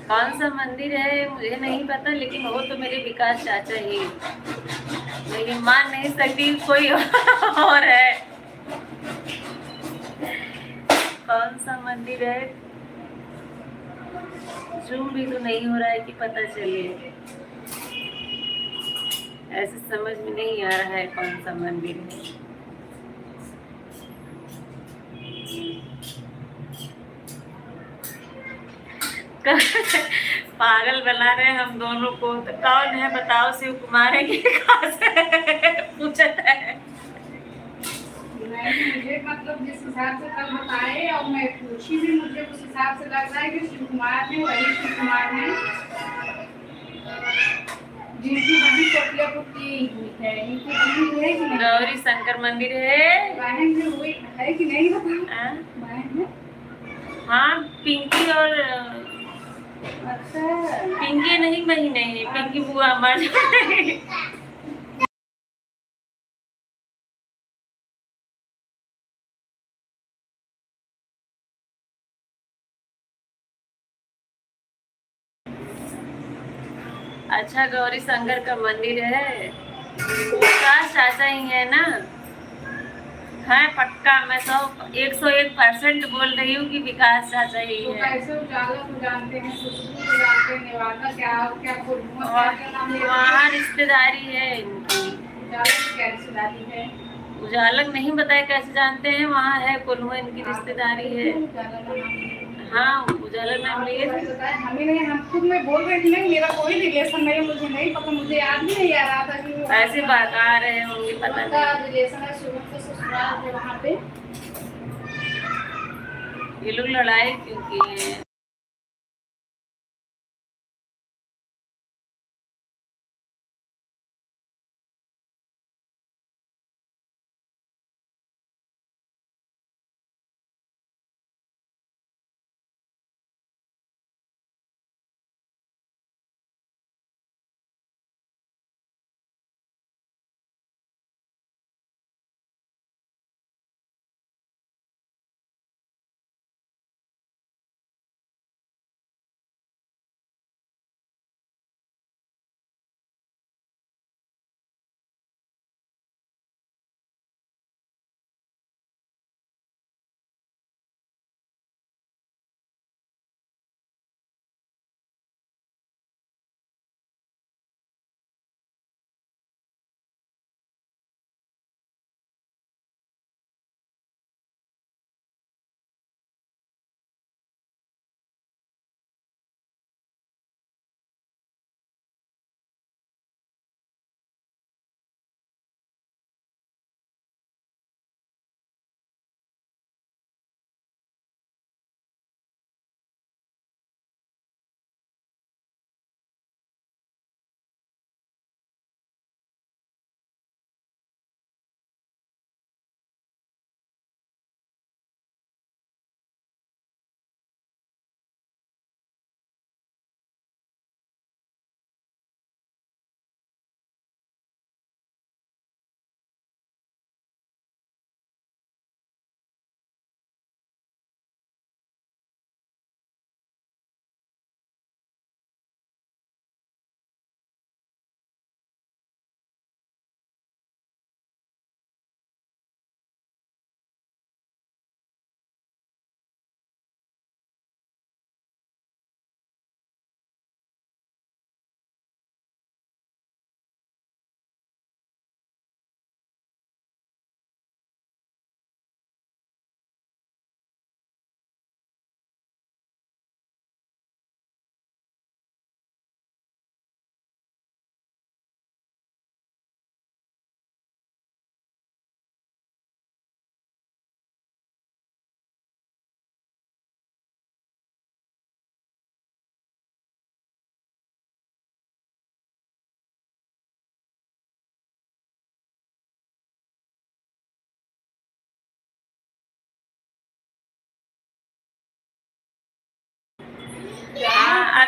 A: कौन सा मंदिर है मुझे नहीं पता, लेकिन वो तो मेरे विकास चाचा ही, लेकिन मान नहीं सकती कोई और है। कौन सा मंदिर है? जूम भी तो नहीं हो रहा है कि पता चले, ऐसे समझ में नहीं आ रहा है कौन सा मंदिर है। पागल बना रहे हैं हम दोनों को, तो कौन है बताओ? शिव कुमार है कि कहाँ से पूछता है?
B: नहीं मुझे मतलब जिस हिसाब से कल बताए और मैं पूछी भी, मुझे उस हिसाब से लग रहा है कि शिव कुमार है, वही शिव कुमार है जिनकी बहन कोटलेपुर की हुई है। इनकी बहन हुई है कि नहीं?
A: गौरी शंकर मंदिर है।
B: बहन भी हुई है कि नहीं बताओ?
A: हाँ?
B: बहन है।
A: हाँ पिंकी और
B: अच्छा
A: पिंकी नहीं, वही नहीं, पिंकी बुआ मर जाए। अच्छा गौरी शंकर का मंदिर है, विकास चाचा ही है ना? है पक्का, मैं 101% बोल रही हूँ कि विकास चाचा ही
B: तो
A: है।
B: कैसे उजाला को जानते हैं, खुशबू को जानते हैं, नेवादा क्या क्या कोल्हुआ क्या क्या नाम ले रहे
A: वहाँ
B: हैं?
A: रिश्तेदारी है इनकी।
B: उजाला की क्या रिश्तेदारी है?
A: उजालक नहीं बताया कैसे जानते हैं, वहाँ है कोल्हुआ इनकी रिश्तेदारी है।
B: उजाला का नाम ले रहे हैं।
A: हाँ उजाला नाम लिए थे।
B: हमें नहीं, हम खुद में बोल रहे थे नहीं, मेरा कोई रिलेशन नहीं, मुझे नहीं पता, मुझे याद भी नहीं आ रहा था कि वो
A: ऐसे बता रहे होंगे पता
B: उनका
A: नहीं।
B: रिलेशन है, शुरू से ससुराल है वहाँ पे।
A: ये लोग लड़ाई क्यों किए हैं?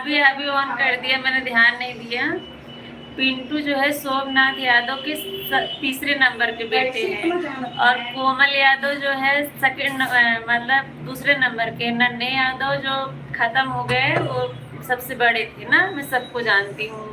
A: अभी अभी ऑन कर दिया, मैंने ध्यान नहीं दिया। पिंटू जो है सोमनाथ यादव के तीसरे नंबर के बेटे हैं और कोमल यादव जो है सेकंड मतलब दूसरे नंबर के। नन्हे यादव जो खत्म हो गए वो सबसे बड़े थे ना, मैं सबको जानती हूँ।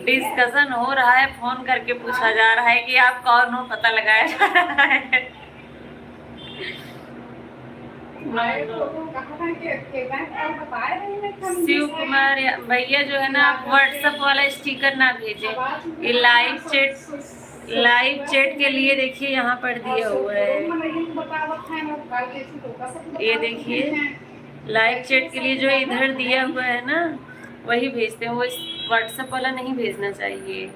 A: डिस्कशन हो रहा है, फोन करके पूछा जा रहा है कि आप कौन हो, पता लगाया जा रहा है। शिव कुमार भैया जो है ना, आप व्हाट्सएप वाला स्टिकर ना भेजें। ये लाइव चैट के लिए देखिए यहाँ पर दिया हुआ है, ये देखिए लाइव चैट के लिए जो इधर दिया हुआ है ना वही भेजते हैं, वो व्हाट्सएप वाला नहीं भेजना चाहिए।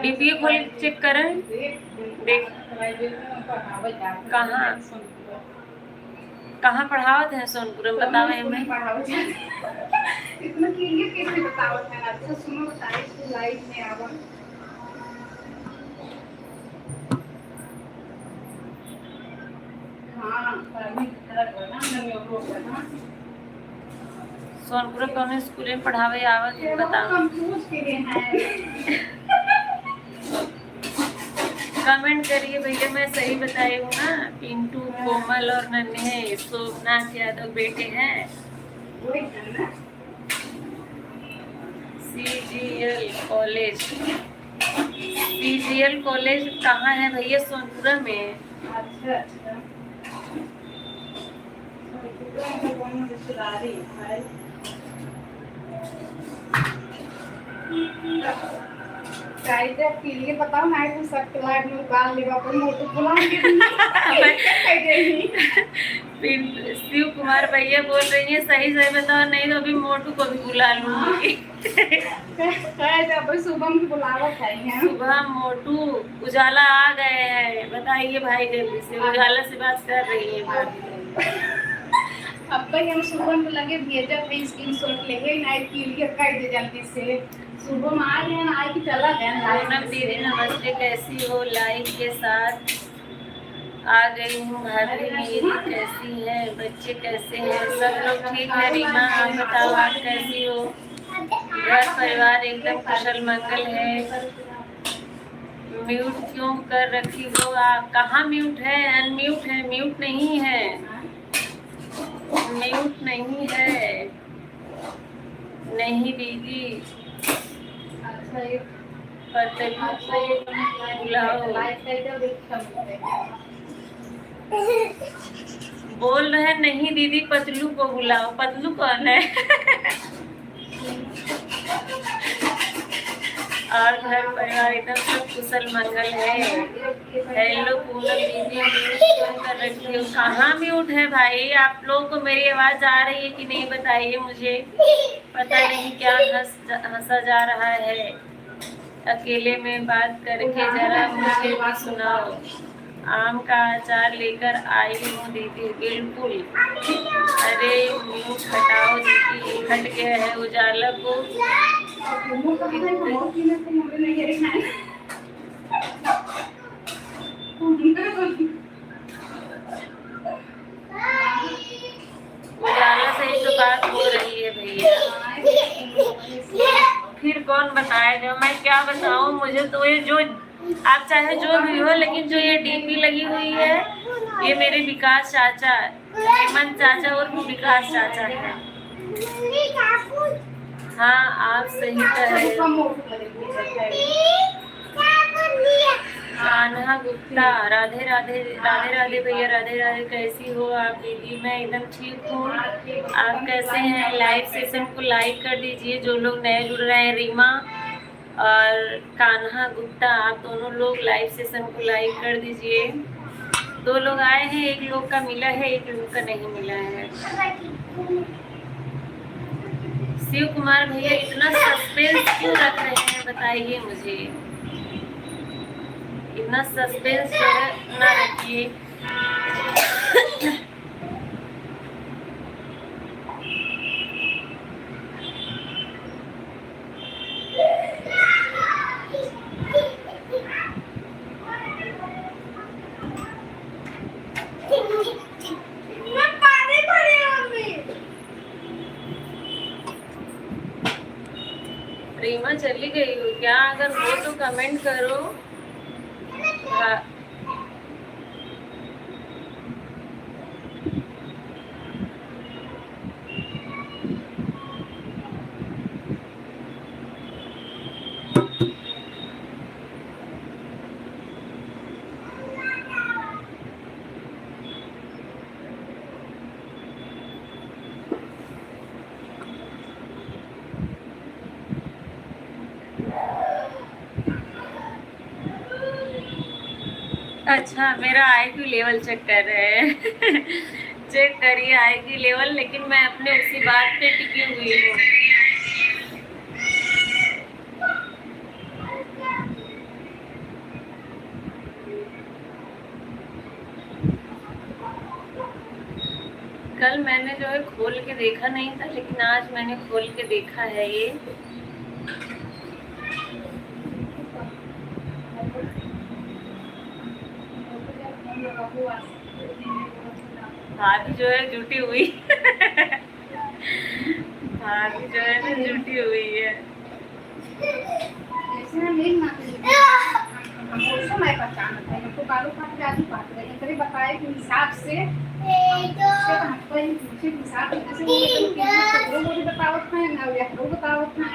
A: डीपी खोल चेक करें, देख कहाँ पढ़ावत है सोनपुर में, बताओ हमें।
B: इतना क्लियर कैसे बतावत है? अच्छा सुनो, बताइए लाइव में आवा।
A: सोनपुर कौन स्कूल में पढ़ावे आवत है, बताओ। कमेंट करिए भैया, मैं सही बताई हूँ ना। पिंटू, कोमल और नन्हे सोमनाथ यादव बेटे हैं। सीजीएल कॉलेज कहाँ है भैया? सोनपुरा में। अच्छा
B: क्लियर बताओ ना, तुम सब लाइव में उतार लेगा अपन मोटो बुला के।
A: शिव कुमार भैया बोल रही है सही सही बताओ, नहीं तो अभी मोटू को भी बुला लूंगी।
B: शुभम की बुलावत है।
A: सुबह मोटू उजाला आ गए हैं, बताइए भाई जल्दी से। उजाला से बात कर रही है भाभी।
B: अब भाई हम शुभम को लगे भेजा पे स्क्रीनशॉट लेके नाइट क्लियर कर दे जल्दी से। शुभम आ गए ना, आई की चला गया।
A: पूनम दीदी नमस्ते, कैसी हो? लाइव के साथ आ गई हूँ। भाभी मेरी कैसी है? बच्चे कैसे हैं? सब लोग ठीक है। रीमा आप बताओ, आप कैसी हो? घर परिवार एकदम कुशल मंगल है। म्यूट क्यों कर रखी हो आप? कहाँ म्यूट है? अनम्यूट है, म्यूट नहीं है, म्यूट नहीं है। नहीं दीदी, पतलू को बुलाओ। बोल रहे हैं नहीं दीदी, पतलू को बुलाओ। पतलू कौन है? और घर परिवार एकदम सब कुशल मंगल है। हेलो पूनम दीदी, म्यूट कर रखी हो? कहाँ म्यूट है भाई? आप लोगों को मेरी आवाज आ रही है कि नहीं बताइए मुझे। पता नहीं क्या हंसा जा रहा है। अकेले में बात करके जरा मुझे भी सुनाओ। आम का अचार लेकर आई हूँ दीदी। बिल्कुल। अरे म्यूट हटाओ दीदी, हट गया है उजाला को। उजाला से ही तो बात हो रही है भैया। फिर कौन बताए? जो मैं क्या बताऊँ, मुझे तो ये जो आप चाहे जो भी हो, लेकिन जो ये डीपी लगी हुई है ये मेरे विकास चाचा, हेमंत चाचा और विकास चाचा है। हाँ आप सही कह रहे हो। कान्हा गुप्ता, राधे राधे। राधे राधे भैया, राधे राधे। कैसी हो आप दीदी? मैं एकदम ठीक हूँ, आप कैसे हैं? लाइव सेशन को लाइक कर दीजिए जो लोग नए जुड़ रहे हैं। रीमा और कान्हा गुप्ता, आप दोनों लोग लाइव सेशन को लाइक कर दीजिए। 2 लोग आए हैं, 1 लोग का मिला है, 1 लोग का नहीं मिला है। शिव कुमार भैया इतना सस्पेंस क्यों रख रहे हैं बताइए मुझे। इतना सस्पेंस जो है ना रखिए। क्या अगर हो तो कमेंट करो। हाँ, अच्छा मेरा आईक्यू लेवल चेक कर रहे हैं। चेक करिए आईक्यू लेवल, लेकिन मैं अपने उसी बात पे टिकी हुई हूँ। कल मैंने जो है खोल के देखा नहीं था, लेकिन आज मैंने खोल के देखा है ये। भाभी जो है जुटी हुई। भाभी जो है ना जुटी हुई है।
B: समय पहचान है तो बालू काट के आलू काट रहे हैं, बताए कि हिसाब से हिसाब से मुझे बतावत है ना, या तो बतावत है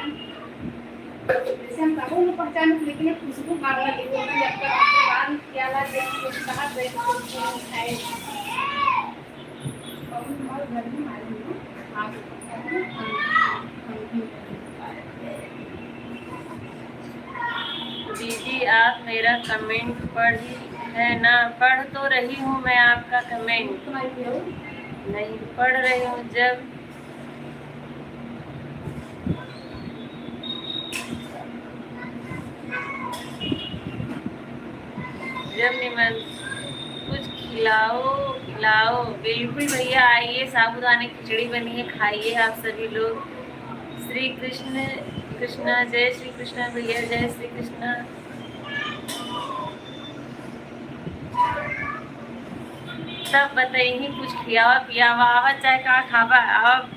B: जैसे हम कबो न पहचान, लेकिन खुशबू मारना देखो जब तक बाल किया ला दे तो कहा दे तो है और हमारे घर में मारी हूं आप
A: दीदी आप मेरा कमेंट पढ़ी है ना? पढ़ तो रही हूँ मैं आपका कमेंट, नहीं पढ़ रही हूँ। जब निमन कुछ खिलाओ बिल्कुल भैया, आइए साबूदाने खिचड़ी बनी है, खाइए आप सभी लोग। श्री कृष्ण कृष्णा, जय श्री कृष्णा भैया, जय श्री कृष्णा। तब बताइए कुछ खियावा पियावा आवा, चाहे का खावा आप।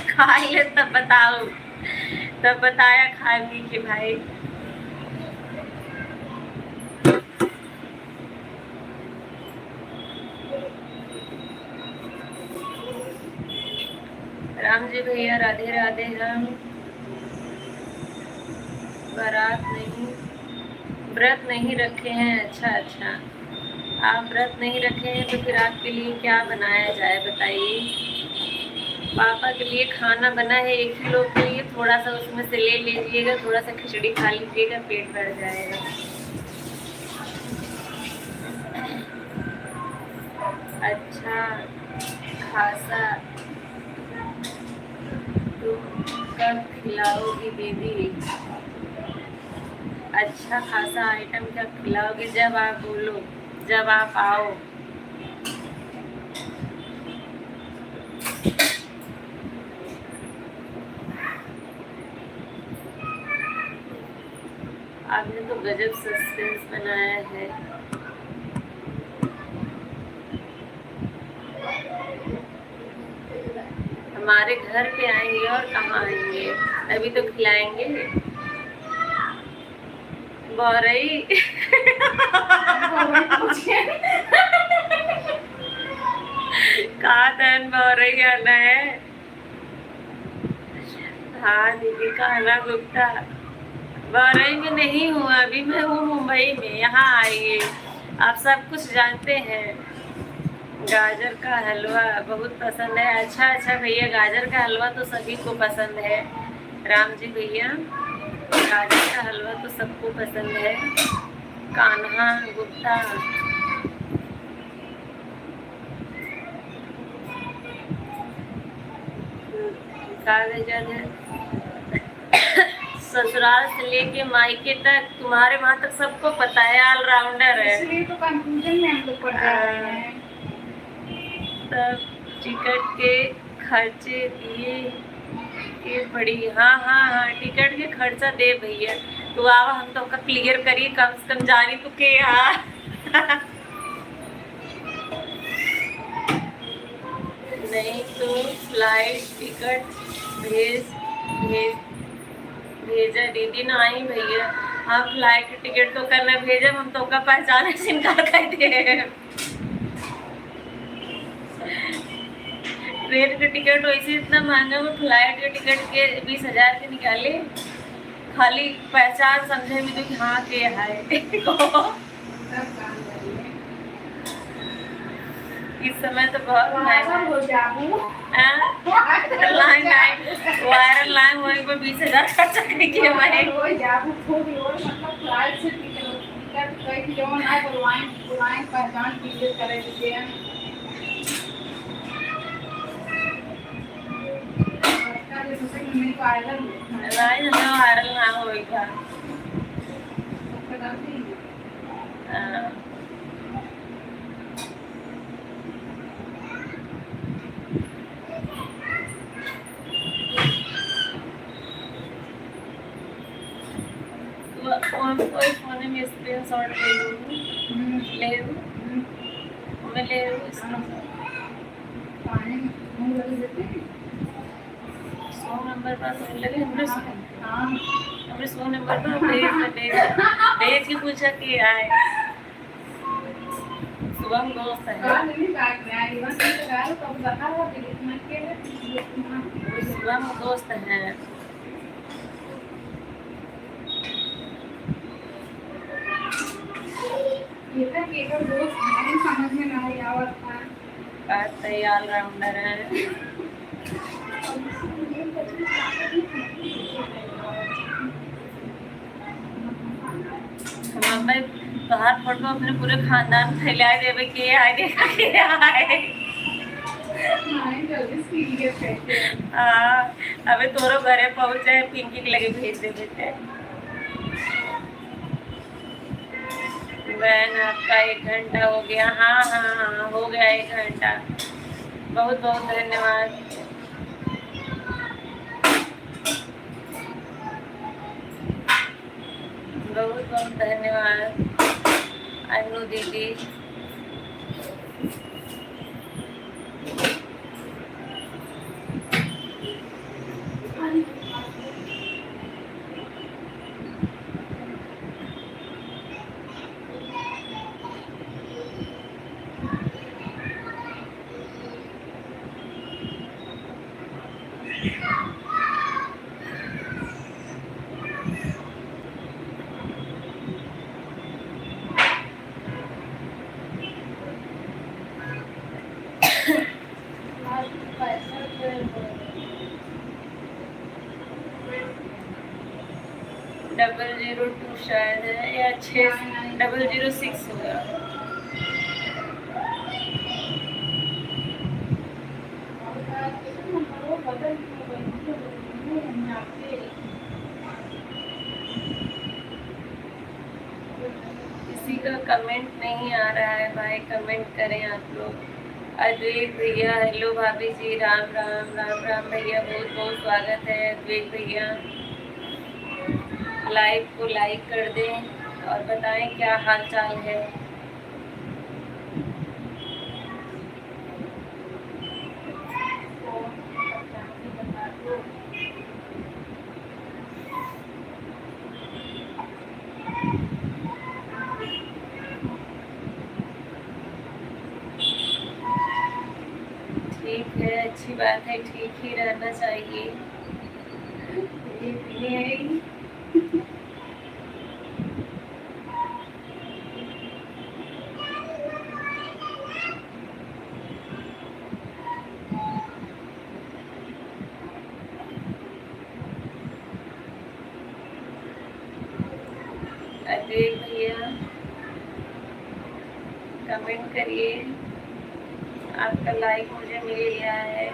A: खा ले तब बताओ, तब बताया खा पी के भाई। राम जी भैया राधे राधे। हम व्रत नहीं रखे हैं। अच्छा अच्छा, आप व्रत नहीं रखे हैं तो फिर आपके लिए क्या बनाया जाए बताइए। पापा के लिए खाना बना है 1 किलो के लिए, थोड़ा सा उसमें से ले लीजिएगा, थोड़ा सा खिचड़ी खा लीजिएगा, पेट भर जाएगा। अच्छा खासा तो कब खिलाओगी दीदी? अच्छा खासा आइटम कब खिलाओगे? जब आप बोलो, जब आप आओ। आपने तो गजब सस्पेंस बनाया है। हमारे घर पे आएंगे और कहाँ आएंगे, अभी तो खिलाएंगे। बौरई कहाँ तन बौरई आना है? हाँ दीदी कहना गुप्ता, बौरई में नहीं हूँ अभी, मैं हूँ मुंबई में। यहाँ आइए, आप सब कुछ जानते हैं। गाजर का हलवा बहुत पसंद है। अच्छा अच्छा भैया, गाजर का हलवा तो सभी को पसंद है। राम जी भैया, गाजर का हलवा तो सबको पसंद है। कान्हा गुप्ता, ससुराल से लेके मायके तक, तुम्हारे वहाँ तक सबको पता है, ऑलराउंडर है।
B: इसलिए तो कंफ्यूजन में हम लोग पड़ जा रहे हैं।
A: तब टिकट के खर्चे दिए के पड़ी? हाँ हाँ हाँ, टिकट के खर्चा दे भैया। तो आओ हम तो का क्लियर करिए, कम से कम जानी तो के यार। नहीं तो फ्लाइट टिकट भेज भेज भेजा दीदी नहीं भैया, हाँ फ्लाइट की टिकट तो करना भेजा, हम तो का पहचाने से इनकार कर दिए। ट्रेन का टिकट वैसे इतना महंगा, वो फ्लाइट के टिकट के 20,000 के निकाले, खाली पहचान समझे भी तो कि हाँ के है। इस समय तो बहुत महंगा
B: हो जाऊं
A: लाइन वायरल लाइन वही पर 20,000 खर्च करके किए भाई।
B: हो जाऊं खूब और मतलब फ्लाइट से टिकट कई जौन है बुलाएं पहचान कीजिए करे दीजिए का जो दूसरे में तो आएगा
A: लाइन में वायरल ना होई था। हाँ। कोई फोन में स्क्रीनशॉट ले लूँ, ले लूँ, मैं ले लूँ
B: पानी मुंह लगे देते हैं
A: 100 नंबर पर फोन लगे हमरे
B: हाँ
A: हमरे 100 नंबर पर भेज के पूछा कि आए सुबह हम दोस्त है,
B: नहीं बैठ में आई बस लगा लो तब बता रहा कि इतना के
A: सुबह हम दोस्त हैं।
B: ये था कि एक दोस्त है समझ में ना आई आवत था
A: सही ऑलराउंडर है। हम भाई बाहर फोटो अपने पूरे खानदान में फैला देवे कि आए देखा कि आए।
B: जल्दी सीरियस है
A: हाँ अबे तोरो घरे पहुंचे पिंकी के लगे भेज दे देते। बहन आपका 1 घंटा हो गया, हाँ हाँ हाँ हो गया 1 घंटा, बहुत बहुत धन्यवाद। बहुत बहुत धन्यवाद अनु दीदी। डबल 02 शायद है या 6006 होगा। किसी का कमेंट नहीं आ रहा है भाई, कमेंट करें आप लोग। अद्वैत भैया हेलो भाभी जी, राम राम राम राम भैया, बहुत बहुत स्वागत है अद्वैत भैया। लाइव को लाइक कर दें और बताएं क्या हाल चाल है। ठीक है, अच्छी बात है, ठीक ही रहना चाहिए। अजय भैया कमेंट करिए, आपका लाइक मुझे मिल गया है।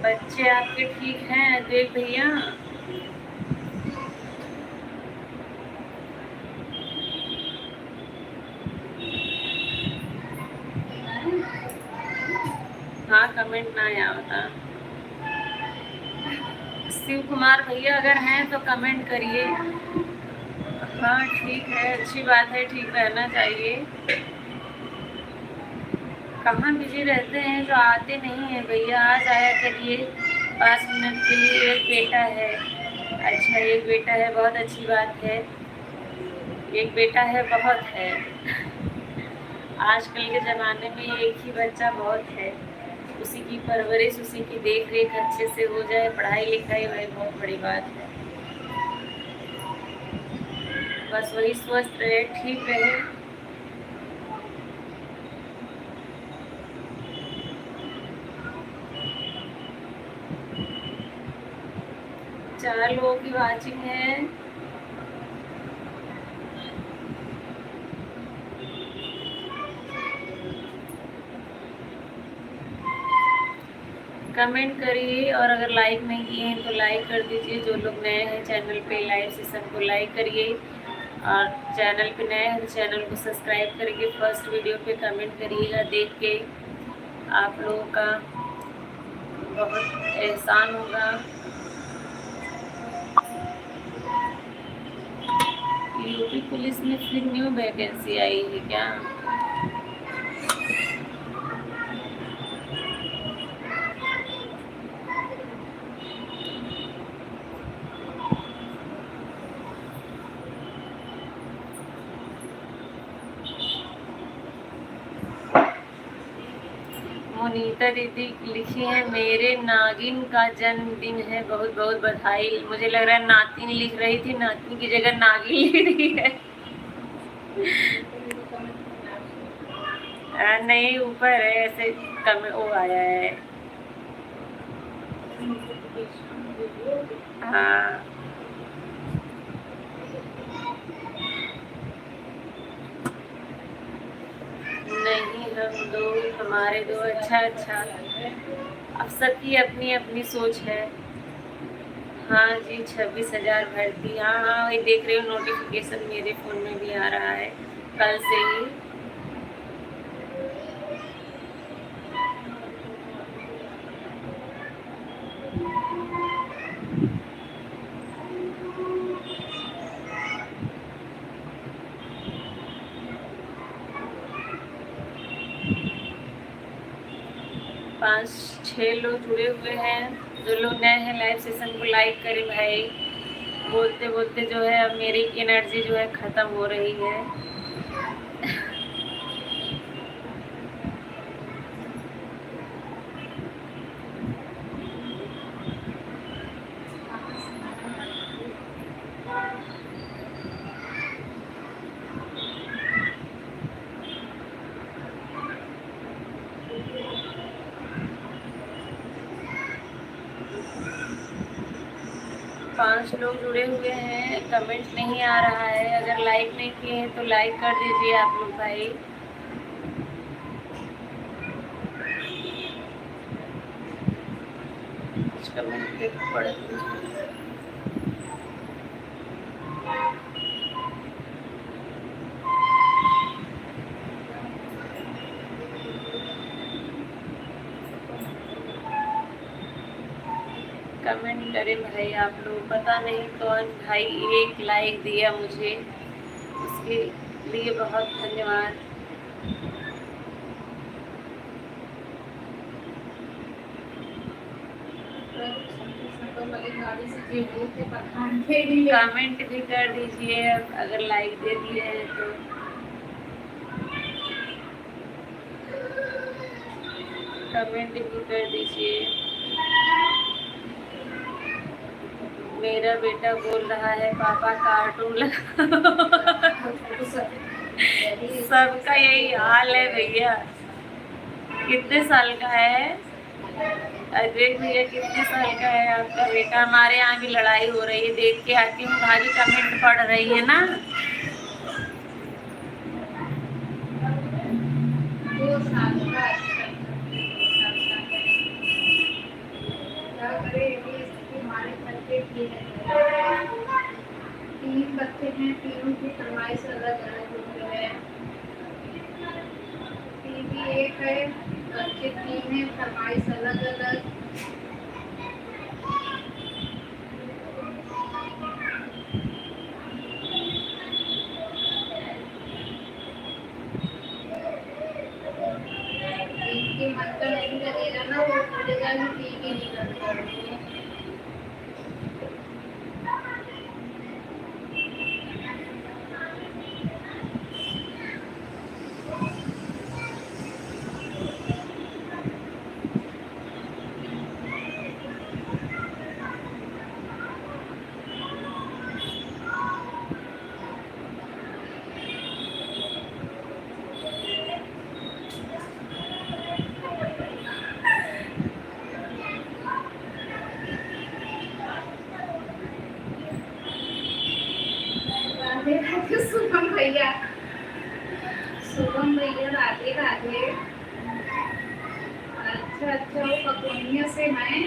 A: बच्चे आपके ठीक हैं अजय भैया? हाँ कमेंट ना आया होता। शिव कुमार भैया अगर हैं तो कमेंट करिए। हाँ ठीक है, अच्छी बात है, ठीक रहना चाहिए। कहाँ बिजी रहते हैं जो आते नहीं हैं भैया, आ जाया करिए 5 मिनट के लिए। एक बेटा है, अच्छा एक बेटा है, बहुत अच्छी बात है। एक बेटा है बहुत है। आजकल के ज़माने में एक ही बच्चा बहुत है। उसी की परवरिश, उसी की देख रेख अच्छे से हो जाए, पढ़ाई लिखाई वही बहुत बड़ी बात है। बस वही स्वस्थ रहे, ठीक रहे। चार लोगों की वाचिंग है। कमेंट करिए और अगर लाइक नहीं किए हैं तो लाइक कर दीजिए। जो लोग नए हैं चैनल पे, लाइव सेशन को लाइक करिए और चैनल पे नए हैं तो चैनल को सब्सक्राइब करिए। फर्स्ट वीडियो पे कमेंट करिएगा, देख के आप लोगों का बहुत एहसान होगा। यूपी पुलिस में फिर न्यू वैकेंसी आई है क्या? मोनीता दीदी लिखी है, मेरे नागिन का जन्मदिन है, बहुत बहुत बधाई। मुझे लग रहा है नातिन लिख रही थी, नातिन की जगह नागिन लिख रही है। नहीं ऊपर है ऐसे, कम वो आया है। हाँ नहीं, हम दो, हमारे दो। अच्छा अच्छा, अब सबकी अपनी अपनी सोच है। हाँ जी 26,000 भर्ती, हाँ हाँ वही देख रही हूँ, नोटिफिकेशन मेरे फ़ोन में भी आ रहा है कल से ही। पाँच छः लोग जुड़े हुए हैं। जो लोग नए हैं लाइव सेशन को लाइक करें भाई। बोलते बोलते जो है अब मेरी एनर्जी जो है ख़त्म हो रही है। 5 लोग जुड़े हुए हैं, कमेंट नहीं आ रहा है। अगर लाइक नहीं किए हैं तो लाइक कर दीजिए आप लोग भाई। कमेंट पढ़ कमेंट करें भाई आप लोग। पता नहीं कौन भाई एक लाइक दिया मुझे, उसके लिए बहुत धन्यवाद। कमेंट भी कर दीजिए अगर लाइक दे दिए हैं तो। कमेंट भी कर दीजिए। मेरा बेटा बोल रहा है पापा कार्टून लगा। सबका यही हाल है भैया। कितने साल का है अद्वैत भैया, कितने साल का है आपका बेटा? हमारे यहाँ भी लड़ाई हो रही है, देख के आती हूँ। भाभी कमेंट पढ़ रही है ना।
B: 2 साल का। क्या करें, ये स्थिति हमारे घर पे भी है। 3 बच्चे हैं, तीनों की फरमाइश अलग अलग होती है। टीवी एक है, बच्चे 3 हैं, फरमाइश अलग अलग। शुभम भैया, शुभम भैया राधे राधे। अच्छा अच्छा, वो कतोनिया से हैं,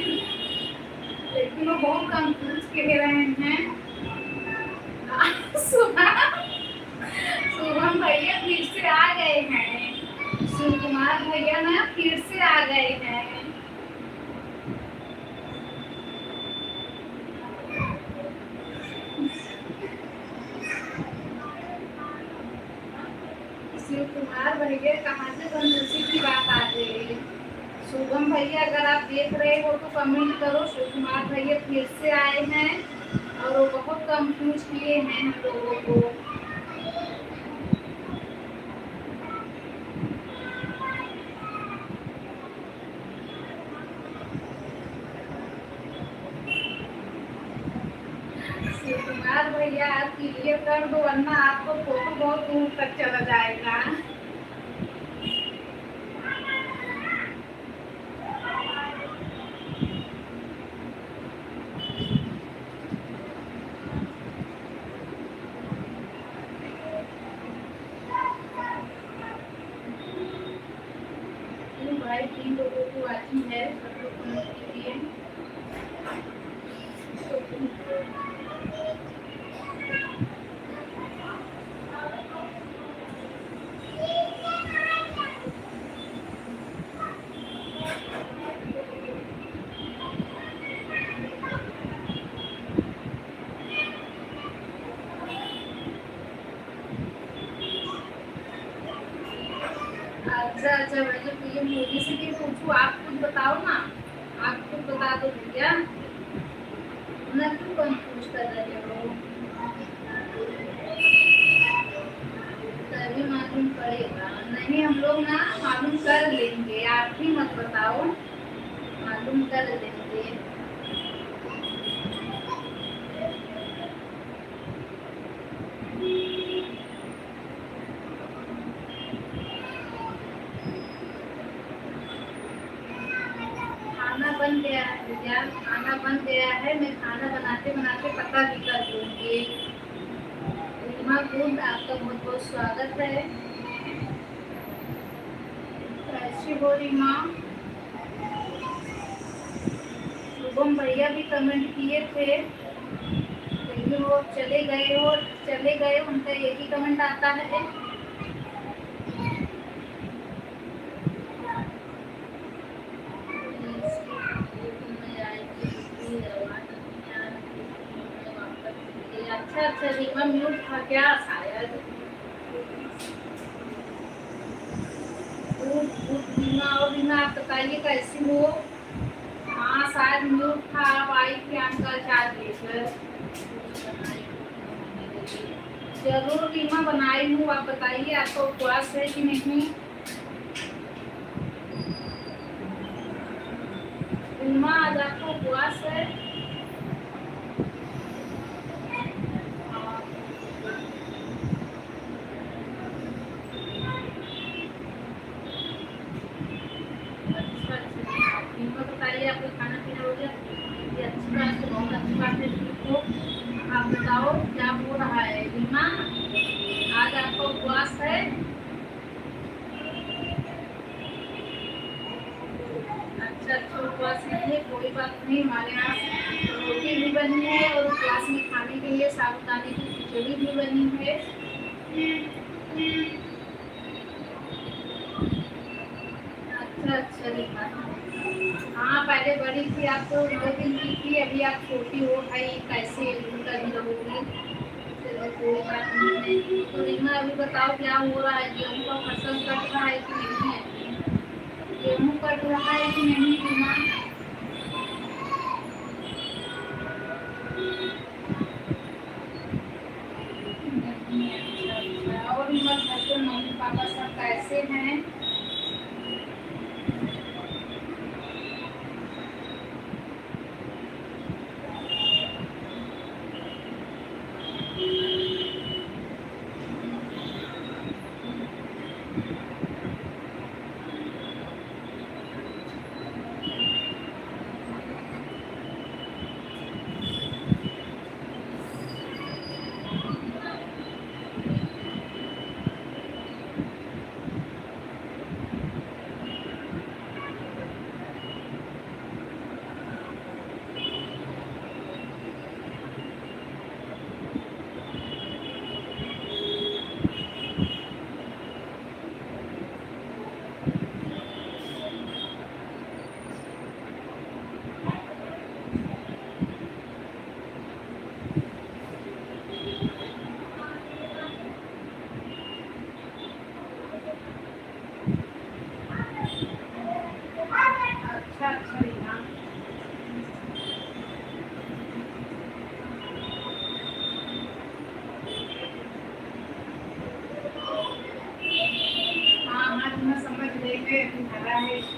B: लेकिन वो बहुत कंफ्यूज कह रहे हैं। शुभम भैया फिर से आ गए हैं, शिव कुमार भैया ना फिर से आ गए हैं। शिव कुमार भैया कहाँ से कंजूसी की बात आ गई। शुभम भैया अगर आप देख रहे हो तो कमेंट करो। शिव कुमार भैया फिर से आए हैं और वो बहुत कंफ्यूज किए हैं हम लोगों को। शिव कुमार भैया आप क्लियर कर दो, वरना आपको फोटो बहुत दूर तक चला जाएगा। भाई 3 लोगों की वाचिंग है, सब लोग कमेंट कीजिए। अच्छा अच्छा भैया, तो ये मोदी से क्यों पूछूं, आप कुछ बताओ ना, आप कुछ बता दो भैया, ना क्यों कंफ्यूज कर रहे हो। तभी मालूम पड़ेगा, नहीं हम लोग ना मालूम कर लेंगे, आप भी मत बताओ, मालूम कर लेंगे। खाना बन गया है भैया, खाना बन गया है, मैं खाना बनाते बनाते पता भी कर दूंगी। रीमा गुड, आपका बहुत बहुत स्वागत है। कैसी हो रीमा। शुभम भैया भी कमेंट किए थे, लेकिन वो चले गए, उनका एक ही कमेंट आता है। अच्छा अच्छा, रीमा म्यूट था क्या शायद। रीमा, और रीमा आप बताइए कैसी हो। हाँ शायद म्यूट था, आप आई थी आपका चार्ज लेकर। जरूर रीमा बनाई हूँ, आप बताइए आपका उपवास है कि नहीं। रीमा आज आपका उपवास है। अच्छा अच्छा, रीमा बताइए आपका खाना पीना हो गया। ये अच्छी बात है, बहुत अच्छी बात है। ठीक हो, आप बताओ क्या हो रहा है। रीमा आज आपका उपवास है। अच्छा अच्छा, उपवास नहीं है, कोई बात नहीं, हमारे यहाँ रोटी भी बनी है और उपवास में खाने के लिए साबूदाने की खिचड़ी भी बनी है। अच्छा अच्छा रीमा, हाँ पहले बड़ी थी, आप तो 9 दिन की थी, अभी आप छोटी हो भाई, कैसे उनका भी रहोगी। चलो कोई बात नहीं है। तो रीमा अभी बताओ क्या हो रहा है, गेहूँ का फसल कट रहा है कि नहीं है। गेहूँ कट रहा है कि नहीं रीमा। अच्छा, और रीमा घर पे मम्मी पापा सब कैसे हैं।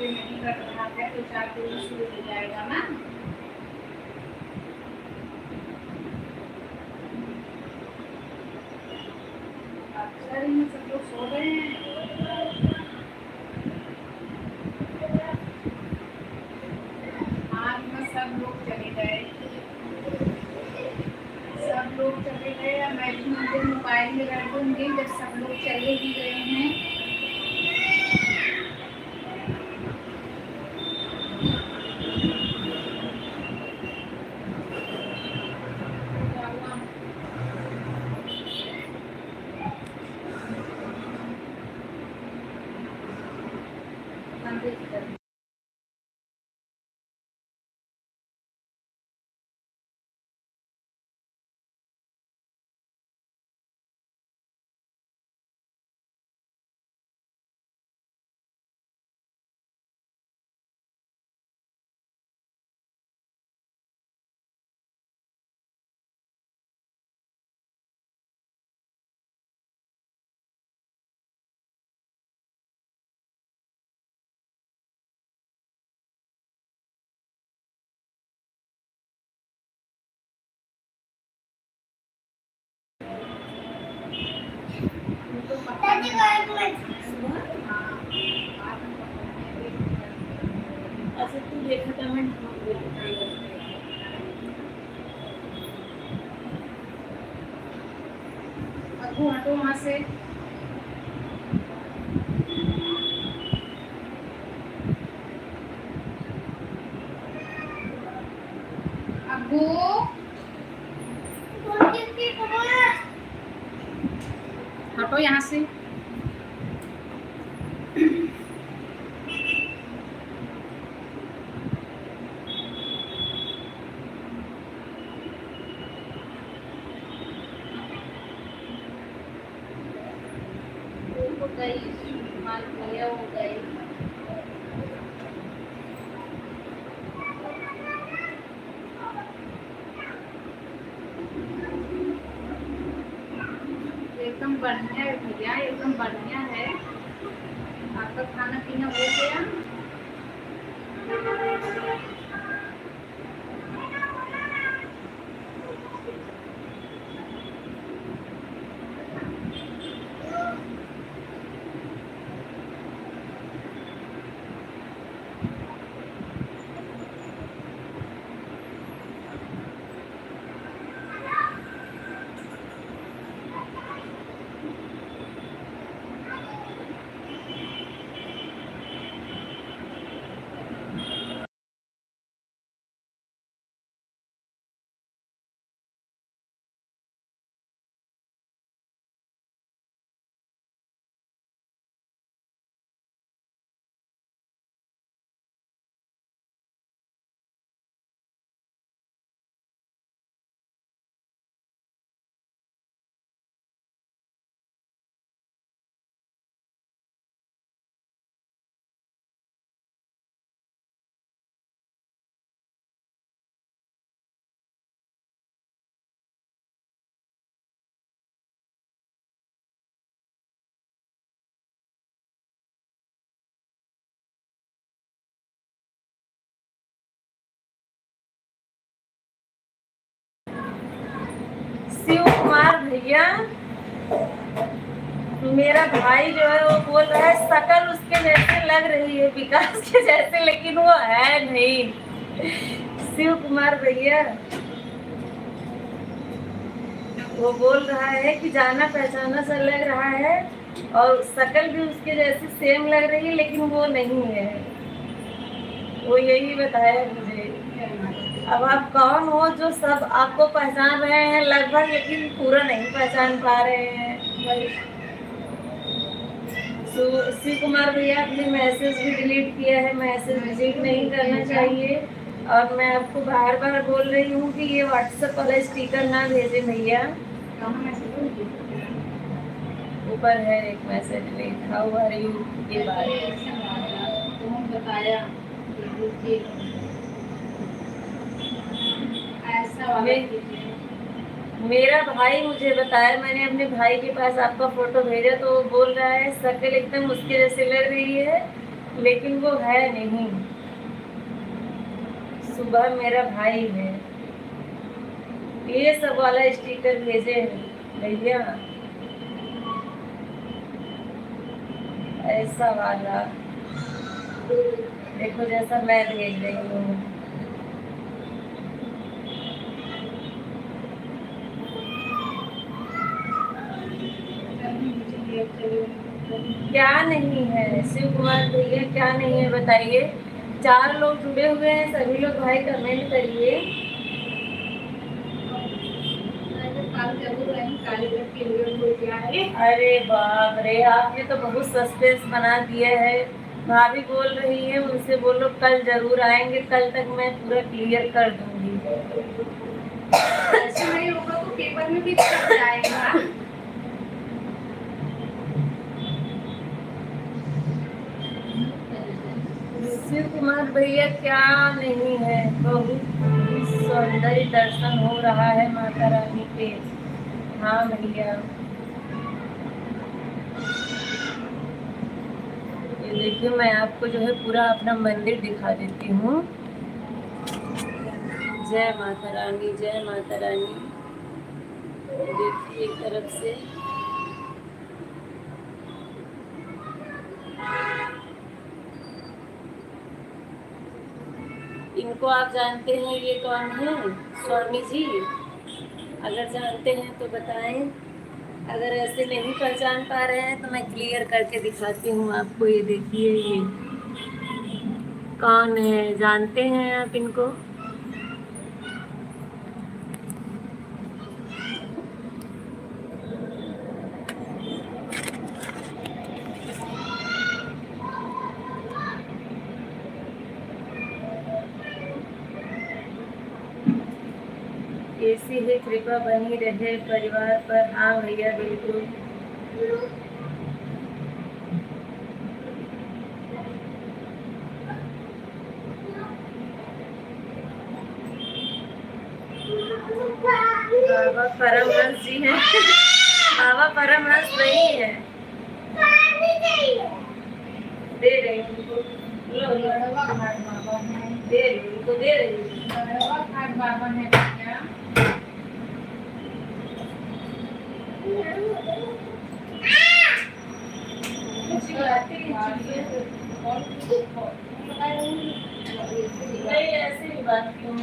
B: पे नहीं कर रहा है तो 4 दिन में शुरू हो जाएगा ना। अच्छा ही सब लोग सो रहे हैं। आज में सब लोग चले गए, सब लोग चले गए। अब मैं भी मुझे मोबाइल में रख दूंगी जब सब लोग चले ही गए हैं।
C: दादी को एक मिनट।
A: अच्छा तू देखा कमेंट
B: अबू हटो वहाँ से। अबू हटो यहाँ से। वो गई, माल भैया वो गई। एकदम बढ़िया है भैया, एकदम बढ़िया है। आपका खाना पीना हो गया?
A: शिव कुमार भैया, मेरा भाई जो है वो बोल रहा है शकल उसके जैसे लग रही है विकास के जैसे, लेकिन वो है नहीं। शिव कुमार भैया वो बोल रहा है कि जाना पहचाना सा लग रहा है और शकल भी उसके जैसे सेम लग रही है, लेकिन वो नहीं है। वो यही बताया मुझे। अब आप कौन हो जो सब आपको पहचान रहे हैं लगभग, लेकिन पूरा नहीं पहचान पा रहे हैं। शिव कुमार भैया अपने मैसेज भी डिलीट किया है, मैसेज डिलीट नहीं करना चाहिए। और मैं आपको बार बार बोल रही हूँ कि ये व्हाट्सएप वाला स्टिकर ना भेजें भैया। ऊपर है एक message delete, how are you के बाद
B: बताया ऐसा
A: मेरा भाई मुझे बताया, मैंने अपने भाई के पास आपका फोटो भेजा तो वो बोल रहा है शक्ल एकदम उसके जैसे लग रही है लेकिन वो है नहीं। सुबह मेरा भाई है, ये सब वाला स्टिकर भेजे हैं भैया, ऐसा वाला देखो जैसा मैं भेज रही हूँ। क्या नहीं है शिव कुमार भैया, क्या नहीं है बताइए। 4 लोग जुड़े हुए हैं, सभी लोग भाई कमेंट करिए। अरे बाप रे, आपने तो बहुत सस्पेंस बना दिया है। भाभी बोल रही है उनसे बोलो कल जरूर आएंगे, कल तक मैं पूरा क्लियर कर दूंगी।
B: ऐसा नहीं होगा तो पेपर में भी छप जाएगा।
A: शिव कुमार भैया क्या नहीं है, बहुत सौंदर्य दर्शन हो रहा है माता रानी के। हाँ भैया, ये देखिए मैं आपको जो है पूरा अपना मंदिर दिखा देती हूँ। जय माता रानी, जय माता रानी। देखिए एक तरफ से इनको आप जानते हैं ये कौन है? स्वामी जी। अगर जानते हैं तो बताएं, अगर ऐसे नहीं पहचान पा रहे हैं तो मैं क्लियर करके दिखाती हूँ आपको। ये देखिए ये कौन है, जानते हैं आप इनको? ऐसी ही कृपा बनी रहे परिवार पर। हाँ भैया बिल्कुल। बाबा परमहंस जी हैं। बाबा परमहंस नहीं है। दे रही हूँ उनको। लो लो, दे रही हूँ उनको, दे रही हूँ।
B: बाबा है क्या?
A: नहीं ऐसे ही बात क्यों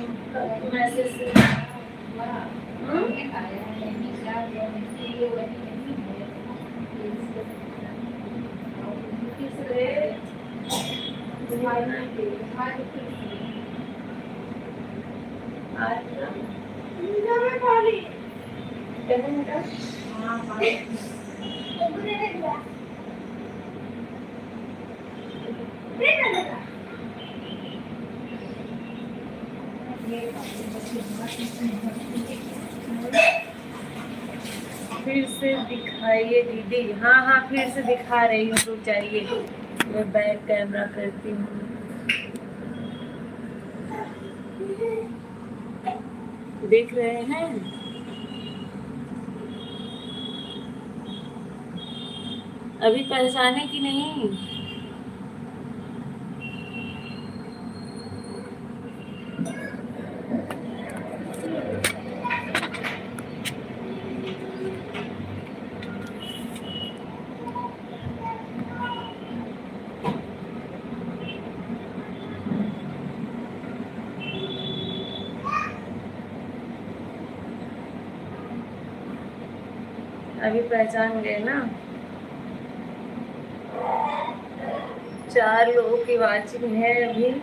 A: मैसेज से। फिर से दिखाइए दीदी। हाँ हाँ फिर से दिखा रही हूँ, रुक जाइए मैं बैक कैमरा करती हूँ। देख रहे हैं? अभी पहचाने कि नहीं? अभी पहचान गए ना? 4 लोगों की वाचिंग है अभी।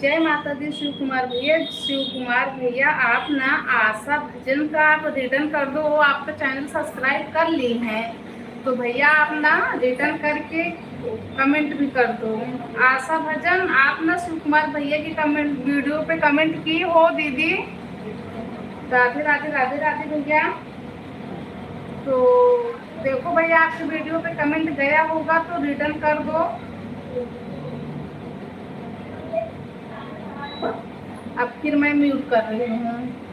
B: जय माता दी शिव कुमार भैया। शिव कुमार भैया आप ना आशा भजन का आप रिटर्न कर दो, वो आपका चैनल सब्सक्राइब कर ली हैं, तो भैया आप ना रिटर्न करके कमेंट भी कर दो। आशा भजन आप ना शिव कुमार भैया की कमेंट वीडियो पे कमेंट की हो दीदी। राधे राधे राधे राधे भैया। तो देखो भैया आपके वीडियो पे कमेंट गया होगा तो रिटर्न कर दो। अब फिर मैं म्यूट कर रही हूँ।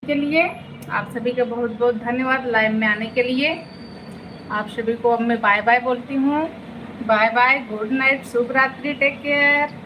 B: के लिए आप सभी का बहुत बहुत धन्यवाद लाइव में आने के लिए। आप सभी को अब मैं बाय बाय बोलती हूँ। बाय बाय, गुड नाइट, शुभ रात्रि, टेक केयर।